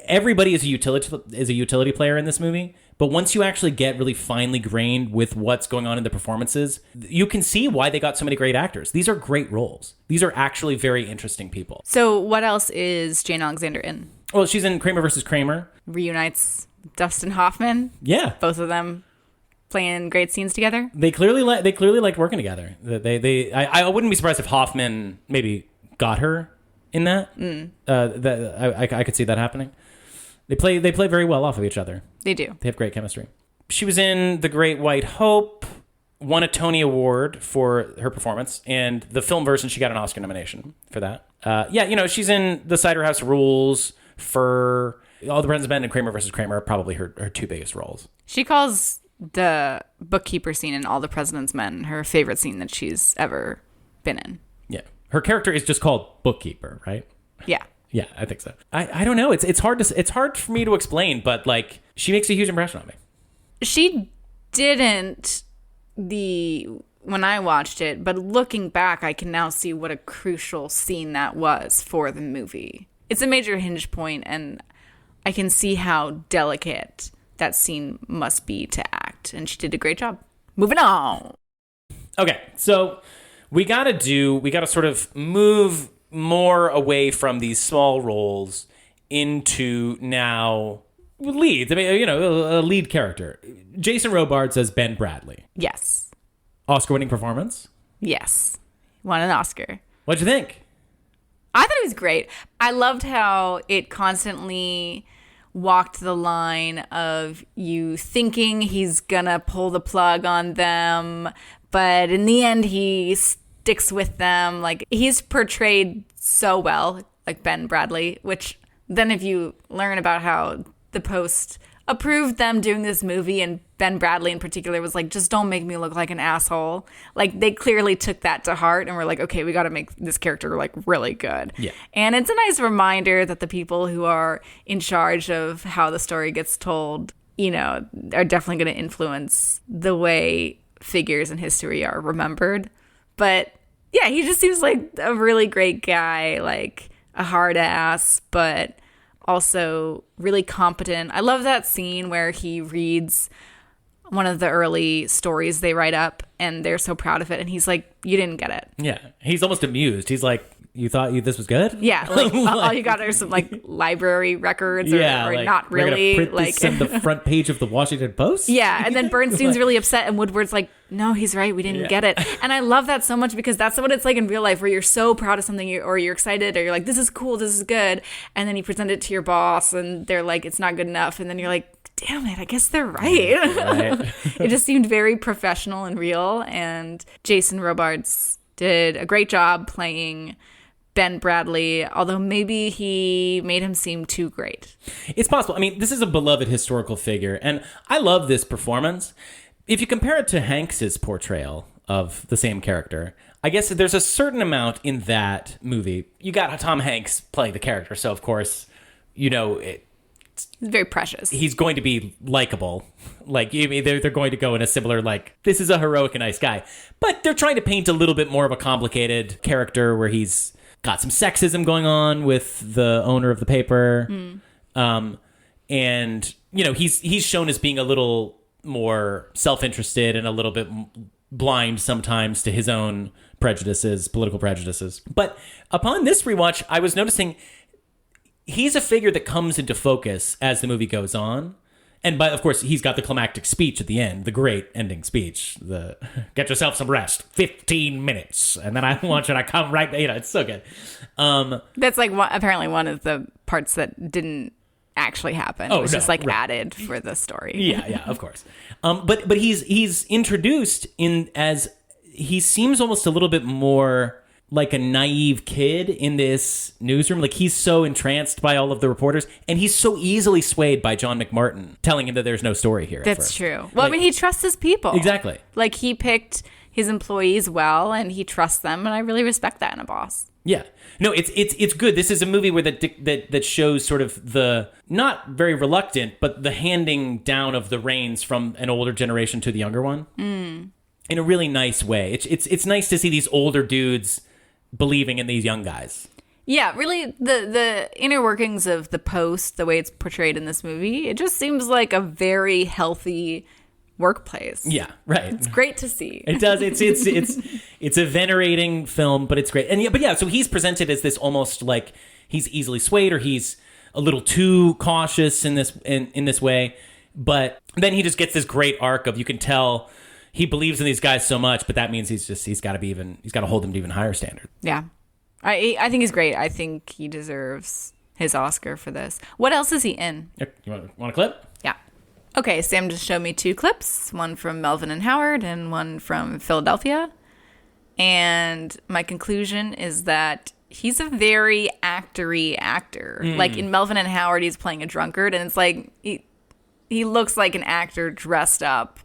Speaker 3: everybody is a utility player in this movie. But once you actually get really finely grained with what's going on in the performances, you can see why they got so many great actors. These are great roles. These are actually very interesting people.
Speaker 2: So what else is Jane Alexander in?
Speaker 3: Well, she's in Kramer versus Kramer.
Speaker 2: Reunites Dustin Hoffman.
Speaker 3: Yeah.
Speaker 2: Both of them playing great scenes together.
Speaker 3: They clearly liked working together. I wouldn't be surprised if Hoffman maybe got her in that. I could see that happening. They play very well off of each other.
Speaker 2: They do.
Speaker 3: They have great chemistry. She was in The Great White Hope, won a Tony Award for her performance, and the film version, she got an Oscar nomination for that. She's in The Cider House Rules, for All the President's Men, and Kramer versus Kramer are probably her two biggest roles.
Speaker 2: She calls the bookkeeper scene in All the President's Men her favorite scene that she's ever been in.
Speaker 3: Yeah. Her character is just called Bookkeeper, right?
Speaker 2: Yeah.
Speaker 3: Yeah, I think so. I don't know. It's hard for me to explain, but like she makes a huge impression on me.
Speaker 2: She didn't when I watched it, but looking back, I can now see what a crucial scene that was for the movie. It's a major hinge point, and I can see how delicate that scene must be to act, and she did a great job. Moving on.
Speaker 3: Okay, so we got to sort of move more away from these small roles into now leads. I mean, a lead character. Jason Robards as Ben Bradley.
Speaker 2: Yes.
Speaker 3: Oscar-winning performance.
Speaker 2: Yes. Won an Oscar.
Speaker 3: What'd you think?
Speaker 2: I thought it was great. I loved how it constantly walked the line of you thinking he's gonna pull the plug on them, but in the end he sticks with them. Like, he's portrayed so well, like Ben Bradley, which then if you learn about how the Post approved them doing this movie, and Ben Bradley in particular was like, just don't make me look like an asshole. Like, they clearly took that to heart and were like, okay, we got to make this character like really good.
Speaker 3: Yeah.
Speaker 2: And it's a nice reminder that the people who are in charge of how the story gets told, are definitely going to influence the way figures in history are remembered. But yeah, he just seems like a really great guy, like a hard ass, but also really competent. I love that scene where he reads one of the early stories they write up and they're so proud of it. And he's like, you didn't get it.
Speaker 3: Yeah. He's almost amused. He's like, you thought this was good?
Speaker 2: Yeah. Like, all you got are some like library records or
Speaker 3: like,
Speaker 2: not really.
Speaker 3: We're gonna print this in the front page of the Washington Post?
Speaker 2: Yeah. And then Bernstein's really upset and Woodward's like, no, he's right. We didn't get it. And I love that so much because that's what it's like in real life, where you're so proud of something or you're excited or you're like, this is cool, this is good. And then you present it to your boss and they're like, it's not good enough. And then you're like, damn it, I guess they're right.
Speaker 3: Right.
Speaker 2: It just seemed very professional and real. And Jason Robards did a great job playing Ben Bradley, although maybe he made him seem too great.
Speaker 3: It's possible. I mean, this is a beloved historical figure, and I love this performance. If you compare it to Hanks's portrayal of the same character, I guess there's a certain amount in that movie. You got Tom Hanks playing the character, so of course,
Speaker 2: It's very precious.
Speaker 3: he's going to be likable. Like, they're going to go in a similar, like, this is a heroic and nice guy. But they're trying to paint a little bit more of a complicated character where he's got some sexism going on with the owner of the paper. And, he's shown as being a little more self-interested and a little bit blind sometimes to his own political prejudices. But upon this rewatch, I was noticing he's a figure that comes into focus as the movie goes on. And of course, he's got the climactic speech at the end, the great ending speech. The get yourself some rest, 15 minutes, and then I want you to come right. It's so good.
Speaker 2: That's like apparently one of the parts that didn't actually happen. It was just like added for the story.
Speaker 3: Yeah, of course. But he's introduced in as he seems almost a little bit more like a naive kid in this newsroom. Like, he's so entranced by all of the reporters, and he's so easily swayed by John McMartin telling him that there's no story here.
Speaker 2: That's true. Well, I mean, he trusts his people.
Speaker 3: Exactly.
Speaker 2: Like, he picked his employees well, and he trusts them, and I really respect that in a boss.
Speaker 3: Yeah. No, it's good. This is a movie where that shows sort of the not very reluctant, but the handing down of the reins from an older generation to the younger one in a really nice way. It's nice to see these older dudes believing in these young guys.
Speaker 2: Yeah, really, the inner workings of the Post, the way it's portrayed in this movie, it just seems like a very healthy workplace.
Speaker 3: Yeah, right.
Speaker 2: It's great to see.
Speaker 3: It does. It's a venerating film, but it's great. And so he's presented as this almost like he's easily swayed, or he's a little too cautious in this way. But then he just gets this great arc of, you can tell he believes in these guys so much, but that means he's got to hold them to even higher standard.
Speaker 2: Yeah. I think he's great. I think he deserves his Oscar for this. What else is he in?
Speaker 3: You want a clip?
Speaker 2: Yeah. Okay, Sam just showed me 2 clips, one from Melvin and Howard and one from Philadelphia. And my conclusion is that he's a very actor-y actor. Like, in Melvin and Howard, he's playing a drunkard, and it's like he looks like an actor dressed up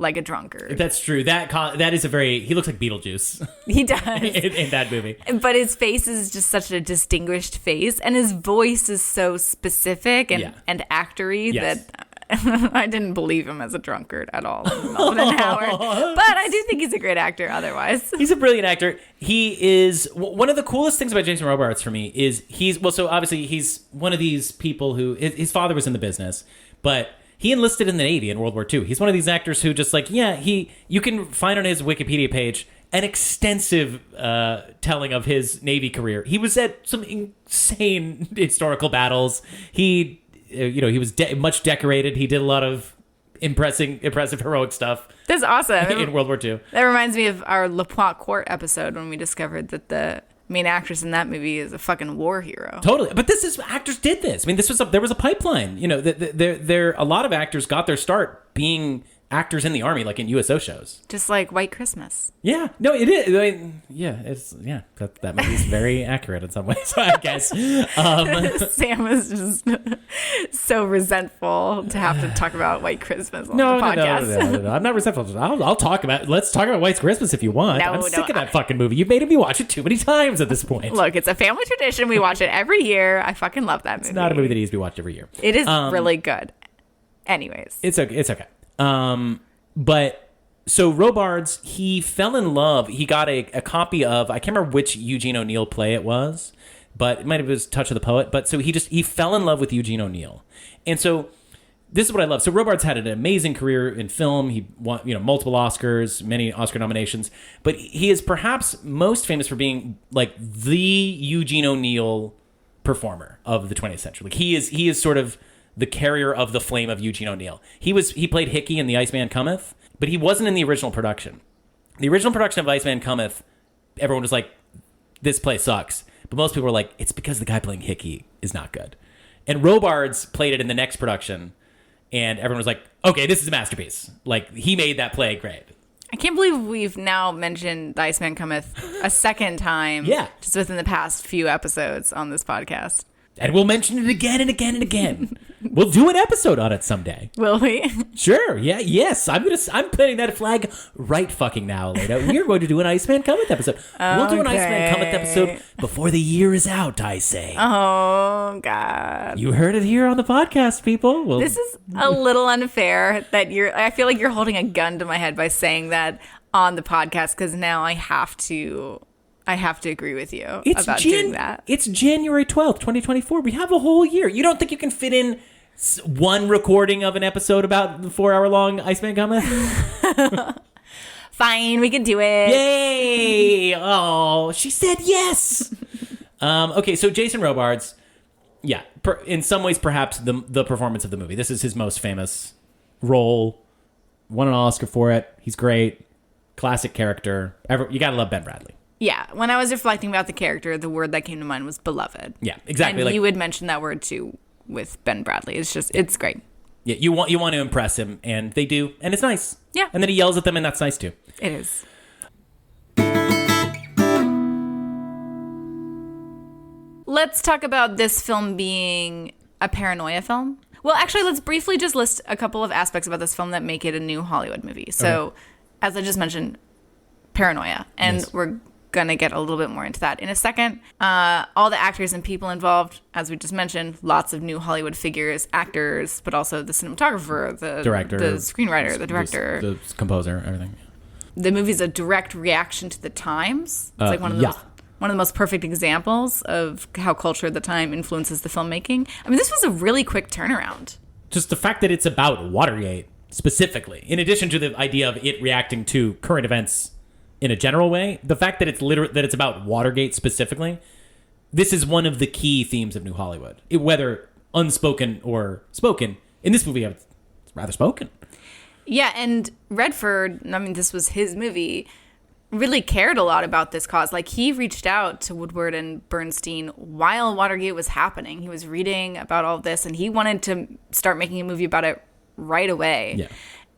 Speaker 2: like a drunkard.
Speaker 3: That's true. That is he looks like Beetlejuice.
Speaker 2: He does.
Speaker 3: in that movie.
Speaker 2: But his face is just such a distinguished face, and his voice is so specific and actor-y that I didn't believe him as a drunkard at all in Melvin and Howard. But I do think he's a great actor otherwise.
Speaker 3: He's a brilliant actor. He is one of the coolest things about Jason Robards for me is so obviously he's one of these people who his father was in the business, but he enlisted in the Navy in World War II. He's one of these actors who just you can find on his Wikipedia page an extensive telling of his Navy career. He was at some insane historical battles. He was much decorated. He did a lot of impressive heroic stuff.
Speaker 2: That's awesome.
Speaker 3: In World War II.
Speaker 2: That reminds me of our Le Point Court episode when we discovered that the main actress in that movie is a fucking war hero.
Speaker 3: Totally. But actors did this. I mean, there was a pipeline. There a lot of actors got their start being actors in the Army, like in USO shows.
Speaker 2: Just like White Christmas.
Speaker 3: Yeah. No, it is. I mean, that movie's very accurate in some ways, I guess.
Speaker 2: Sam is just so resentful to have to talk about White Christmas on the podcast.
Speaker 3: No. I'm not resentful. Let's talk about White Christmas if you want. I'm sick of that fucking movie. You've made me watch it too many times at this point.
Speaker 2: Look, it's a family tradition. We watch it every year. I fucking love that movie.
Speaker 3: It's not a movie that needs to be watched every year.
Speaker 2: It is really good. Anyways.
Speaker 3: It's okay. But so Robards, he fell in love. He got a copy of, I can't remember which Eugene O'Neill play it was, but it might have been Touch of the Poet. But so he fell in love with Eugene O'Neill. And so this is what I love. So Robards had an amazing career in film. He won, multiple Oscars, many Oscar nominations, but he is perhaps most famous for being like the Eugene O'Neill performer of the 20th century. Like he is sort of the carrier of the flame of Eugene O'Neill. He played Hickey in The Iceman Cometh, but he wasn't in the original production. The original production of Iceman Cometh, everyone was like, this play sucks. But most people were like, it's because the guy playing Hickey is not good. And Robards played it in the next production, and everyone was like, okay, this is a masterpiece. Like, he made that play great.
Speaker 2: I can't believe we've now mentioned The Iceman Cometh a second time.
Speaker 3: Yeah.
Speaker 2: Just within the past few episodes on this podcast.
Speaker 3: And we'll mention it again and again and again. We'll do an episode on it someday.
Speaker 2: Will we?
Speaker 3: Sure. Yeah. Yes. I'm putting that flag right fucking now, Leda. We're going to do an Iceman Cometh episode. We'll do an Iceman Cometh episode before the year is out, I say.
Speaker 2: Oh, God.
Speaker 3: You heard it here on the podcast, people.
Speaker 2: This is a little unfair that I feel like you're holding a gun to my head by saying that on the podcast, because now I have to agree with you about doing that.
Speaker 3: It's January 12th, 2024. We have a whole year. You don't think you can fit in one recording of an episode about the 4-hour-long Iceman Cometh?
Speaker 2: Fine, we can do it.
Speaker 3: Yay! Oh, she said yes! Okay, so Jason Robards, yeah, in some ways perhaps the performance of the movie. This is his most famous role. Won an Oscar for it. He's great. Classic character. You gotta love Ben Bradley.
Speaker 2: Yeah, when I was reflecting about the character, the word that came to mind was beloved.
Speaker 3: Yeah, exactly.
Speaker 2: And you would mention that word too with Ben Bradley. It's great.
Speaker 3: Yeah, you want to impress him, and they do, and it's nice.
Speaker 2: Yeah.
Speaker 3: And then he yells at them, and that's nice too.
Speaker 2: It is. Let's talk about this film being a paranoia film. Well, actually, let's briefly just list a couple of aspects about this film that make it a new Hollywood movie. So, as I just mentioned, paranoia. And
Speaker 3: yes.
Speaker 2: We're going to get a little bit more into that in a second. All the actors and people involved, as we just mentioned, lots of new Hollywood figures, actors, but also the cinematographer, the
Speaker 3: director,
Speaker 2: the screenwriter, the director.
Speaker 3: The composer, everything.
Speaker 2: The movie's a direct reaction to the times. It's like one of the most perfect examples of how culture at the time influences the filmmaking. I mean, this was a really quick turnaround.
Speaker 3: Just the fact that it's about Watergate specifically, in addition to the idea of it reacting to current events in a general way, the fact that it's about Watergate specifically, this is one of the key themes of New Hollywood. Whether unspoken or spoken, in this movie it's rather spoken.
Speaker 2: Yeah, and Redford, I mean, this was his movie, really cared a lot about this cause. Like, he reached out to Woodward and Bernstein while Watergate was happening. He was reading about all of this, and he wanted to start making a movie about it right away.
Speaker 3: Yeah.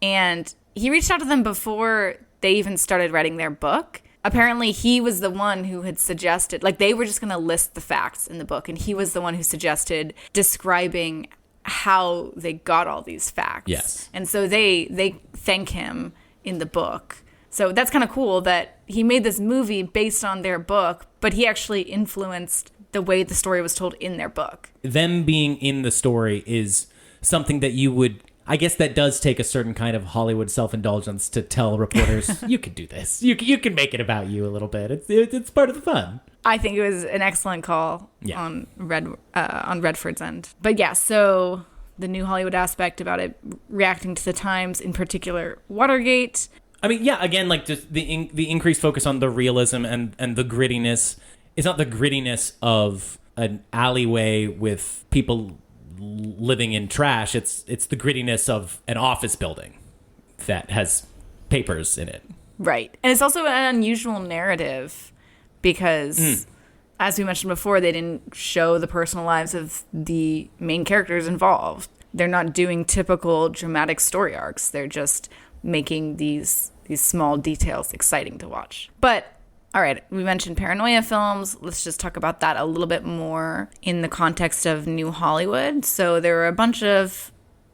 Speaker 2: And he reached out to them before they even started writing their book. Apparently, he was the one who had suggested, like, they were just going to list the facts in the book, and he was the one who suggested describing how they got all these facts.
Speaker 3: Yes.
Speaker 2: And so they thank him in the book. So that's kind of cool that he made this movie based on their book, but he actually influenced the way the story was told in their book.
Speaker 3: Them being in the story is something that you would... I guess that does take a certain kind of Hollywood self-indulgence to tell reporters, you can do this. You can make it about you a little bit. It's part of the fun.
Speaker 2: I think it was an excellent call on Redford's end. But yeah, so the new Hollywood aspect about it reacting to the times, in particular Watergate.
Speaker 3: I mean, yeah, again, like just the increased focus on the realism and the grittiness. It's not the grittiness of an alleyway with people living in trash. It's the grittiness of an office building that has papers in it.
Speaker 2: Right. And it's also an unusual narrative because, as we mentioned before, they didn't show the personal lives of the main characters involved. They're not doing typical dramatic story arcs. They're just making these small details exciting to watch. But, all right, we mentioned paranoia films. Let's just talk about that a little bit more in the context of New Hollywood. So there were a bunch of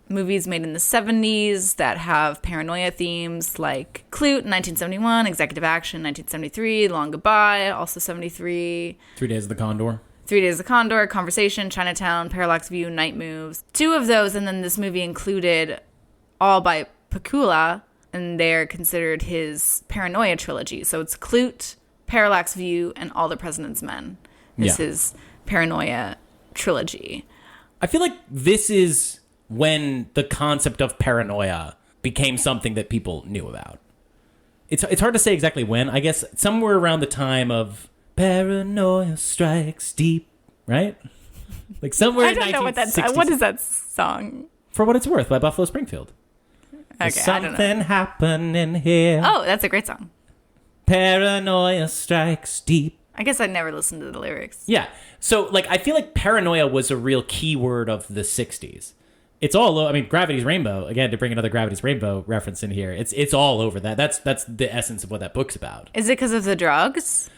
Speaker 2: movies made in the 70s that have paranoia themes, like Clute, 1971, Executive Action, 1973, Long Goodbye, also 73.
Speaker 3: 3 Days of the Condor.
Speaker 2: 3 Days of the Condor, Conversation, Chinatown, Parallax View, Night Moves. 2 of those, and then this movie included all by Pakula, and they're considered his paranoia trilogy. So it's Clute, Parallax View, and All the President's Men. This is paranoia trilogy.
Speaker 3: I feel like this is when the concept of paranoia became something that people knew about. It's hard to say exactly when. I guess somewhere around the time of Paranoia Strikes Deep, right? Like somewhere in 1960s.
Speaker 2: I don't know what that's. What is that song?
Speaker 3: For What It's Worth by Buffalo Springfield.
Speaker 2: Okay,
Speaker 3: Something happening here.
Speaker 2: Oh, that's a great song.
Speaker 3: Paranoia strikes deep.
Speaker 2: I guess I never listened to the lyrics.
Speaker 3: Yeah. So, like, I feel like paranoia was a real keyword of the 60s. It's all, I mean, Gravity's Rainbow, again, to bring another Gravity's Rainbow reference in here, it's all over that. That's the essence of what that book's about.
Speaker 2: Is it because of the drugs?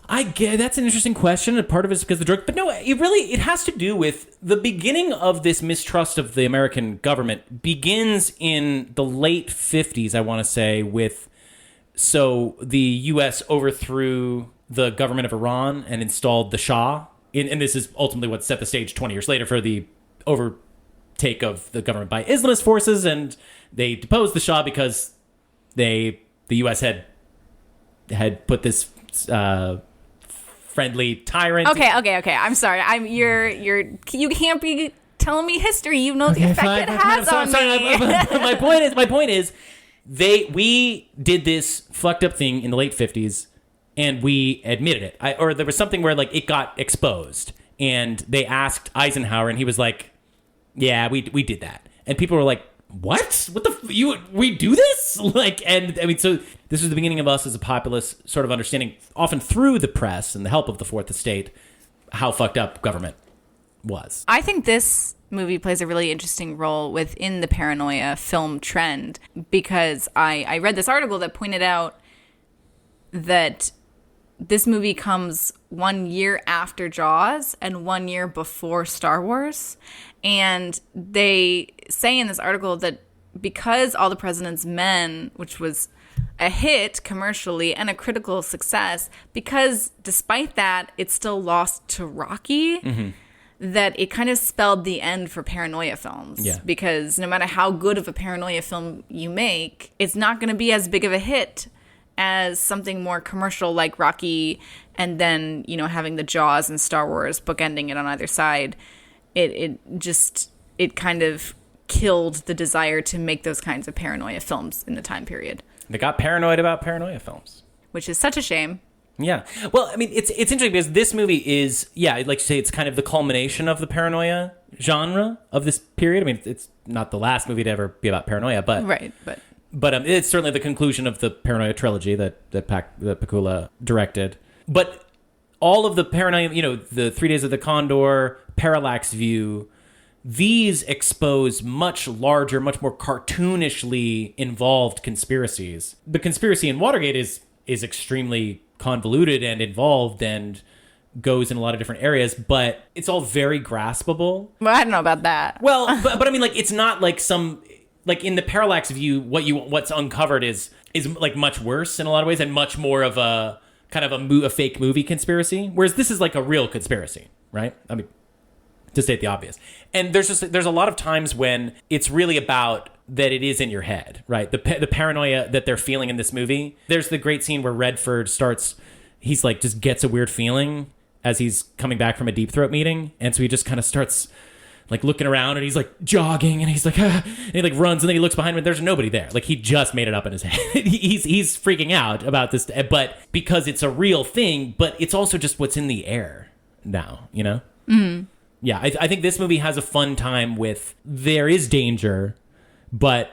Speaker 3: I get that's an interesting question. And part of it is because of the drug, but no, it has to do with the beginning of this mistrust of the American government begins in the late 50s, I want to say, so the U.S. overthrew the government of Iran and installed the Shah. And this is ultimately what set the stage 20 years later for the overtake of the government by Islamist forces. And they deposed the Shah because the U.S. had put this friendly tyrant.
Speaker 2: Okay. I'm sorry. You can't be telling me history. You know the effect it has on me.
Speaker 3: My point is, we did this fucked up thing in the late 50s, and we admitted it. Or there was something where like it got exposed, and they asked Eisenhower, and he was like, "Yeah, we did that." And people were like, "What? What the? We do this?" Like, and I mean, so this was the beginning of us as a populace sort of understanding, often through the press and the help of the Fourth Estate, how fucked up government was.
Speaker 2: I think this movie plays a really interesting role within the paranoia film trend because I read this article that pointed out that this movie comes 1 year after Jaws and 1 year before Star Wars. And they say in this article that because All the President's Men, which was a hit commercially and a critical success, because despite that, it still lost to Rocky, that it kind of spelled the end for paranoia films.
Speaker 3: Yeah.
Speaker 2: Because no matter how good of a paranoia film you make, it's not going to be as big of a hit as something more commercial like Rocky, and then, you know, having the Jaws and Star Wars bookending it on either side. It kind of killed the desire to make those kinds of paranoia films in the time period.
Speaker 3: They got paranoid about paranoia films,
Speaker 2: which is such a shame.
Speaker 3: Yeah. Well, I mean, it's interesting because this movie is, like you say, it's kind of the culmination of the paranoia genre of this period. I mean, it's not the last movie to ever be about paranoia, but
Speaker 2: right,
Speaker 3: but it's certainly the conclusion of the paranoia trilogy that Pakula directed. But all of the paranoia, you know, the 3 Days of the Condor, Parallax View, these expose much larger, much more cartoonishly involved conspiracies. The conspiracy in Watergate is extremely convoluted and involved and goes in a lot of different areas, but it's all very graspable.
Speaker 2: Well, I don't know about that.
Speaker 3: Well, but I mean, like, it's not like some, like in the Parallax View, what's uncovered is like much worse in a lot of ways and much more of a kind of a fake movie conspiracy, whereas this is like a real conspiracy, right? I mean, to state the obvious. And there's a lot of times when it's really about that it is in your head, right? The paranoia that they're feeling in this movie. There's the great scene where Redford he's like just gets a weird feeling as he's coming back from a Deep Throat meeting, and so he just kind of starts like looking around, and he's like jogging, and he's like, and he like runs, and then he looks behind him, and there's nobody there. Like, he just made it up in his head. he's freaking out about this, but because it's a real thing, but it's also just what's in the air now, you know? Mm-hmm. Yeah, I think this movie has a fun time with, there is danger, but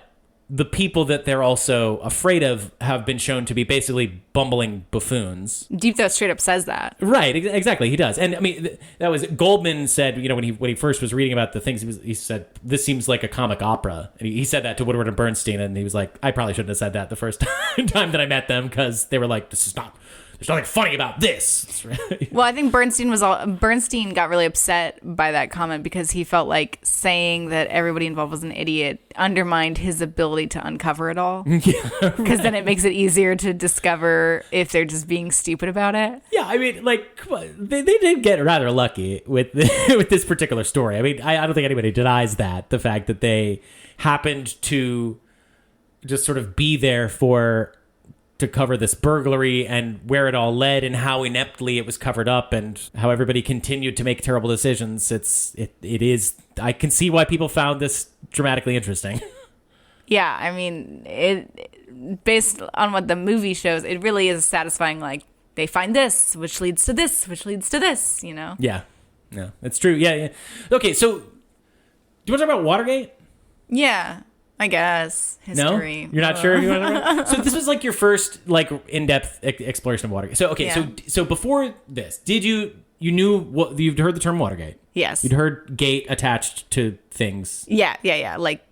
Speaker 3: the people that they're also afraid of have been shown to be basically bumbling buffoons.
Speaker 2: Deep Throat straight up says that.
Speaker 3: Right, exactly, he does. And I mean, that was, Goldman said, you know, when he first was reading about the things, he said, this seems like a comic opera. And he said that to Woodward and Bernstein, and he was like, I probably shouldn't have said that the first time that I met them, because they were like, there's nothing funny about this.
Speaker 2: Well, I think Bernstein got really upset by that comment because he felt like saying that everybody involved was an idiot undermined his ability to uncover it all. Because then it makes it easier to discover if they're just being stupid about it.
Speaker 3: Yeah, I mean, like, come on. They did get rather lucky with with this particular story. I mean, I don't think anybody denies the fact that they happened to just sort of be there to cover this burglary and where it all led and how ineptly it was covered up and how everybody continued to make terrible decisions. It is, I can see why people found this dramatically interesting.
Speaker 2: Yeah, I mean, it based on what the movie shows, it really is satisfying. Like, they find this, which leads to this, which leads to this, you know?
Speaker 3: Yeah, it's true. Yeah. Okay, so do you want to talk about Watergate?
Speaker 2: Yeah. I guess history.
Speaker 3: No, you're not sure. So this was like your first like in-depth exploration of Watergate. So okay,
Speaker 2: Yeah.
Speaker 3: so before this, did you knew what you'd heard the term Watergate?
Speaker 2: Yes.
Speaker 3: You'd heard gate attached to things.
Speaker 2: Yeah. Like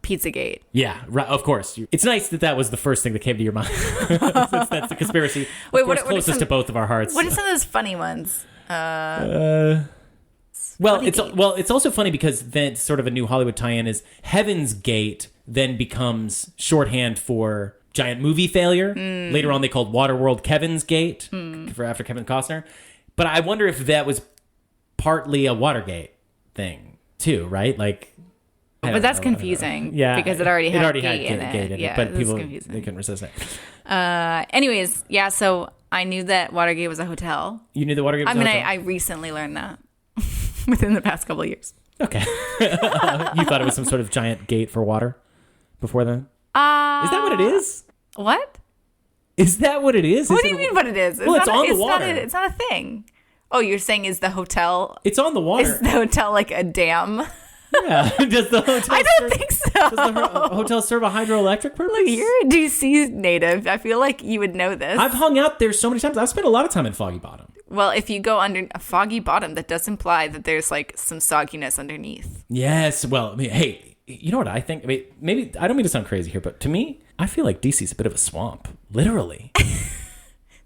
Speaker 2: Pizzagate.
Speaker 3: Yeah, right. Of course. It's nice that was the first thing that came to your mind. That's the conspiracy.
Speaker 2: Wait,
Speaker 3: of course, closest to both of our hearts.
Speaker 2: What are some of those funny ones?
Speaker 3: Well, it's also funny because then sort of a new Hollywood tie-in is Heaven's Gate then becomes shorthand for giant movie failure. Later on, they called Waterworld Kevin's Gate after Kevin Costner. But I wonder if that was partly a Watergate thing too, right? Like,
Speaker 2: but that's confusing.
Speaker 3: Yeah,
Speaker 2: because it already had
Speaker 3: gate
Speaker 2: in it.
Speaker 3: Yeah, but people they couldn't resist it.
Speaker 2: Anyways, yeah. So I knew that Watergate was a hotel.
Speaker 3: You knew that Watergate was a hotel?
Speaker 2: I recently learned that within the past couple of years.
Speaker 3: Okay. You thought it was some sort of giant gate for water before then? Is that what it is?
Speaker 2: What?
Speaker 3: Is that what it is?
Speaker 2: What do you mean what it is?
Speaker 3: Well, it's on the water.
Speaker 2: It's not a thing. Oh, you're saying is the hotel...
Speaker 3: It's on the water.
Speaker 2: Is the hotel like a dam?
Speaker 3: Yeah. Does the hotel
Speaker 2: I don't think so.
Speaker 3: Does the hotel serve a hydroelectric purpose?
Speaker 2: Look, you're a DC native. I feel like you would know this.
Speaker 3: I've hung out there so many times. I've spent a lot of time in Foggy Bottom.
Speaker 2: Well, if you go under a foggy bottom, that does imply that there's like some sogginess underneath.
Speaker 3: Yes. Well, I mean, hey, you know what I think? I mean, maybe I don't mean to sound crazy here, but to me, I feel like DC's a bit of a swamp, literally.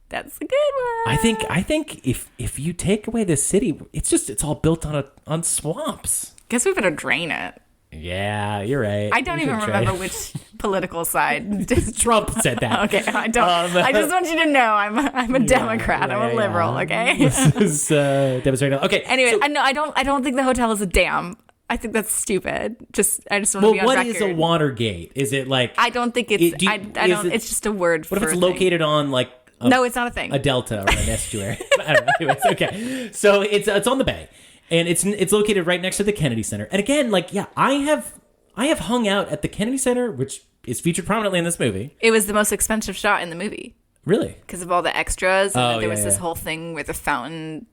Speaker 2: That's a good one.
Speaker 3: I think if you take away this city, it's all built on swamps.
Speaker 2: Guess we better drain it.
Speaker 3: Yeah, you're right.
Speaker 2: I don't even remember which political side.
Speaker 3: Trump said that.
Speaker 2: Okay, I don't. I just want you to know I'm a Democrat. I'm a liberal. Okay.
Speaker 3: This is demonstrating. Okay.
Speaker 2: Anyway,
Speaker 3: so,
Speaker 2: I don't think the hotel is a dam. I think that's stupid. I just want to be on record.
Speaker 3: What is a Watergate? Is it like?
Speaker 2: I don't think it's. I don't. It's just a word.
Speaker 3: What
Speaker 2: for
Speaker 3: if it's located on like?
Speaker 2: No, it's not a thing.
Speaker 3: A delta or an estuary. I don't know. Anyways, okay. So it's on the bay. And it's located right next to the Kennedy Center. And again, like, yeah, I have hung out at the Kennedy Center, which is featured prominently in this movie.
Speaker 2: It was the most expensive shot in the movie.
Speaker 3: Really?
Speaker 2: Because of all the extras. And there was this whole thing with a fountain.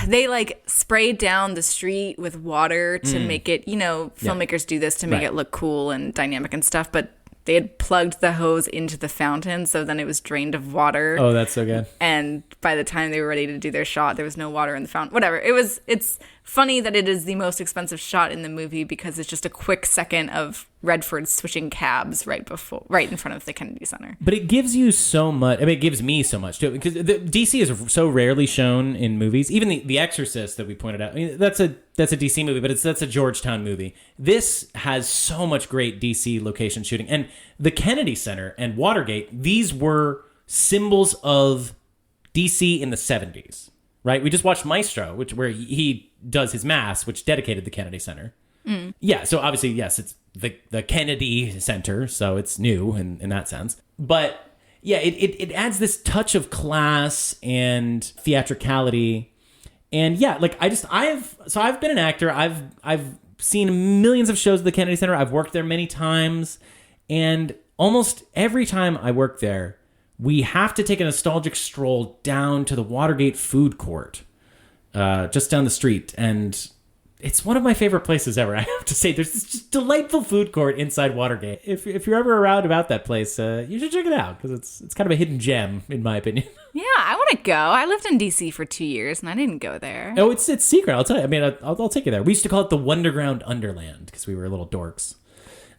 Speaker 2: They like sprayed down the street with water to make it, filmmakers do this to make it look cool and dynamic and stuff. But they had plugged the hose into the fountain, so then it was drained of water.
Speaker 3: Oh, that's so good.
Speaker 2: And by the time they were ready to do their shot, there was no water in the fountain. Whatever. It's funny that it is the most expensive shot in the movie because it's just a quick second of Redford switching cabs right in front of the Kennedy Center.
Speaker 3: But it gives you so much. I mean, it gives me so much too, because DC is so rarely shown in movies. Even the Exorcist that we pointed out. I mean, that's a DC movie, but that's a Georgetown movie. This has so much great DC location shooting, and the Kennedy Center and Watergate. These were symbols of DC in the 70s, right? We just watched Maestro, where he does his mass, which dedicated the Kennedy Center. Yeah, so obviously, yes, it's the Kennedy Center, so it's new in that sense. But yeah, it adds this touch of class and theatricality. And yeah, like I've been an actor. I've seen millions of shows at the Kennedy Center. I've worked there many times, and almost every time I work there, we have to take a nostalgic stroll down to the Watergate food court, just down the street, and it's one of my favorite places ever. I have to say, there's this just delightful food court inside Watergate. If you're ever around about that place, you should check it out because it's kind of a hidden gem, in my opinion.
Speaker 2: Yeah, I want to go. I lived in DC for 2 years and I didn't go there.
Speaker 3: Oh, it's secret. I'll tell you. I mean, I'll take you there. We used to call it the Wonderground Underland because we were little dorks.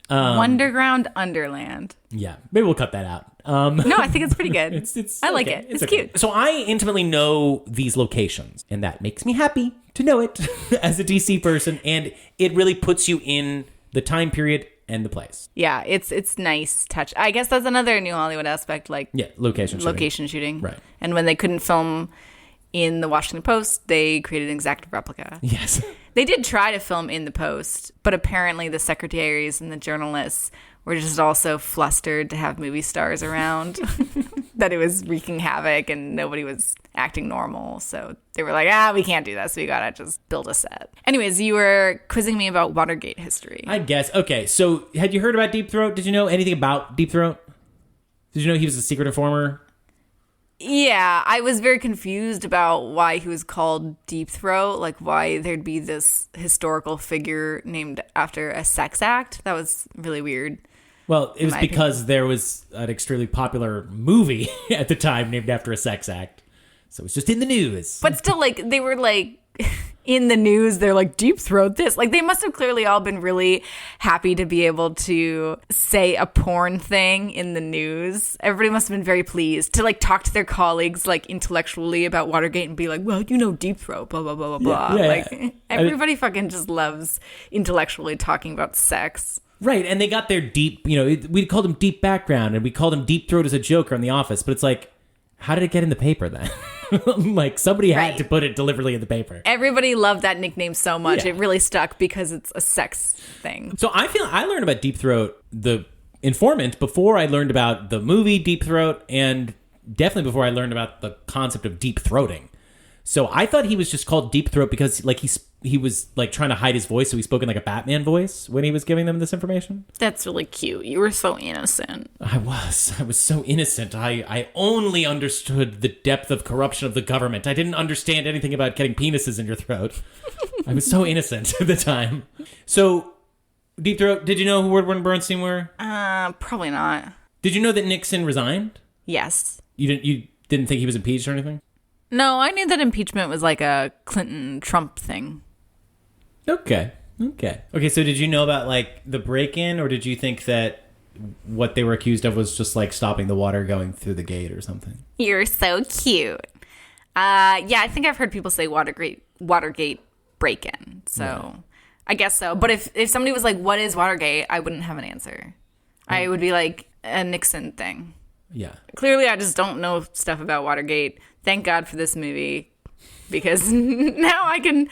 Speaker 2: Wonderground Underland.
Speaker 3: Yeah, maybe we'll cut that out.
Speaker 2: No, I think it's pretty good. I like
Speaker 3: okay.
Speaker 2: it. It's
Speaker 3: okay.
Speaker 2: cute.
Speaker 3: So I intimately know these locations, and that makes me happy to know it as a DC person, and it really puts you in the time period and the place.
Speaker 2: Yeah, it's nice touch. I guess that's another New Hollywood aspect, like
Speaker 3: location
Speaker 2: shooting.
Speaker 3: Right.
Speaker 2: And when they couldn't film in the Washington Post, they created an exact replica.
Speaker 3: Yes.
Speaker 2: They did try to film in the Post, but apparently the secretaries and the journalists were just also flustered to have movie stars around, that it was wreaking havoc and nobody was acting normal. So they were like, we can't do this. We got to just build a set. Anyways, you were quizzing me about Watergate history.
Speaker 3: I guess. Okay, so had you heard about Deep Throat? Did you know anything about Deep Throat? Did you know he was a secret informer?
Speaker 2: Yeah, I was very confused about why he was called Deep Throat, like why there'd be this historical figure named after a sex act. That was really weird.
Speaker 3: Well, it was because there was an extremely popular movie at the time named after a sex act. So it's just in the news.
Speaker 2: But still, like, they were like in the news. They're like, Deep Throat this. Like, they must have clearly all been really happy to be able to say a porn thing in the news. Everybody must have been very pleased to like talk to their colleagues like intellectually about Watergate and be like, well, Deep Throat, blah, blah, blah, blah, blah. Like, everybody fucking just loves intellectually talking about sex.
Speaker 3: Right, and they got their deep, we called him Deep Background, and we called him Deep Throat as a joke on The Office, but it's like, how did it get in the paper then? Like, somebody had to put it deliberately in the paper.
Speaker 2: Everybody loved that nickname so much.
Speaker 3: Yeah.
Speaker 2: It really stuck because it's a sex thing.
Speaker 3: So I feel I learned about Deep Throat, the informant, before I learned about the movie Deep Throat, and definitely before I learned about the concept of deep throating. So I thought he was just called Deep Throat because like he was like trying to hide his voice, so he spoke in like a Batman voice when he was giving them this information.
Speaker 2: That's really cute. You were so innocent.
Speaker 3: I was so innocent. I only understood the depth of corruption of the government. I didn't understand anything about getting penises in your throat. I was so innocent at the time. So, Deep Throat, did you know who Woodward and Bernstein were?
Speaker 2: Probably not.
Speaker 3: Did you know that Nixon resigned?
Speaker 2: Yes.
Speaker 3: You didn't think he was impeached or anything?
Speaker 2: No, I knew that impeachment was like a Clinton-Trump thing.
Speaker 3: Okay. So did you know about like the break-in, or did you think that what they were accused of was just like stopping the water going through the gate or something?
Speaker 2: You're so cute. Yeah, I think I've heard people say Watergate break-in. So yeah. I guess so. But if somebody was like, what is Watergate? I wouldn't have an answer. I would be like, a Nixon thing.
Speaker 3: Yeah.
Speaker 2: Clearly, I just don't know stuff about Watergate. Thank God for this movie, because now I can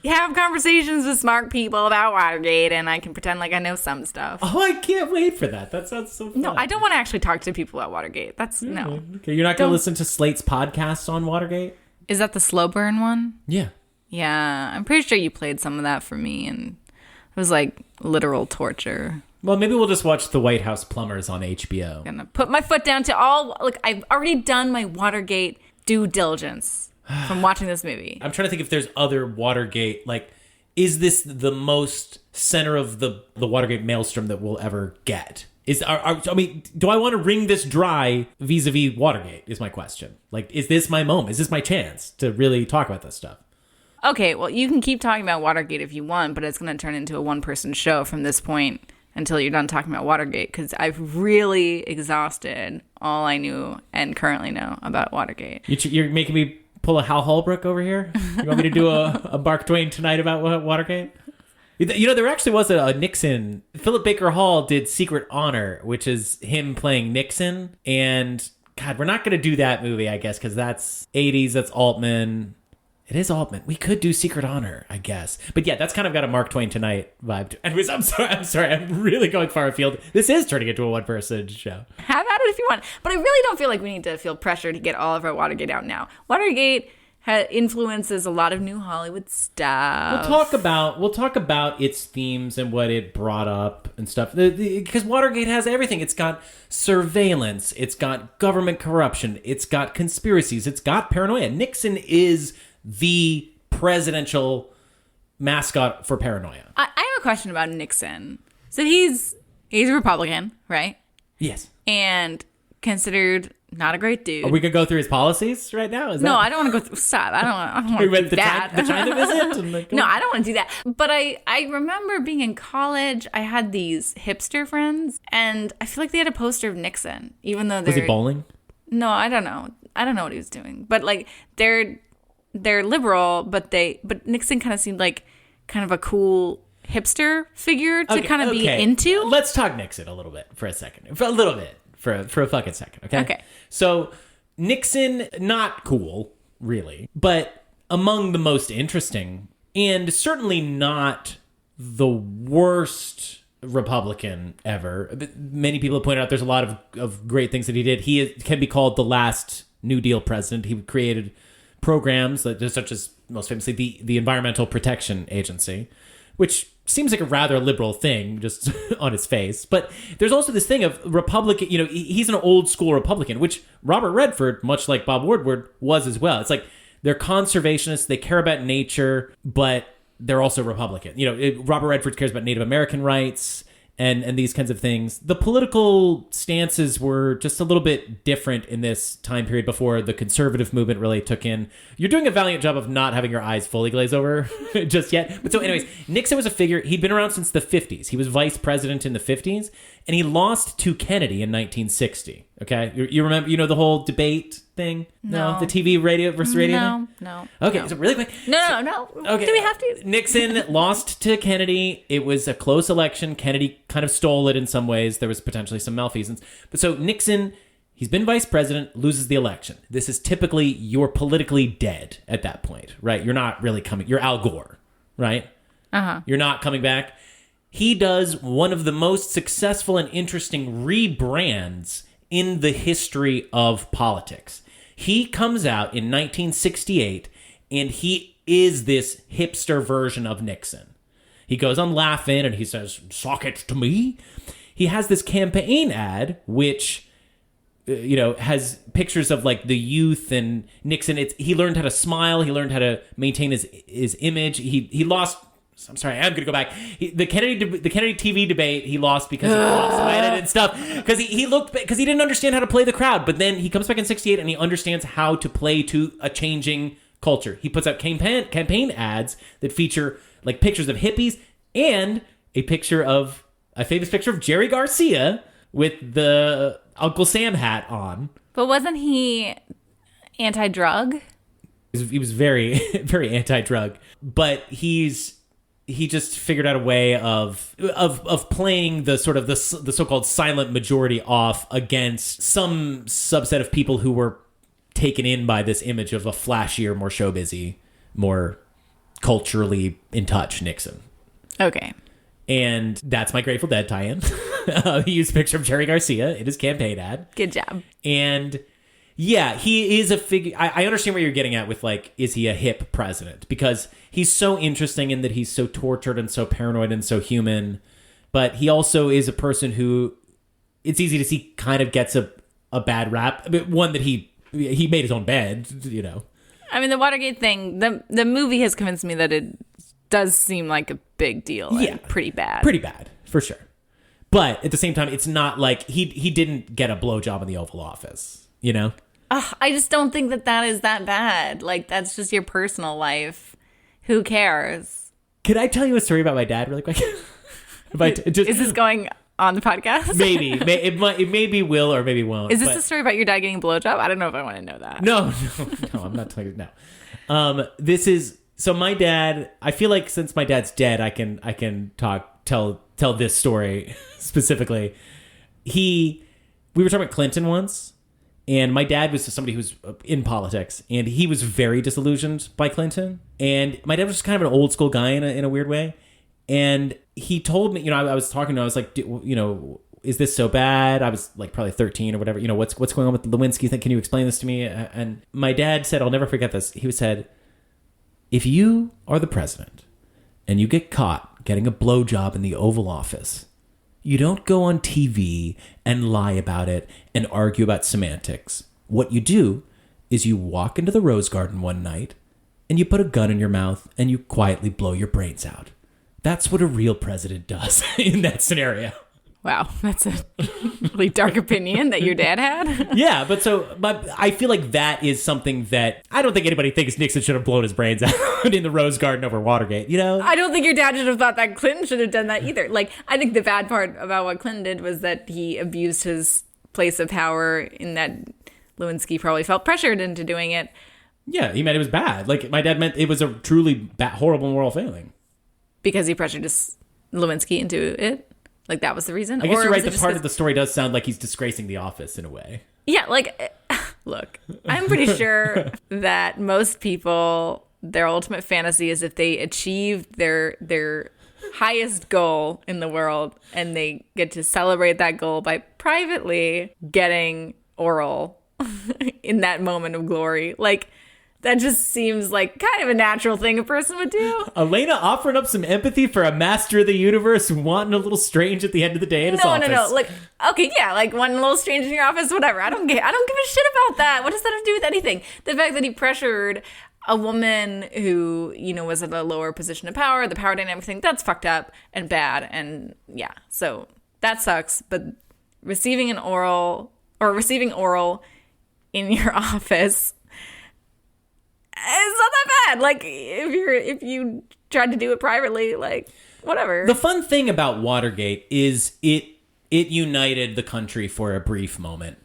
Speaker 2: have conversations with smart people about Watergate, and I can pretend like I know some stuff.
Speaker 3: Oh, I can't wait for that. That sounds so fun.
Speaker 2: No, I don't want to actually talk to people about Watergate. No.
Speaker 3: Okay, you're not going to listen to Slate's podcast on Watergate?
Speaker 2: Is that the slow burn one?
Speaker 3: Yeah.
Speaker 2: Yeah, I'm pretty sure you played some of that for me, and it was like literal torture.
Speaker 3: Well, maybe we'll just watch The White House Plumbers on HBO.
Speaker 2: I'm gonna put my foot down to all. Look, I've already done my Watergate due diligence from watching this movie.
Speaker 3: I'm trying to think if there's other Watergate. Like, is this the most center of the Watergate maelstrom that we'll ever get? Do I want to wring this dry vis-a-vis Watergate? Is my question. Like, is this my moment? Is this my chance to really talk about this stuff?
Speaker 2: Okay, well, you can keep talking about Watergate if you want, but it's going to turn into a one-person show from this point until you're done talking about Watergate, because I've really exhausted all I knew and currently know about Watergate.
Speaker 3: You're making me pull a Hal Holbrook over here? You want me to do a Mark Twain Tonight about Watergate? There actually was a Nixon. Philip Baker Hall did Secret Honor, which is him playing Nixon. And, God, we're not going to do that movie, I guess, because that's 80s, that's Altman. It is Altman. We could do Secret Honor, I guess. But yeah, that's kind of got a Mark Twain Tonight vibe to it. Anyways, I'm sorry. I'm really going far afield. This is turning into a one-person show.
Speaker 2: Have at it if you want. But I really don't feel like we need to feel pressure to get all of our Watergate out now. Watergate influences a lot of new Hollywood stuff.
Speaker 3: We'll talk about its themes and what it brought up and stuff. Because Watergate has everything. It's got surveillance. It's got government corruption. It's got conspiracies. It's got paranoia. Nixon is the presidential mascot for paranoia.
Speaker 2: I have a question about Nixon. So he's a Republican, right?
Speaker 3: Yes.
Speaker 2: And considered not a great dude.
Speaker 3: Are we gonna go through his policies right now?
Speaker 2: I don't want to go through. Stop. I don't want to do that.
Speaker 3: The China visit?
Speaker 2: No, I don't want to do that. But I remember being in college. I had these hipster friends, and I feel like they had a poster of Nixon, even though
Speaker 3: was he bowling?
Speaker 2: No, I don't know. I don't know what he was doing. But like they're liberal, but Nixon kind of seemed like kind of a cool hipster figure to kind of be into.
Speaker 3: Let's talk Nixon a little bit for a second. For a little bit. For a fucking second, okay?
Speaker 2: Okay.
Speaker 3: So, Nixon, not cool, really, but among the most interesting, and certainly not the worst Republican ever. Many people have pointed out there's a lot of great things that he did. He can be called the last New Deal president. He created programs such as, most famously, the Environmental Protection Agency, which seems like a rather liberal thing just on its face. But there's also this thing of Republican, he's an old school Republican, which Robert Redford, much like Bob Woodward, was as well. It's like they're conservationists, they care about nature, but they're also Republican. Robert Redford cares about Native American rights and these kinds of things. The political stances were just a little bit different in this time period before the conservative movement really took in. You're doing a valiant job of not having your eyes fully glaze over just yet. But so anyways, Nixon was a figure. He'd been around since the 50s. He was vice president in the 50s, and he lost to Kennedy in 1960. Okay? You remember, the whole debate thing?
Speaker 2: No.
Speaker 3: The TV radio versus radio thing?
Speaker 2: No.
Speaker 3: Okay,
Speaker 2: no.
Speaker 3: so really quick.
Speaker 2: No.
Speaker 3: Okay.
Speaker 2: Do we have to?
Speaker 3: Nixon lost to Kennedy. It was a close election. Kennedy kind of stole it in some ways. There was potentially some malfeasance. But so Nixon, he's been vice president, loses the election. This is typically, you're politically dead at that point, right? You're not really coming. You're Al Gore, right?
Speaker 2: Uh-huh.
Speaker 3: You're not coming back. He does one of the most successful and interesting rebrands in the history of politics. He comes out in 1968, and he is this hipster version of Nixon. He goes on Laugh-In, and he says, "Sock it to me." He has this campaign ad, which, has pictures of, like, the youth and Nixon. He learned how to smile. He learned how to maintain his image. He lost... I'm sorry, I'm going to go back. The Kennedy TV debate, he lost because he lost sweated and stuff. Because he didn't understand how to play the crowd. But then he comes back in 68 and he understands how to play to a changing culture. He puts out campaign ads that feature like pictures of hippies and a famous picture of Jerry Garcia with the Uncle Sam hat on.
Speaker 2: But wasn't he anti-drug?
Speaker 3: He was very, very anti-drug. But he just figured out a way of playing the sort of the so-called silent majority off against some subset of people who were taken in by this image of a flashier, more showbizy, more culturally in touch Nixon.
Speaker 2: Okay.
Speaker 3: And that's my Grateful Dead tie-in. He used a picture of Jerry Garcia in his campaign ad.
Speaker 2: Good job.
Speaker 3: And yeah, he is a figure. I understand what you're getting at with, like, is he a hip president? Because he's so interesting in that he's so tortured and so paranoid and so human. But he also is a person who, it's easy to see, kind of gets a bad rap. But one that he made his own bed,
Speaker 2: I mean, the Watergate thing, the movie has convinced me that it does seem like a big deal.
Speaker 3: Yeah.
Speaker 2: And pretty bad.
Speaker 3: Pretty bad, for sure. But at the same time, it's not like he didn't get a blowjob in the Oval Office,
Speaker 2: I just don't think that is that bad. Like, that's just your personal life. Who cares?
Speaker 3: Could I tell you a story about my dad really quick?
Speaker 2: Is this going on the podcast?
Speaker 3: Maybe. It maybe will or maybe won't.
Speaker 2: Is this a story about your dad getting a blowjob? I don't know if I want to know that.
Speaker 3: No, I'm not telling you. No. This is... So my dad... I feel like since my dad's dead, I can tell this story specifically. We were talking about Clinton once. And my dad was somebody who was in politics, and he was very disillusioned by Clinton. And my dad was just kind of an old school guy in a weird way. And he told me, I was talking to him, I was like, is this so bad? I was like probably 13 or whatever. You know, what's going on with the Lewinsky thing? Can you explain this to me? And my dad said, I'll never forget this. He said, if you are the president and you get caught getting a blowjob in the Oval Office, you don't go on TV and lie about it and argue about semantics. What you do is you walk into the Rose Garden one night and you put a gun in your mouth and you quietly blow your brains out. That's what a real president does in that scenario.
Speaker 2: Wow, that's a really dark opinion that your dad had.
Speaker 3: Yeah, but I feel like that is something that I don't think anybody thinks Nixon should have blown his brains out in the Rose Garden over Watergate, you know?
Speaker 2: I don't think your dad should have thought that Clinton should have done that either. Like, I think the bad part about what Clinton did was that he abused his place of power in that Lewinsky probably felt pressured into doing it.
Speaker 3: Yeah, he meant it was bad. Like, my dad meant it was a truly horrible moral failing.
Speaker 2: Because he pressured Lewinsky into it? Like, that was the reason?
Speaker 3: I guess you're right. The part of the story does sound like he's disgracing the office in a way.
Speaker 2: Yeah, like, look, I'm pretty sure that most people, their ultimate fantasy is if they achieve their highest goal in the world and they get to celebrate that goal by privately getting oral in that moment of glory. Like, that just seems like kind of a natural thing a person would do.
Speaker 3: Elena offering up some empathy for a master of the universe wanting a little strange at the end of the day in his office.
Speaker 2: No. Like, okay, yeah, like one little strange in your office, whatever. I don't give a shit about that. What does that have to do with anything? The fact that he pressured a woman who, you know, was at a lower position of power, the power dynamic thing, that's fucked up and bad. And yeah, so that sucks. But receiving oral in your office, it's not that bad. Like, if you tried to do it privately, like, whatever.
Speaker 3: The fun thing about Watergate is it united the country for a brief moment.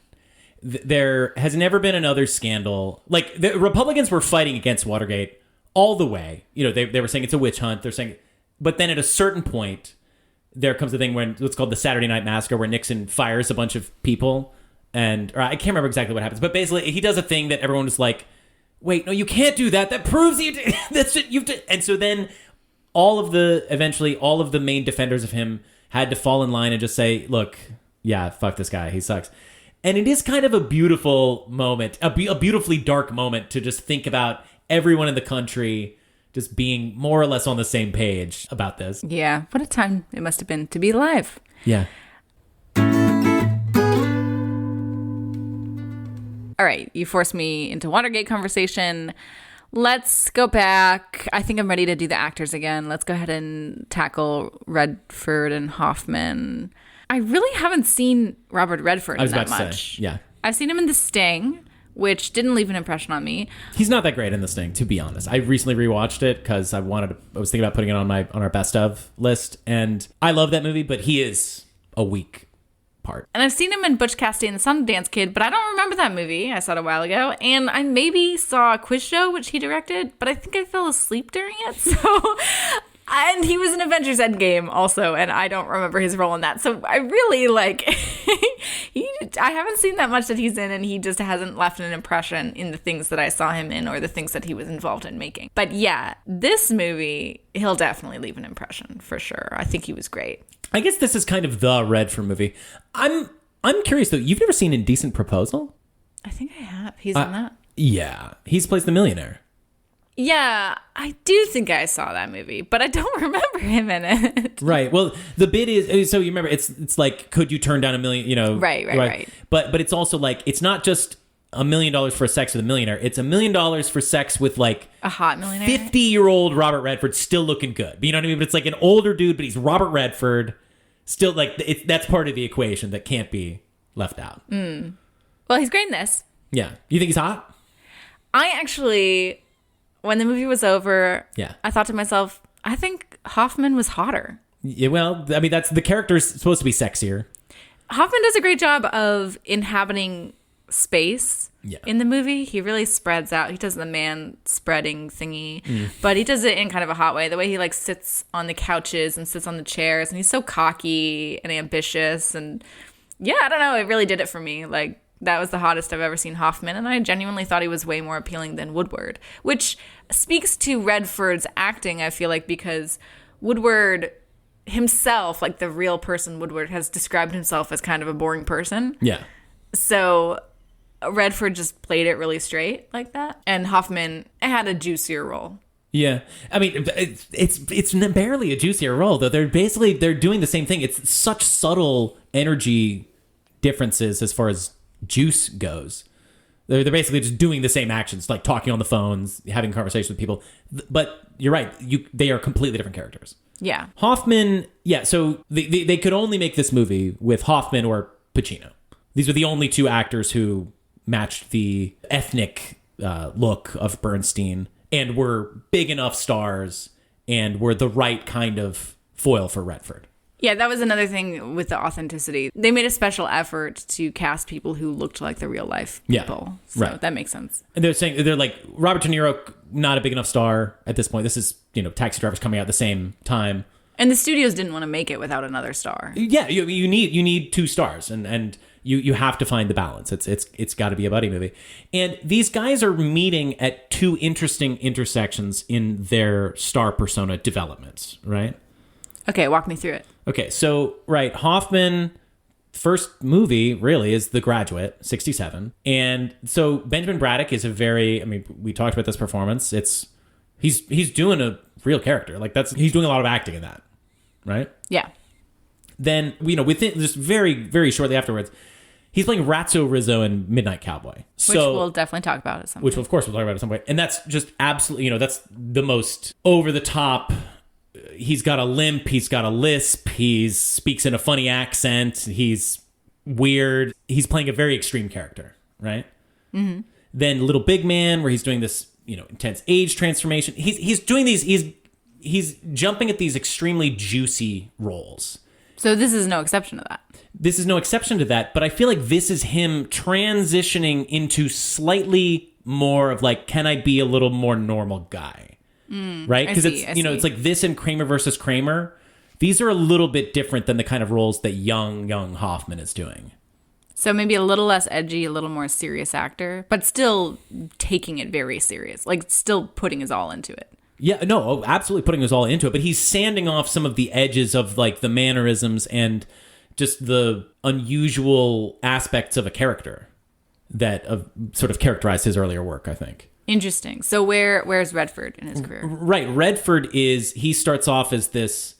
Speaker 3: There has never been another scandal. Like, the Republicans were fighting against Watergate all the way. You know, they were saying it's a witch hunt. They're saying, but then at a certain point, there comes the thing when what's called the Saturday Night Massacre, where Nixon fires a bunch of people, or I can't remember exactly what happens, but basically he does a thing that everyone was like, wait, no, you can't do that. That proves you did. That's it. You've done. And so then eventually all of the main defenders of him had to fall in line and just say, look, yeah, fuck this guy. He sucks. And it is kind of a beautiful moment, a beautifully dark moment to just think about everyone in the country just being more or less on the same page about this.
Speaker 2: Yeah. What a time it must have been to be alive.
Speaker 3: Yeah.
Speaker 2: All right, you forced me into Watergate conversation. Let's go back. I think I'm ready to do the actors again. Let's go ahead and tackle Redford and Hoffman. I really haven't seen Robert Redford in that much.
Speaker 3: Yeah.
Speaker 2: I've seen him in The Sting, which didn't leave an impression on me.
Speaker 3: He's not that great in The Sting, to be honest. I recently rewatched it because I was thinking about putting it on our best of list, and I love that movie, but he is a weak part.
Speaker 2: And I've seen him in Butch Cassidy and the Sundance Kid, but I don't remember that movie. I saw it a while ago. And I maybe saw a quiz show, which he directed, but I think I fell asleep during it. So, and he was in Avengers Endgame also, and I don't remember his role in that. So I really I haven't seen that much that he's in, and he just hasn't left an impression in the things that I saw him in or the things that he was involved in making. But yeah, this movie, he'll definitely leave an impression for sure. I think he was great.
Speaker 3: I guess this is kind of the Redford movie. I'm curious though. You've never seen Indecent Proposal?
Speaker 2: I think I have. He's in that.
Speaker 3: Yeah, he plays the millionaire.
Speaker 2: Yeah, I do think I saw that movie, but I don't remember him in it.
Speaker 3: Right. Well, the bit is so you remember it's like, could you turn down $1 million? You know.
Speaker 2: Right.
Speaker 3: But it's also like it's not just $1 million for sex with a millionaire. It's $1 million for sex with like
Speaker 2: a hot millionaire,
Speaker 3: 50-year-old Robert Redford, still looking good. But you know what I mean? But it's like an older dude, but he's Robert Redford, still like that's part of the equation that can't be left out.
Speaker 2: Well, he's great in this.
Speaker 3: Yeah, you think he's hot?
Speaker 2: I actually, when the movie was over,
Speaker 3: yeah,
Speaker 2: I thought to myself, I think Hoffman was hotter.
Speaker 3: Yeah, well, I mean, that's the character's supposed to be sexier.
Speaker 2: Hoffman does a great job of inhabiting space in the movie. He really spreads out. He does the man spreading thingy, but he does it in kind of a hot way. The way he like sits on the couches and sits on the chairs, and he's so cocky and ambitious, and yeah, I don't know, it really did it for me. Like, that was the hottest I've ever seen Hoffman, and I genuinely thought he was way more appealing than Woodward, which speaks to Redford's acting, I feel like, because Woodward, himself, like the real person Woodward, has described himself as kind of a boring person.
Speaker 3: Yeah.
Speaker 2: So Redford just played it really straight like that. And Hoffman had a juicier role.
Speaker 3: Yeah, I mean, it's barely a juicier role, though. They're doing the same thing. It's such subtle energy differences as far as juice goes. They're basically just doing the same actions, like talking on the phones, having conversations with people. But you're right, they are completely different characters.
Speaker 2: Yeah.
Speaker 3: Hoffman, yeah, so they could only make this movie with Hoffman or Pacino. These were the only two actors who matched the ethnic look of Bernstein and were big enough stars and were the right kind of foil for Redford.
Speaker 2: Yeah, that was another thing with the authenticity. They made a special effort to cast people who looked like the real life people.
Speaker 3: Yeah,
Speaker 2: so
Speaker 3: right.
Speaker 2: That makes sense.
Speaker 3: And they're like, Robert De Niro, not a big enough star at this point. This is, Taxi Driver's coming out at the same time.
Speaker 2: And the studios didn't want to make it without another star.
Speaker 3: Yeah, you need two stars, and you have to find the balance. It's got to be a buddy movie. And these guys are meeting at two interesting intersections in their star persona developments, right?
Speaker 2: Okay, walk me through it.
Speaker 3: Okay, so, right, Hoffman, first movie, really, is The Graduate, 1967. And so Benjamin Braddock is we talked about this performance. He's doing a real character. Like, he's doing a lot of acting in that, right?
Speaker 2: Yeah.
Speaker 3: Then, within just very, very shortly afterwards, he's playing Ratso Rizzo in Midnight Cowboy.
Speaker 2: Which we'll definitely talk about at some point.
Speaker 3: Which, of course, we'll talk about at some point. And that's just absolutely, that's the most over-the-top. He's got a limp. He's got a lisp. He speaks in a funny accent. He's weird. He's playing a very extreme character, right? Mm-hmm. Then Little Big Man, where he's doing this, intense age transformation. He's doing these. He's jumping at these extremely juicy roles.
Speaker 2: So this is no exception to that.
Speaker 3: This is no exception to that, but I feel like this is him transitioning into slightly more of like, can I be a little more normal guy? Right? Because it's like this and Kramer versus Kramer. These are a little bit different than the kind of roles that young Hoffman is doing.
Speaker 2: So maybe a little less edgy, a little more serious actor, but still taking it very serious, like still putting his all into it.
Speaker 3: Yeah, no, absolutely putting his all into it, but he's sanding off some of the edges of like the mannerisms and just the unusual aspects of a character that sort of characterized his earlier work, I think.
Speaker 2: Interesting. So where's Redford in his career?
Speaker 3: Right, he starts off as this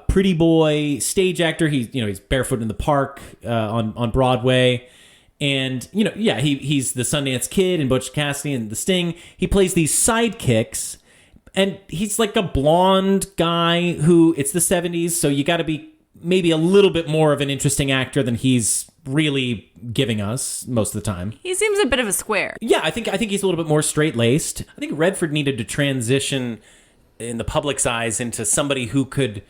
Speaker 3: pretty boy stage actor. He's barefoot in the park on Broadway. And, he's the Sundance Kid in Butch Cassidy and The Sting. He plays these sidekicks. And he's like a blonde guy who, it's the 70s, so you got to be maybe a little bit more of an interesting actor than he's really giving us most of the time.
Speaker 2: He seems a bit of a square.
Speaker 3: Yeah, I think he's a little bit more straight-laced. I think Redford needed to transition in the public's eyes into somebody who could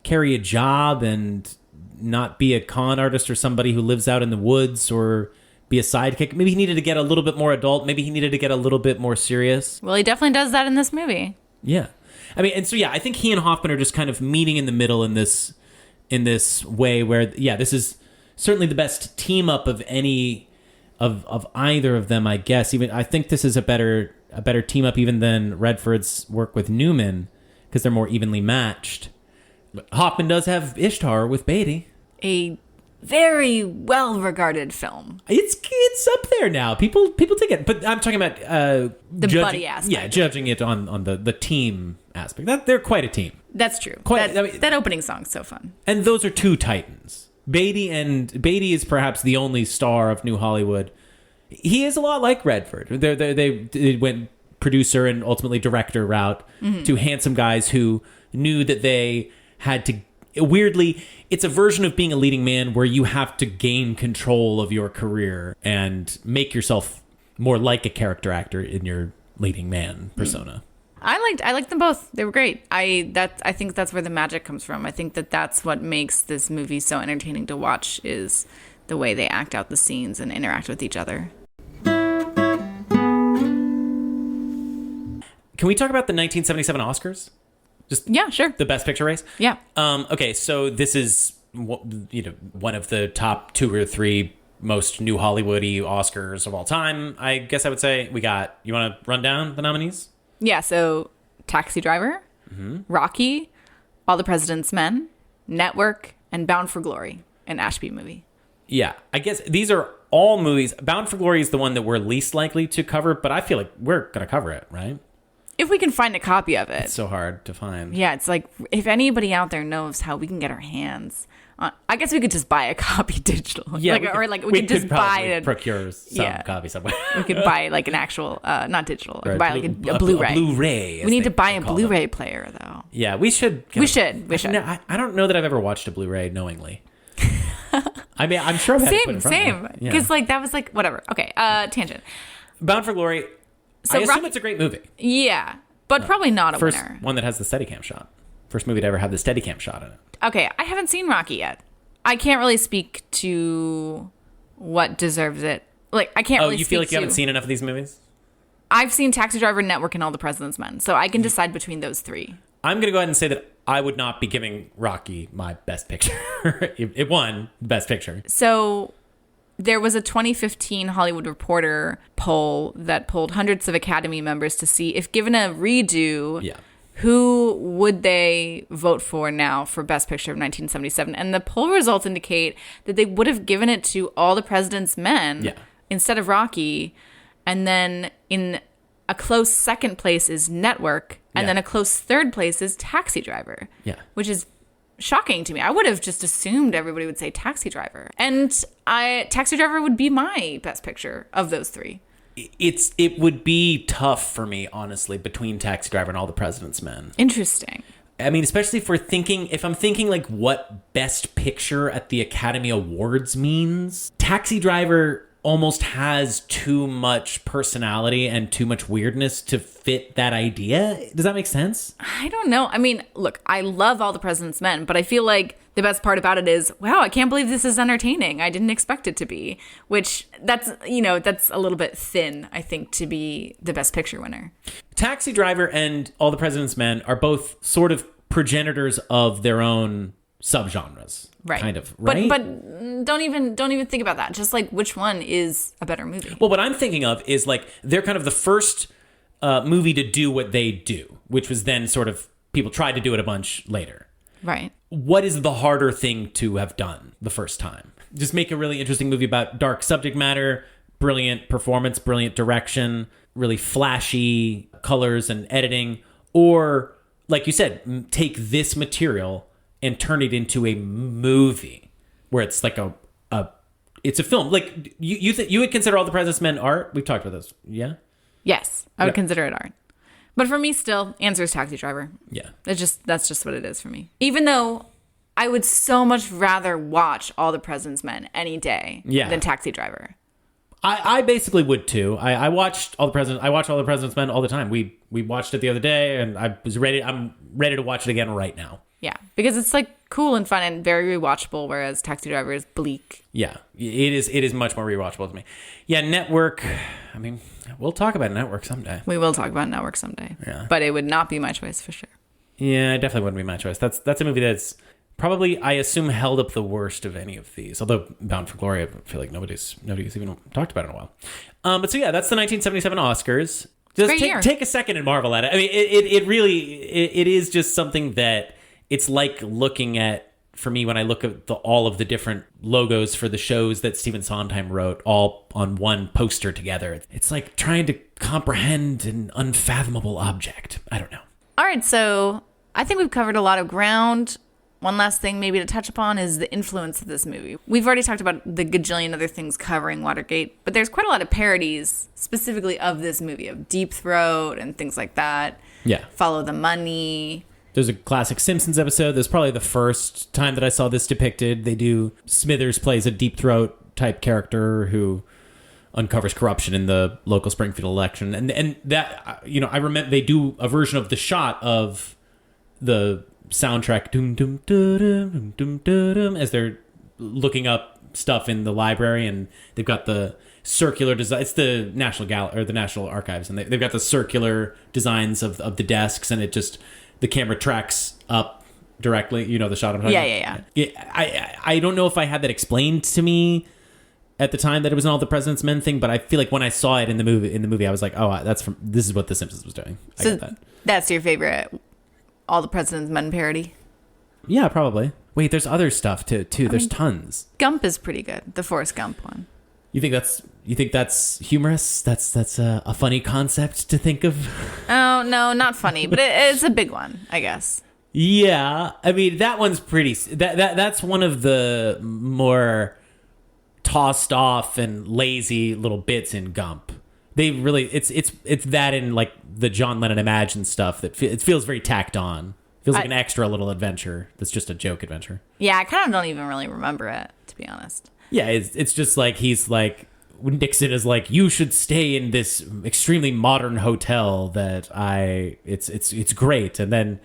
Speaker 3: carry a job and not be a con artist or somebody who lives out in the woods or be a sidekick. Maybe he needed to get a little bit more adult. Maybe he needed to get a little bit more serious.
Speaker 2: Well, he definitely does that in this movie.
Speaker 3: Yeah. I think he and Hoffman are just kind of meeting in the middle in this way where, this is certainly the best team up of any of either of them, I guess. Even I think this is a better team up even than Redford's work with Newman because they're more evenly matched. But Hoffman does have Ishtar with Beatty.
Speaker 2: A very well-regarded film.
Speaker 3: It's up there now. People take it, but I'm talking about
Speaker 2: the buddy aspect.
Speaker 3: Yeah, judging it on the team aspect. They're quite a team.
Speaker 2: That's true. That opening song's so fun.
Speaker 3: And those are two titans. Beatty is perhaps the only star of New Hollywood. He is a lot like Redford. They went producer and ultimately director route to handsome guys who knew that they had to. Weirdly, it's a version of being a leading man where you have to gain control of your career and make yourself more like a character actor in your leading man persona.
Speaker 2: I liked them both. They were great. I think that's where the magic comes from. I think that's what makes this movie so entertaining to watch is the way they act out the scenes and interact with each other.
Speaker 3: Can we talk about the 1977 Oscars?
Speaker 2: Yeah, sure.
Speaker 3: The Best Picture race?
Speaker 2: Yeah.
Speaker 3: Okay, so this is one of the top 2 or 3 most New Hollywood-y Oscars of all time, I guess I would say. You want to run down the nominees?
Speaker 2: Yeah, so Taxi Driver, Rocky, All the President's Men, Network, and Bound for Glory, an Ashby movie.
Speaker 3: Yeah, I guess these are all movies. Bound for Glory is the one that we're least likely to cover, but I feel like we're going to cover it, right?
Speaker 2: If we can find a copy of it.
Speaker 3: It's so hard to find.
Speaker 2: Yeah, it's like, if anybody out there knows how we can get our hands on, I guess we could just buy a copy digital.
Speaker 3: Yeah,
Speaker 2: we could just buy it.
Speaker 3: Procure some copy somewhere.
Speaker 2: We could buy like an actual, not digital. We could buy like a
Speaker 3: Blu-ray.
Speaker 2: A Blu-ray. We need to buy a Blu-ray player, though.
Speaker 3: Yeah, we should.
Speaker 2: We should.
Speaker 3: I don't know that I've ever watched a Blu-ray knowingly. I mean, I'm sure I've had it put in front of me.
Speaker 2: Because like that was like whatever. Okay, tangent.
Speaker 3: Bound for Glory. So I assume it's a great movie.
Speaker 2: Yeah, but probably not a
Speaker 3: First
Speaker 2: winner.
Speaker 3: one that has the Steadicam shot. First movie to ever have the Steadicam shot in it.
Speaker 2: Okay, I haven't seen Rocky yet. I can't really speak to what deserves it. Like, I can't really
Speaker 3: you feel like you haven't seen enough of these movies?
Speaker 2: I've seen Taxi Driver, Network, and All the President's Men, so I can decide between those three.
Speaker 3: I'm going to go ahead and say that I would not be giving Rocky my Best Picture. It won Best Picture.
Speaker 2: So there was a 2015 Hollywood Reporter poll that polled hundreds of Academy members to see if given a redo, who would they vote for now for Best Picture of 1977? And the poll results indicate that they would have given it to All the President's Men instead of Rocky. And then in a close second place is Network. And then a close third place is Taxi Driver. Yeah. Which is shocking to me. I would have just assumed everybody would say Taxi Driver. And Taxi Driver would be my Best Picture of those three.
Speaker 3: It would be tough for me, honestly, between Taxi Driver and All the President's Men.
Speaker 2: Interesting.
Speaker 3: I mean, especially if I'm thinking like what Best Picture at the Academy Awards means, Taxi Driver almost has too much personality and too much weirdness to fit that idea. Does that make sense?
Speaker 2: I don't know. I mean, look, I love All the President's Men, but I feel like the best part about it is, wow, I can't believe this is entertaining. I didn't expect it to be, which that's a little bit thin, I think, to be the Best Picture winner.
Speaker 3: Taxi Driver and All the President's Men are both sort of progenitors of their own subgenres.
Speaker 2: Right.
Speaker 3: Kind of, right?
Speaker 2: But don't even think about that. Just like which one is a better movie.
Speaker 3: Well, what I'm thinking of is like they're kind of the first movie to do what they do, which was then sort of people tried to do it a bunch later.
Speaker 2: Right.
Speaker 3: What is the harder thing to have done the first time? Just make a really interesting movie about dark subject matter, brilliant performance, brilliant direction, really flashy colors and editing, or like you said, take this material and turn it into a movie where it's like it's a film. Like you would consider All the President's Men art? We've talked about this. Yeah.
Speaker 2: Yes, I would consider it art. But for me, still, answer is Taxi Driver.
Speaker 3: Yeah.
Speaker 2: That's just what it is for me. Even though I would so much rather watch All the President's Men any day than Taxi Driver.
Speaker 3: I basically would too. I watch All the President's Men all the time. We watched it the other day, and I'm ready to watch it again right now.
Speaker 2: Yeah, because it's like cool and fun and very rewatchable, whereas Taxi Driver is bleak.
Speaker 3: Yeah, it is much more rewatchable to me. Yeah, Network. I mean, we'll talk about Network someday.
Speaker 2: We will talk about Network someday. Yeah, but it would not be my choice for sure.
Speaker 3: Yeah, it definitely wouldn't be my choice. That's a movie that's probably, I assume, held up the worst of any of these. Although Bound for Glory, I feel like nobody's even talked about it in a while. But so yeah, that's the 1977 Oscars. Just take a second and marvel at it. I mean, it really is just something that it's like looking at, for me, when I look at all of the different logos for the shows that Stephen Sondheim wrote all on one poster together. It's like trying to comprehend an unfathomable object. I don't know.
Speaker 2: All right, so I think we've covered a lot of ground. One last thing maybe to touch upon is the influence of this movie. We've already talked about the gajillion other things covering Watergate, but there's quite a lot of parodies specifically of this movie, of Deep Throat and things like that.
Speaker 3: Yeah.
Speaker 2: Follow the Money.
Speaker 3: There's a classic Simpsons episode. There's probably the first time that I saw this depicted. They do, Smithers plays a Deep Throat type character who uncovers corruption in the local Springfield election. And that, I remember they do a version of the shot of the soundtrack as they're looking up stuff in the library, and they've got the circular design. It's the National Gallery or the National Archives, and they've got the circular designs of the desks, and it just, the camera tracks up directly. You know the shot I'm talking about? Yeah. I don't know if I had that explained to me at the time that it was an All the President's Men thing, but I feel like when I saw it in the movie, I was like, oh, this is what The Simpsons was doing. I get that.
Speaker 2: That's your favorite All the President's Men parody?
Speaker 1: Yeah, probably. Wait, there's other stuff too. There's tons.
Speaker 2: Gump is pretty good. The Forrest Gump one.
Speaker 1: You think that's humorous? That's a funny concept to think of?
Speaker 2: Oh, no, not funny, but it's a big one, I guess.
Speaker 1: Yeah, I mean that one's pretty. That's one of the more tossed off and lazy little bits in Gump. They really it's that in like the John Lennon Imagine stuff that it feels very tacked on. Feels like an extra little adventure that's just a joke adventure.
Speaker 2: Yeah, I kind of don't even really remember it, to be honest.
Speaker 1: Yeah, it's just like he's like Nixon is like, you should stay in this extremely modern hotel that it's great, and then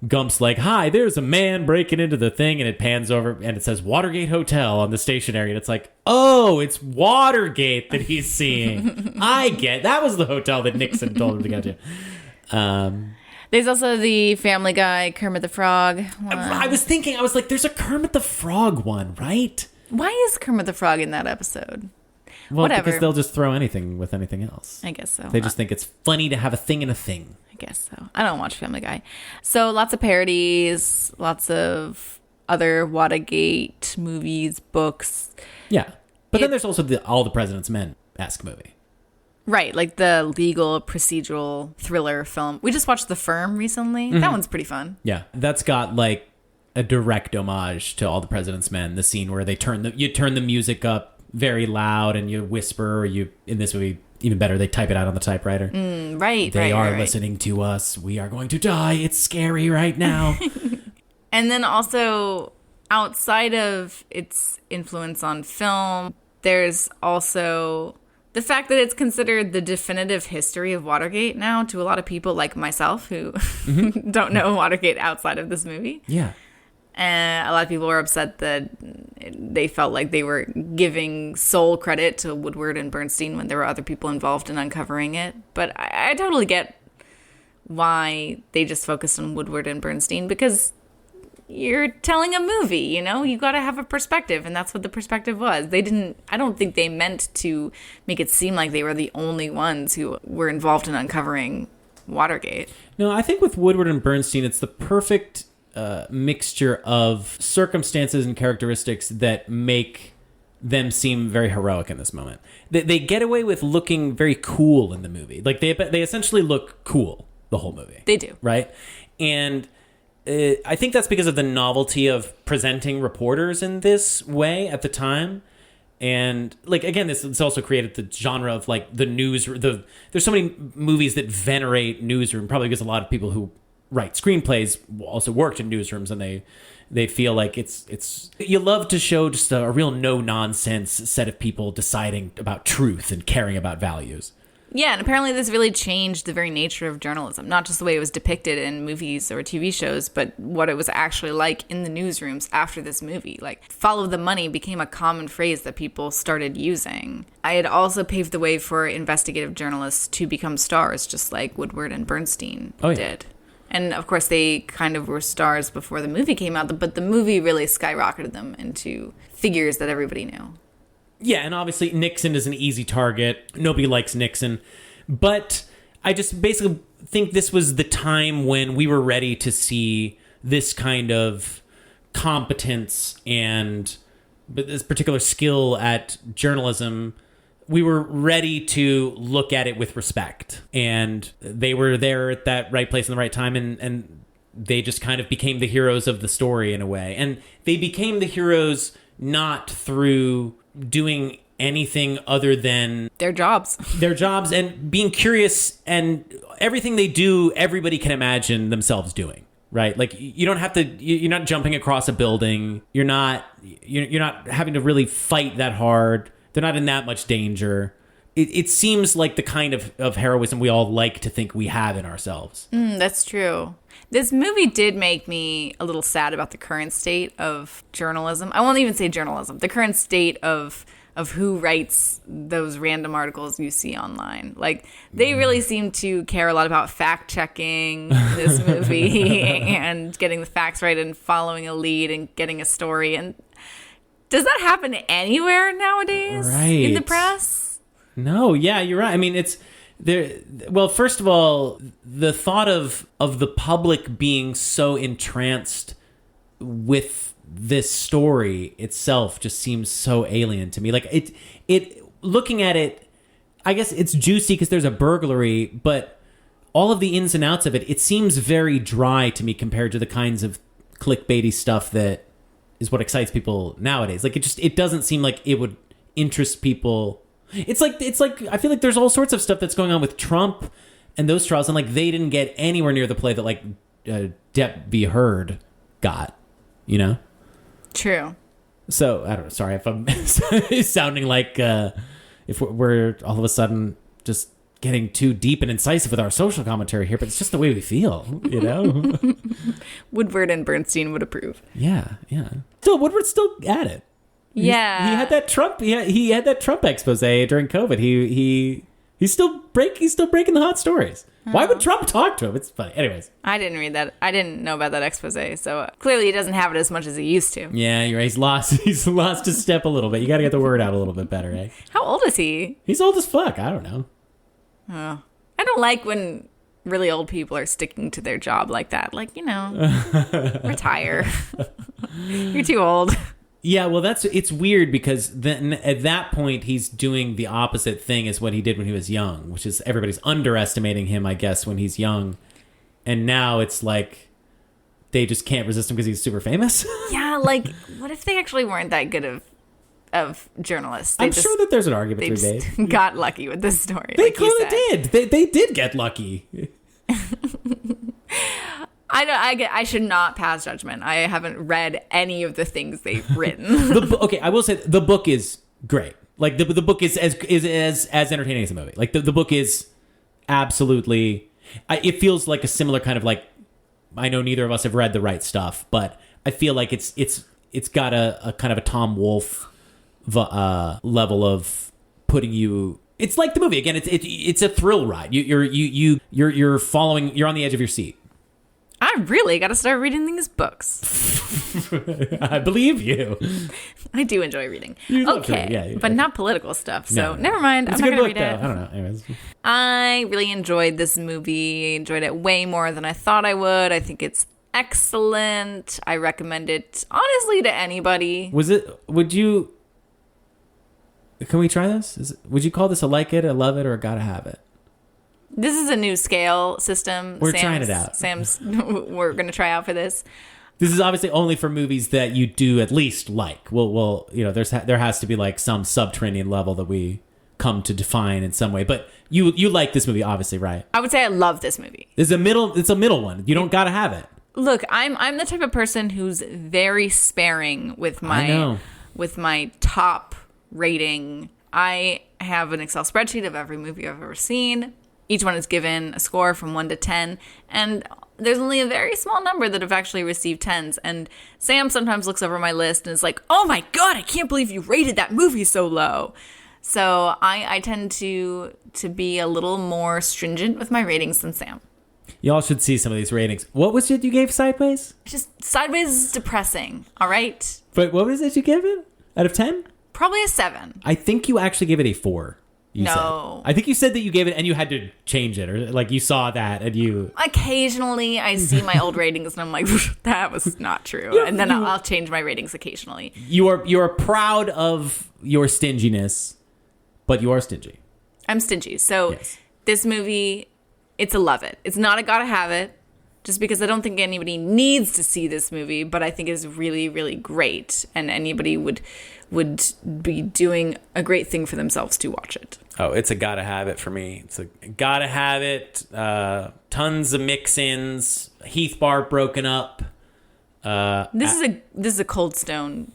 Speaker 1: Gump's like, hi, there's a man breaking into the thing, and it pans over and it says Watergate Hotel on the stationery, and it's like, oh, it's Watergate that he's seeing. That was the hotel that Nixon told him to go to.
Speaker 2: There's also the Family Guy, Kermit the Frog one.
Speaker 1: I was like, there's a Kermit the Frog one, right?
Speaker 2: Why is Kermit the Frog in that episode?
Speaker 1: Well,
Speaker 2: Whatever.
Speaker 1: Because they'll just throw anything with anything else.
Speaker 2: I guess so.
Speaker 1: They just think it's funny to have a thing in a thing.
Speaker 2: I guess so. I don't watch Family Guy. So lots of parodies, lots of other Watergate movies, books.
Speaker 1: Yeah. But then there's also the All the President's Men-esque movie.
Speaker 2: Right, like the legal procedural thriller film. We just watched The Firm recently. That one's pretty fun.
Speaker 1: Yeah. That's got like a direct homage to All the President's Men, the scene where they turn the music up very loud and you whisper, or you, in this movie, even better, they type it out on the typewriter. They are listening to us. We are going to die. It's scary right now.
Speaker 2: And then also, outside of its influence on film, there's also the fact that it's considered the definitive history of Watergate now to a lot of people like myself who don't know Watergate outside of this movie.
Speaker 1: Yeah.
Speaker 2: And a lot of people were upset that they felt like they were giving sole credit to Woodward and Bernstein when there were other people involved in uncovering it. But I totally get why they just focused on Woodward and Bernstein, because you're telling a movie, you know? You got to have a perspective, and that's what the perspective was. I don't think they meant to make it seem like they were the only ones who were involved in uncovering Watergate.
Speaker 1: No, I think with Woodward and Bernstein, it's the perfect mixture of circumstances and characteristics that make them seem very heroic in this moment. They get away with looking very cool in the movie. Like they essentially look cool the whole movie.
Speaker 2: They do.
Speaker 1: Right? And I think that's because of the novelty of presenting reporters in this way at the time. And like, again, this also created the genre of like the news. There's so many movies that venerate newsroom, probably because a lot of people who write screenplays also worked in newsrooms, and they feel like it's you love to show just a real no nonsense set of people deciding about truth and caring about values.
Speaker 2: Yeah, and apparently this really changed the very nature of journalism, not just the way it was depicted in movies or TV shows, but what it was actually like in the newsrooms after this movie. Like, follow the money became a common phrase that people started using. I had also paved the way for investigative journalists to become stars, just like Woodward and Bernstein did. And, of course, they kind of were stars before the movie came out, but the movie really skyrocketed them into figures that everybody knew.
Speaker 1: Yeah, and obviously Nixon is an easy target. Nobody likes Nixon. But I just basically think this was the time when we were ready to see this kind of competence and this particular skill at journalism. We were ready to look at it with respect. And they were there at that right place in the right time, and they just kind of became the heroes of the story in a way. And they became the heroes not through doing anything other than
Speaker 2: their jobs
Speaker 1: and being curious, and everything they do, everybody can imagine themselves doing, right? Like, you don't have to, you're not jumping across a building. You're not having to really fight that hard. They're not in that much danger. It seems like the kind of heroism we all like to think we have in ourselves.
Speaker 2: That's true. This movie did make me a little sad about the current state of journalism. I won't even say journalism. The current state of who writes those random articles you see online. Like, they really seem to care a lot about fact-checking this movie and getting the facts right and following a lead and getting a story. And does that happen anywhere nowadays in the press?
Speaker 1: No, yeah, you're right. I mean, it's there. Well, first of all, the thought of the public being so entranced with this story itself just seems so alien to me. Like it looking at it, I guess it's juicy because there's a burglary, but all of the ins and outs of it, it seems very dry to me compared to the kinds of clickbaity stuff that is what excites people nowadays. Like it doesn't seem like it would interest people. It's like I feel like there's all sorts of stuff that's going on with Trump and those trials, and like they didn't get anywhere near the play that like Depp v. Heard got, you know?
Speaker 2: True.
Speaker 1: So I don't know. Sorry if I'm sounding like if we're all of a sudden just getting too deep and incisive with our social commentary here, but it's just the way we feel, you know?
Speaker 2: Woodward and Bernstein would approve.
Speaker 1: Yeah. Still, Woodward's still at it.
Speaker 2: Yeah.
Speaker 1: He had that Trump. He had that Trump expose during COVID. He's still breaking the hot stories. Why would Trump talk to him? It's funny. Anyways,
Speaker 2: I didn't read that. I didn't know about that expose. So clearly he doesn't have it as much as he used to.
Speaker 1: yeah, you're right. He's lost his step a little bit. You got to get the word out a little bit better, eh?
Speaker 2: How old is he?
Speaker 1: He's old as fuck. I don't know.
Speaker 2: Oh. I don't like when really old people are sticking to their job like that. Like, you know, retire. You're too old.
Speaker 1: Yeah, well, it's weird because then at that point he's doing the opposite thing as what he did when he was young, which is everybody's underestimating him, I guess, when he's young, and now it's like they just can't resist him because he's super famous.
Speaker 2: Yeah, like what if they actually weren't that good of journalists?
Speaker 1: I'm sure that there's an argument to be made.
Speaker 2: They got lucky with this story.
Speaker 1: They
Speaker 2: like
Speaker 1: clearly did. They did get lucky.
Speaker 2: I should not pass judgment. I haven't read any of the things they've written.
Speaker 1: Okay, I will say the book is great. Like the book is as entertaining as the movie. Like the book is absolutely. It feels like a similar kind of like. I know neither of us have read The Right Stuff, but I feel like it's got a kind of a Tom Wolfe level of putting you. It's like the movie again. It's a thrill ride. You're following. You're on the edge of your seat.
Speaker 2: I really got to start reading these books.
Speaker 1: I believe you.
Speaker 2: I do enjoy reading.
Speaker 1: Okay, yeah,
Speaker 2: but not political stuff. So
Speaker 1: no.
Speaker 2: Never mind.
Speaker 1: It's
Speaker 2: I'm not going to read
Speaker 1: though.
Speaker 2: it.
Speaker 1: I don't know. Anyways.
Speaker 2: I really enjoyed this movie. I enjoyed it way more than I thought I would. I think it's excellent. I recommend it honestly to anybody.
Speaker 1: Would you? Can we try this? Would you call this a like it, a love it, or a gotta have it?
Speaker 2: This is a new scale system.
Speaker 1: We're trying it out.
Speaker 2: We're going to try out for this.
Speaker 1: This is obviously only for movies that you do at least like. We'll there has to be like some subterranean level that we come to define in some way. But you like this movie, obviously, right?
Speaker 2: I would say I love this movie.
Speaker 1: It's a middle one. You don't gotta have it.
Speaker 2: Look, I'm the type of person who's very sparing with my top rating. I have an Excel spreadsheet of every movie I've ever seen. Each one is given a score from 1 to 10, and there's only a very small number that have actually received 10s. And Sam sometimes looks over my list and is like, "Oh my god, I can't believe you rated that movie so low." So I tend to be a little more stringent with my ratings than Sam.
Speaker 1: Y'all should see some of these ratings. What was it you gave Sideways?
Speaker 2: Just Sideways is depressing, all right?
Speaker 1: But what was it you gave it? Out of 10?
Speaker 2: Probably a 7.
Speaker 1: I think you actually gave it a 4.
Speaker 2: No.
Speaker 1: I think you said that you gave it and you had to change it, or like you saw that and you...
Speaker 2: Occasionally I see my old ratings and I'm like, that was not true. And then I'll change my ratings occasionally.
Speaker 1: You are proud of your stinginess, but you are stingy.
Speaker 2: I'm stingy. So
Speaker 1: yes.
Speaker 2: This movie, it's a love it. It's not a gotta have it, just because I don't think anybody needs to see this movie, but I think it's really, really great. And anybody would be doing a great thing for themselves to watch it.
Speaker 3: Oh, it's a gotta have it for me. It's a gotta have it. Tons of mix-ins. Heath Bar broken up.
Speaker 2: This is a Cold Stone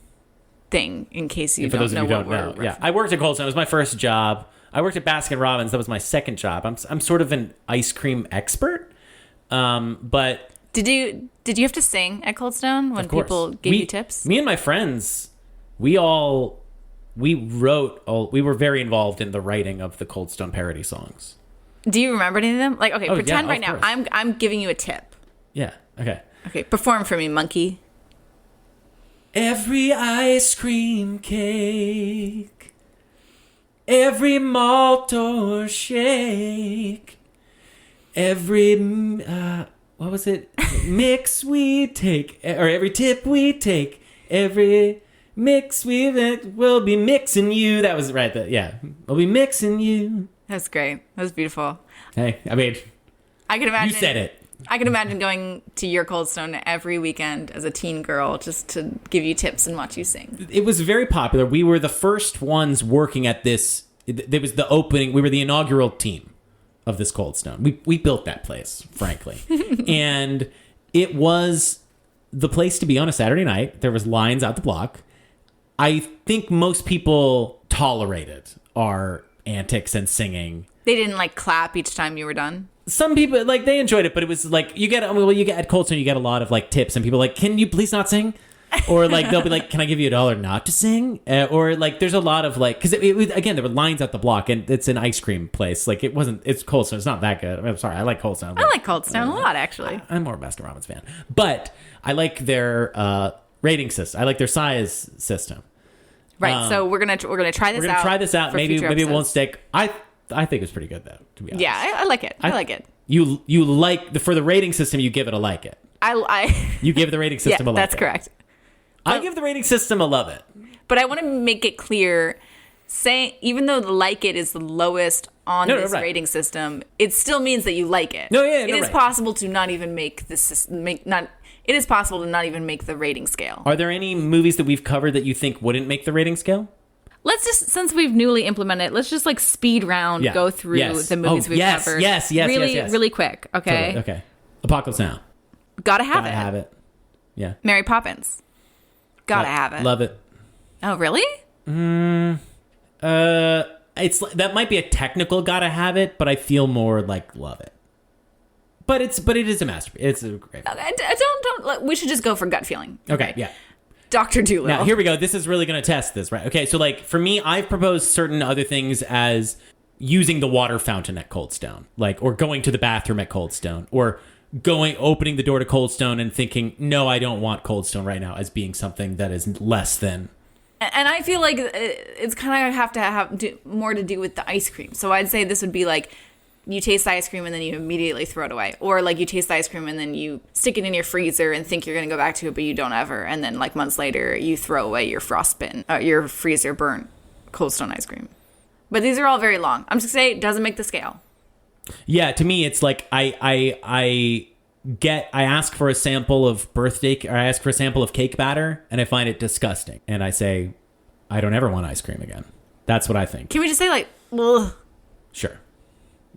Speaker 2: thing, in case you don't know what we're referencing.
Speaker 3: Yeah, I worked at Cold Stone. It was my first job. I worked at Baskin Robbins. That was my second job. I'm sort of an ice cream expert. But
Speaker 2: did you have to sing at Cold Stone when people gave you tips?
Speaker 3: Me and my friends, we were very involved in the writing of the Cold Stone parody songs.
Speaker 2: Do you remember any of them? Like, okay, pretend
Speaker 3: yeah,
Speaker 2: right now I'm giving you a tip.
Speaker 1: Yeah. Okay.
Speaker 2: Okay, perform for me, monkey.
Speaker 1: Every ice cream cake, every malt or shake, every what was it? mix we take, or every tip we take, every mix we make, we'll be mixing you. That was right. Yeah. We'll be mixing you.
Speaker 2: That's great. That was beautiful.
Speaker 1: Hey, I mean,
Speaker 2: I can imagine.
Speaker 1: you said it.
Speaker 2: I can imagine going to your Cold Stone every weekend as a teen girl just to give you tips and watch you sing.
Speaker 1: It was very popular. We were the first ones working at this. It was the opening. We were the inaugural team of this Cold Stone. We built that place, frankly. And it was the place to be on a Saturday night. There was lines out the block. I think most people tolerated our antics and singing.
Speaker 2: They didn't like clap each time you were done.
Speaker 1: Some people like they enjoyed it, but it was like you get at Cold Stone, you get a lot of like tips, and people are like, can you please not sing? Or like they'll be like, can I give you $1 not to sing? Or like there's a lot of like, because again there were lines out the block, and it's an ice cream place. Like it's Cold Stone. It's not that good. I'm sorry, I like Cold Stone.
Speaker 2: I like Cold Stone a lot, actually.
Speaker 1: I'm more a Baskin Robbins fan, but I like their rating system. I like their size system.
Speaker 2: Right. So we're gonna try this out.
Speaker 1: We're gonna try this out. Maybe it won't stick. I think it's pretty good though. To be honest.
Speaker 2: Yeah, I like it. I like it.
Speaker 1: You like for the rating system, you give it a like it. You give the rating system a like it.
Speaker 2: That's correct.
Speaker 1: I give the rating system a love it.
Speaker 2: But I want to make it clear, even though the like it is the lowest on this rating system, it still means that you like it. It is possible to not even make this it is possible to not even make the rating scale.
Speaker 1: Are there any movies that we've covered that you think wouldn't make the rating scale?
Speaker 2: Let's just, since we've newly implemented, let's just like speed round, go through the movies we've covered.
Speaker 1: Yes.
Speaker 2: Really quick. Okay.
Speaker 1: Totally. Okay. Apocalypse Now.
Speaker 2: Gotta have
Speaker 1: it. Yeah.
Speaker 2: Mary Poppins. Gotta have it.
Speaker 1: Love it.
Speaker 2: Oh, really?
Speaker 1: It's that might be a technical gotta have it, but I feel more like love it. But it is a masterpiece. It's a great movie.
Speaker 2: Don't. We should just go for gut feeling.
Speaker 1: Okay. Yeah.
Speaker 2: Dr. Dolittle.
Speaker 1: Now, here we go. This is really going to test this, right? Okay, so, like, for me, I've proposed certain other things as using the water fountain at Cold Stone, like, or going to the bathroom at Cold Stone, or opening the door to Cold Stone and thinking, no, I don't want Cold Stone right now, as being something that is less than.
Speaker 2: And I feel like it's kind of have more to do with the ice cream. So I'd say this would be like, you taste the ice cream and then you immediately throw it away. Or like you taste the ice cream and then you stick it in your freezer and think you're going to go back to it, but you don't ever. And then like months later, you throw away your your freezer burnt Cold Stone ice cream. But these are all very long. I'm just going to say it doesn't make the scale.
Speaker 1: Yeah, to me, it's like I ask for a sample of I ask for a sample of cake batter and I find it disgusting. And I say, I don't ever want ice cream again. That's what I think.
Speaker 2: Can we just say like, ugh?
Speaker 1: Sure.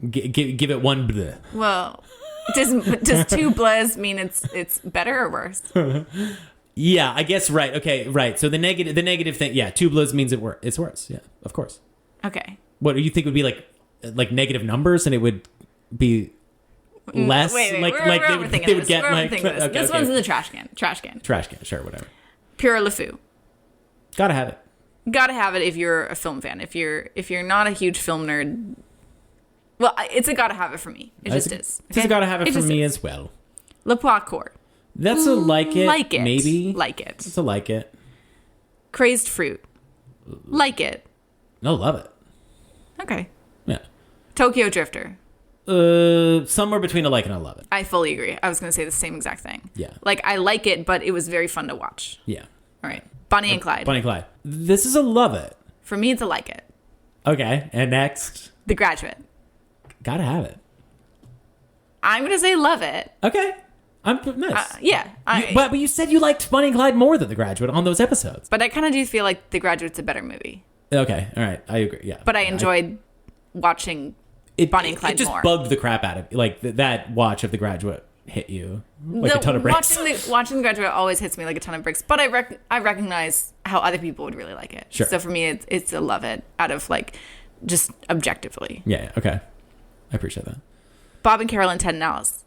Speaker 1: Give it one bleh.
Speaker 2: Well, does 2 blehs mean it's better or worse?
Speaker 1: Yeah, I guess right. Okay, right. So the negative thing, yeah, 2 blehs means it's worse. Yeah, of course.
Speaker 2: Okay.
Speaker 1: What do you think would be like negative numbers, and it would be less?
Speaker 2: Wait,
Speaker 1: like
Speaker 2: they would get like
Speaker 1: okay,
Speaker 2: this one's in the trash can. Trash can.
Speaker 1: Sure, whatever.
Speaker 2: Pure LeFou.
Speaker 1: Gotta have it.
Speaker 2: Gotta have it if you're a film fan. If you're not a huge film nerd. Well, it's a gotta have it for me. It just is. Okay?
Speaker 1: It's a gotta have it for me as well.
Speaker 2: Le Pois Court.
Speaker 1: That's a like it.
Speaker 2: Like it.
Speaker 1: Maybe.
Speaker 2: Like it.
Speaker 1: It's a like it.
Speaker 2: Crazed Fruit. Like it.
Speaker 1: No, love it.
Speaker 2: Okay.
Speaker 1: Yeah.
Speaker 2: Tokyo Drifter.
Speaker 1: Somewhere between a like and a love it.
Speaker 2: I fully agree. I was going to say the same exact thing.
Speaker 1: Yeah.
Speaker 2: Like, I like it, but it was very fun to watch.
Speaker 1: Yeah.
Speaker 2: All right. Bonnie and Clyde.
Speaker 1: Bonnie and Clyde. This is a love it.
Speaker 2: For me, it's a like it.
Speaker 1: Okay. And next?
Speaker 2: The Graduate.
Speaker 1: Gotta have it.
Speaker 2: I'm going to say love it.
Speaker 1: Okay. I'm nice.
Speaker 2: Yeah.
Speaker 1: But you said you liked Bonnie and Clyde more than The Graduate on those episodes.
Speaker 2: But I kind of do feel like The Graduate's a better movie.
Speaker 1: Okay. All right. I agree. Yeah.
Speaker 2: But I enjoyed watching Bonnie and Clyde more.
Speaker 1: It just bugged the crap out of you. Like that watch of The Graduate hit you like a ton of bricks.
Speaker 2: Watching The Graduate always hits me like a ton of bricks. But I recognize how other people would really like it.
Speaker 1: Sure.
Speaker 2: So for me, it's a love it out of like just objectively.
Speaker 1: Yeah. Okay. I appreciate that.
Speaker 2: Bob and Carol and Ted and Alice.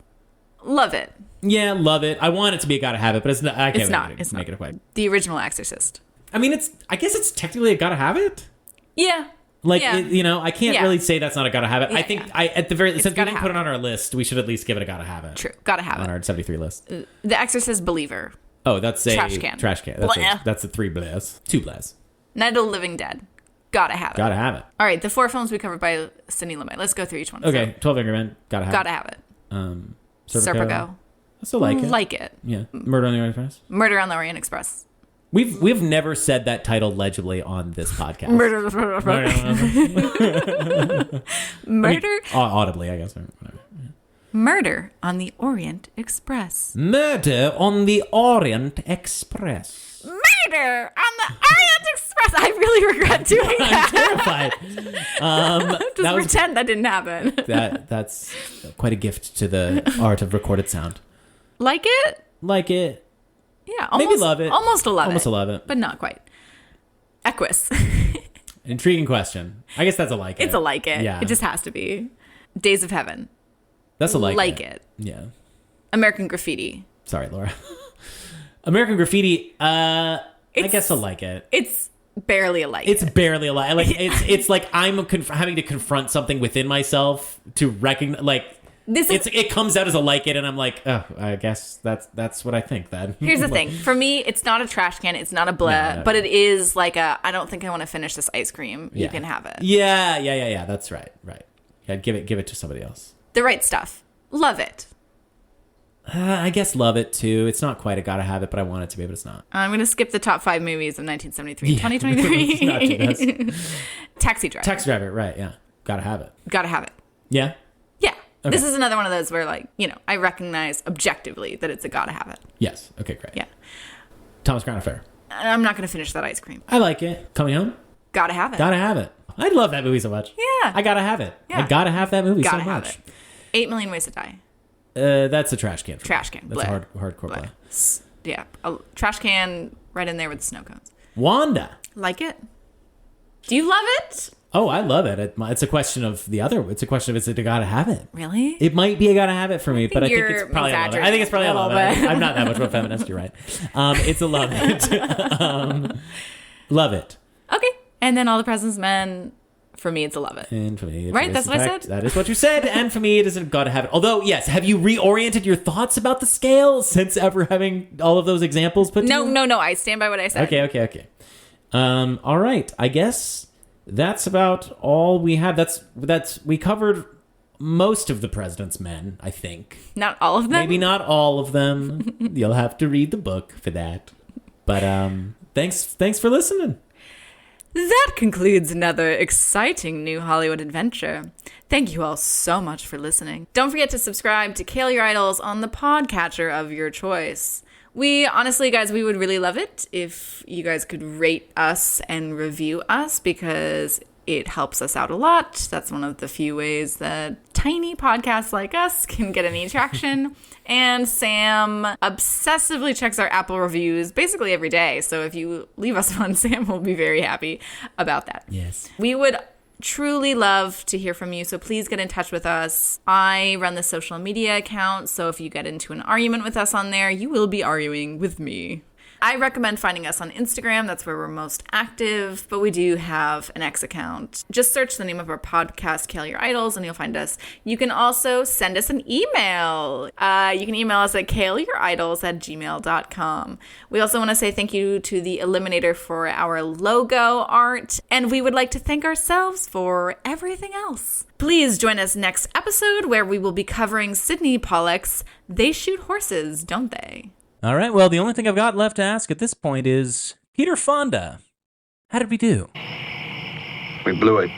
Speaker 2: Love it.
Speaker 1: Yeah, love it. I want it to be a gotta have it, but it's not. I can't make it a quite.
Speaker 2: The original Exorcist.
Speaker 1: I mean, I guess it's technically a gotta have it.
Speaker 2: Yeah.
Speaker 1: Like, yeah. I can't really say that's not a gotta have it.
Speaker 2: Yeah,
Speaker 1: I think at the very since we didn't put it on our list, we should at least give it a gotta have it.
Speaker 2: True. Gotta have it.
Speaker 1: On our 73 list.
Speaker 2: The Exorcist Believer.
Speaker 1: Oh, that's a
Speaker 2: trash can.
Speaker 1: Trash can. That's a 3 bless. 2 bless.
Speaker 2: Night of the Living Dead. Gotta have it.
Speaker 1: Gotta have it.
Speaker 2: All right, the 4 films we covered by Sidney Lumet. Let's go through each one.
Speaker 1: Okay, 12 Angry Men. Gotta have it.
Speaker 2: Gotta have it.
Speaker 1: Serpico. I still like it.
Speaker 2: Like it.
Speaker 1: Yeah. Murder on the Orient Express.
Speaker 2: Murder on the Orient Express.
Speaker 1: We've never said that title legibly on this podcast.
Speaker 2: Murder.
Speaker 1: Audibly, I guess. Whatever.
Speaker 2: Murder on the Orient Express.
Speaker 1: Murder on the Orient Express.
Speaker 2: Murder on the Orient Express. I really regret doing that.
Speaker 1: I'm terrified.
Speaker 2: Just pretend that didn't happen.
Speaker 1: That's quite a gift to the art of recorded sound.
Speaker 2: Like it?
Speaker 1: Like it.
Speaker 2: Yeah, almost,
Speaker 1: Maybe love it.
Speaker 2: Almost a love it.
Speaker 1: Almost a love it.
Speaker 2: But not quite. Equus.
Speaker 1: Intriguing question. I guess that's a like it.
Speaker 2: It's a like it. Yeah. It just has to be. Days of Heaven.
Speaker 1: That's a like
Speaker 2: it.
Speaker 1: Yeah.
Speaker 2: American Graffiti.
Speaker 1: Sorry, Laura. American Graffiti, I guess a like it.
Speaker 2: It's barely a like
Speaker 1: It's barely a like. Like it's like I'm having to confront something within myself to recognize, like, it comes out as a like it, and I'm like, oh, I guess that's what I think then.
Speaker 2: Here's the thing. For me, it's not a trash can. It's not a bleh, but it is like I don't think I want to finish this ice cream. Yeah. You can have it.
Speaker 1: Yeah. That's right. Right. Yeah, give it to somebody else.
Speaker 2: The Right Stuff. Love it.
Speaker 1: I guess love it too. It's not quite a gotta have it, but I want it to be, but it's not.
Speaker 2: I'm going to skip the top 5 movies of 1973, 2023. Taxi Driver.
Speaker 1: Taxi Driver, right, yeah. Gotta have it.
Speaker 2: Gotta have it.
Speaker 1: Yeah?
Speaker 2: Yeah.
Speaker 1: Okay.
Speaker 2: This is another one of those where, like, I recognize objectively that it's a gotta have it.
Speaker 1: Yes. Okay, great.
Speaker 2: Yeah.
Speaker 1: Thomas Crown Affair.
Speaker 2: I'm not going to finish that ice cream.
Speaker 1: I like it. Coming Home?
Speaker 2: Gotta have it.
Speaker 1: Gotta have it. I love that movie so much.
Speaker 2: Yeah.
Speaker 1: I gotta have it.
Speaker 2: Yeah.
Speaker 1: I gotta have that movie
Speaker 2: gotta
Speaker 1: so much.
Speaker 2: Have it. 8 Million Ways to Die.
Speaker 1: That's a trash can.
Speaker 2: Trash can.
Speaker 1: That's a hardcore play.
Speaker 2: Yeah. A trash can right in there with the snow cones.
Speaker 1: Wanda.
Speaker 2: Like it? Do you love it?
Speaker 1: Oh, I love it. It's a question of the other. It's a question of, is it a gotta have it?
Speaker 2: Really?
Speaker 1: It might be a gotta have it for me, but I think it's probably a love it. I think it's probably a love it. I'm not that much of a feminist. You're right. It's a love it. Love it.
Speaker 2: Okay. And then All the President's Men. For me, it's a love it.
Speaker 1: And for me,
Speaker 2: right? That's what I said?
Speaker 1: That is what you said. And for me, it isn't gotta have it. Although, yes, have you reoriented your thoughts about the scale since ever having all of those examples put
Speaker 2: No. I stand by what I said.
Speaker 1: Okay. All right. I guess that's about all we have. We covered most of the President's Men, I think.
Speaker 2: Not all of them?
Speaker 1: Maybe not all of them. You'll have to read the book for that. But thanks for listening.
Speaker 2: That concludes another exciting new Hollywood adventure. Thank you all so much for listening. Don't forget to subscribe to Kael Your Idols on the podcatcher of your choice. Honestly, guys, we would really love it if you guys could rate us and review us because it helps us out a lot. That's one of the few ways that tiny podcasts like us can get any traction. And Sam obsessively checks our Apple reviews basically every day. So if you leave us one, Sam will be very happy about that.
Speaker 1: Yes.
Speaker 2: We would truly love to hear from you. So please get in touch with us. I run the social media account. So if you get into an argument with us on there, you will be arguing with me. I recommend finding us on Instagram. That's where we're most active, but we do have an X account. Just search the name of our podcast, Kael Your Idols, and you'll find us. You can also send us an email. You can email us at kaelyouridols@gmail.com. We also want to say thank you to the Eliminator for our logo art, and we would like to thank ourselves for everything else. Please join us next episode where we will be covering Sidney Pollack's They Shoot Horses, Don't They?
Speaker 3: All right, well, the only thing I've got left to ask at this point is, Peter Fonda, how did we do?
Speaker 4: We blew it.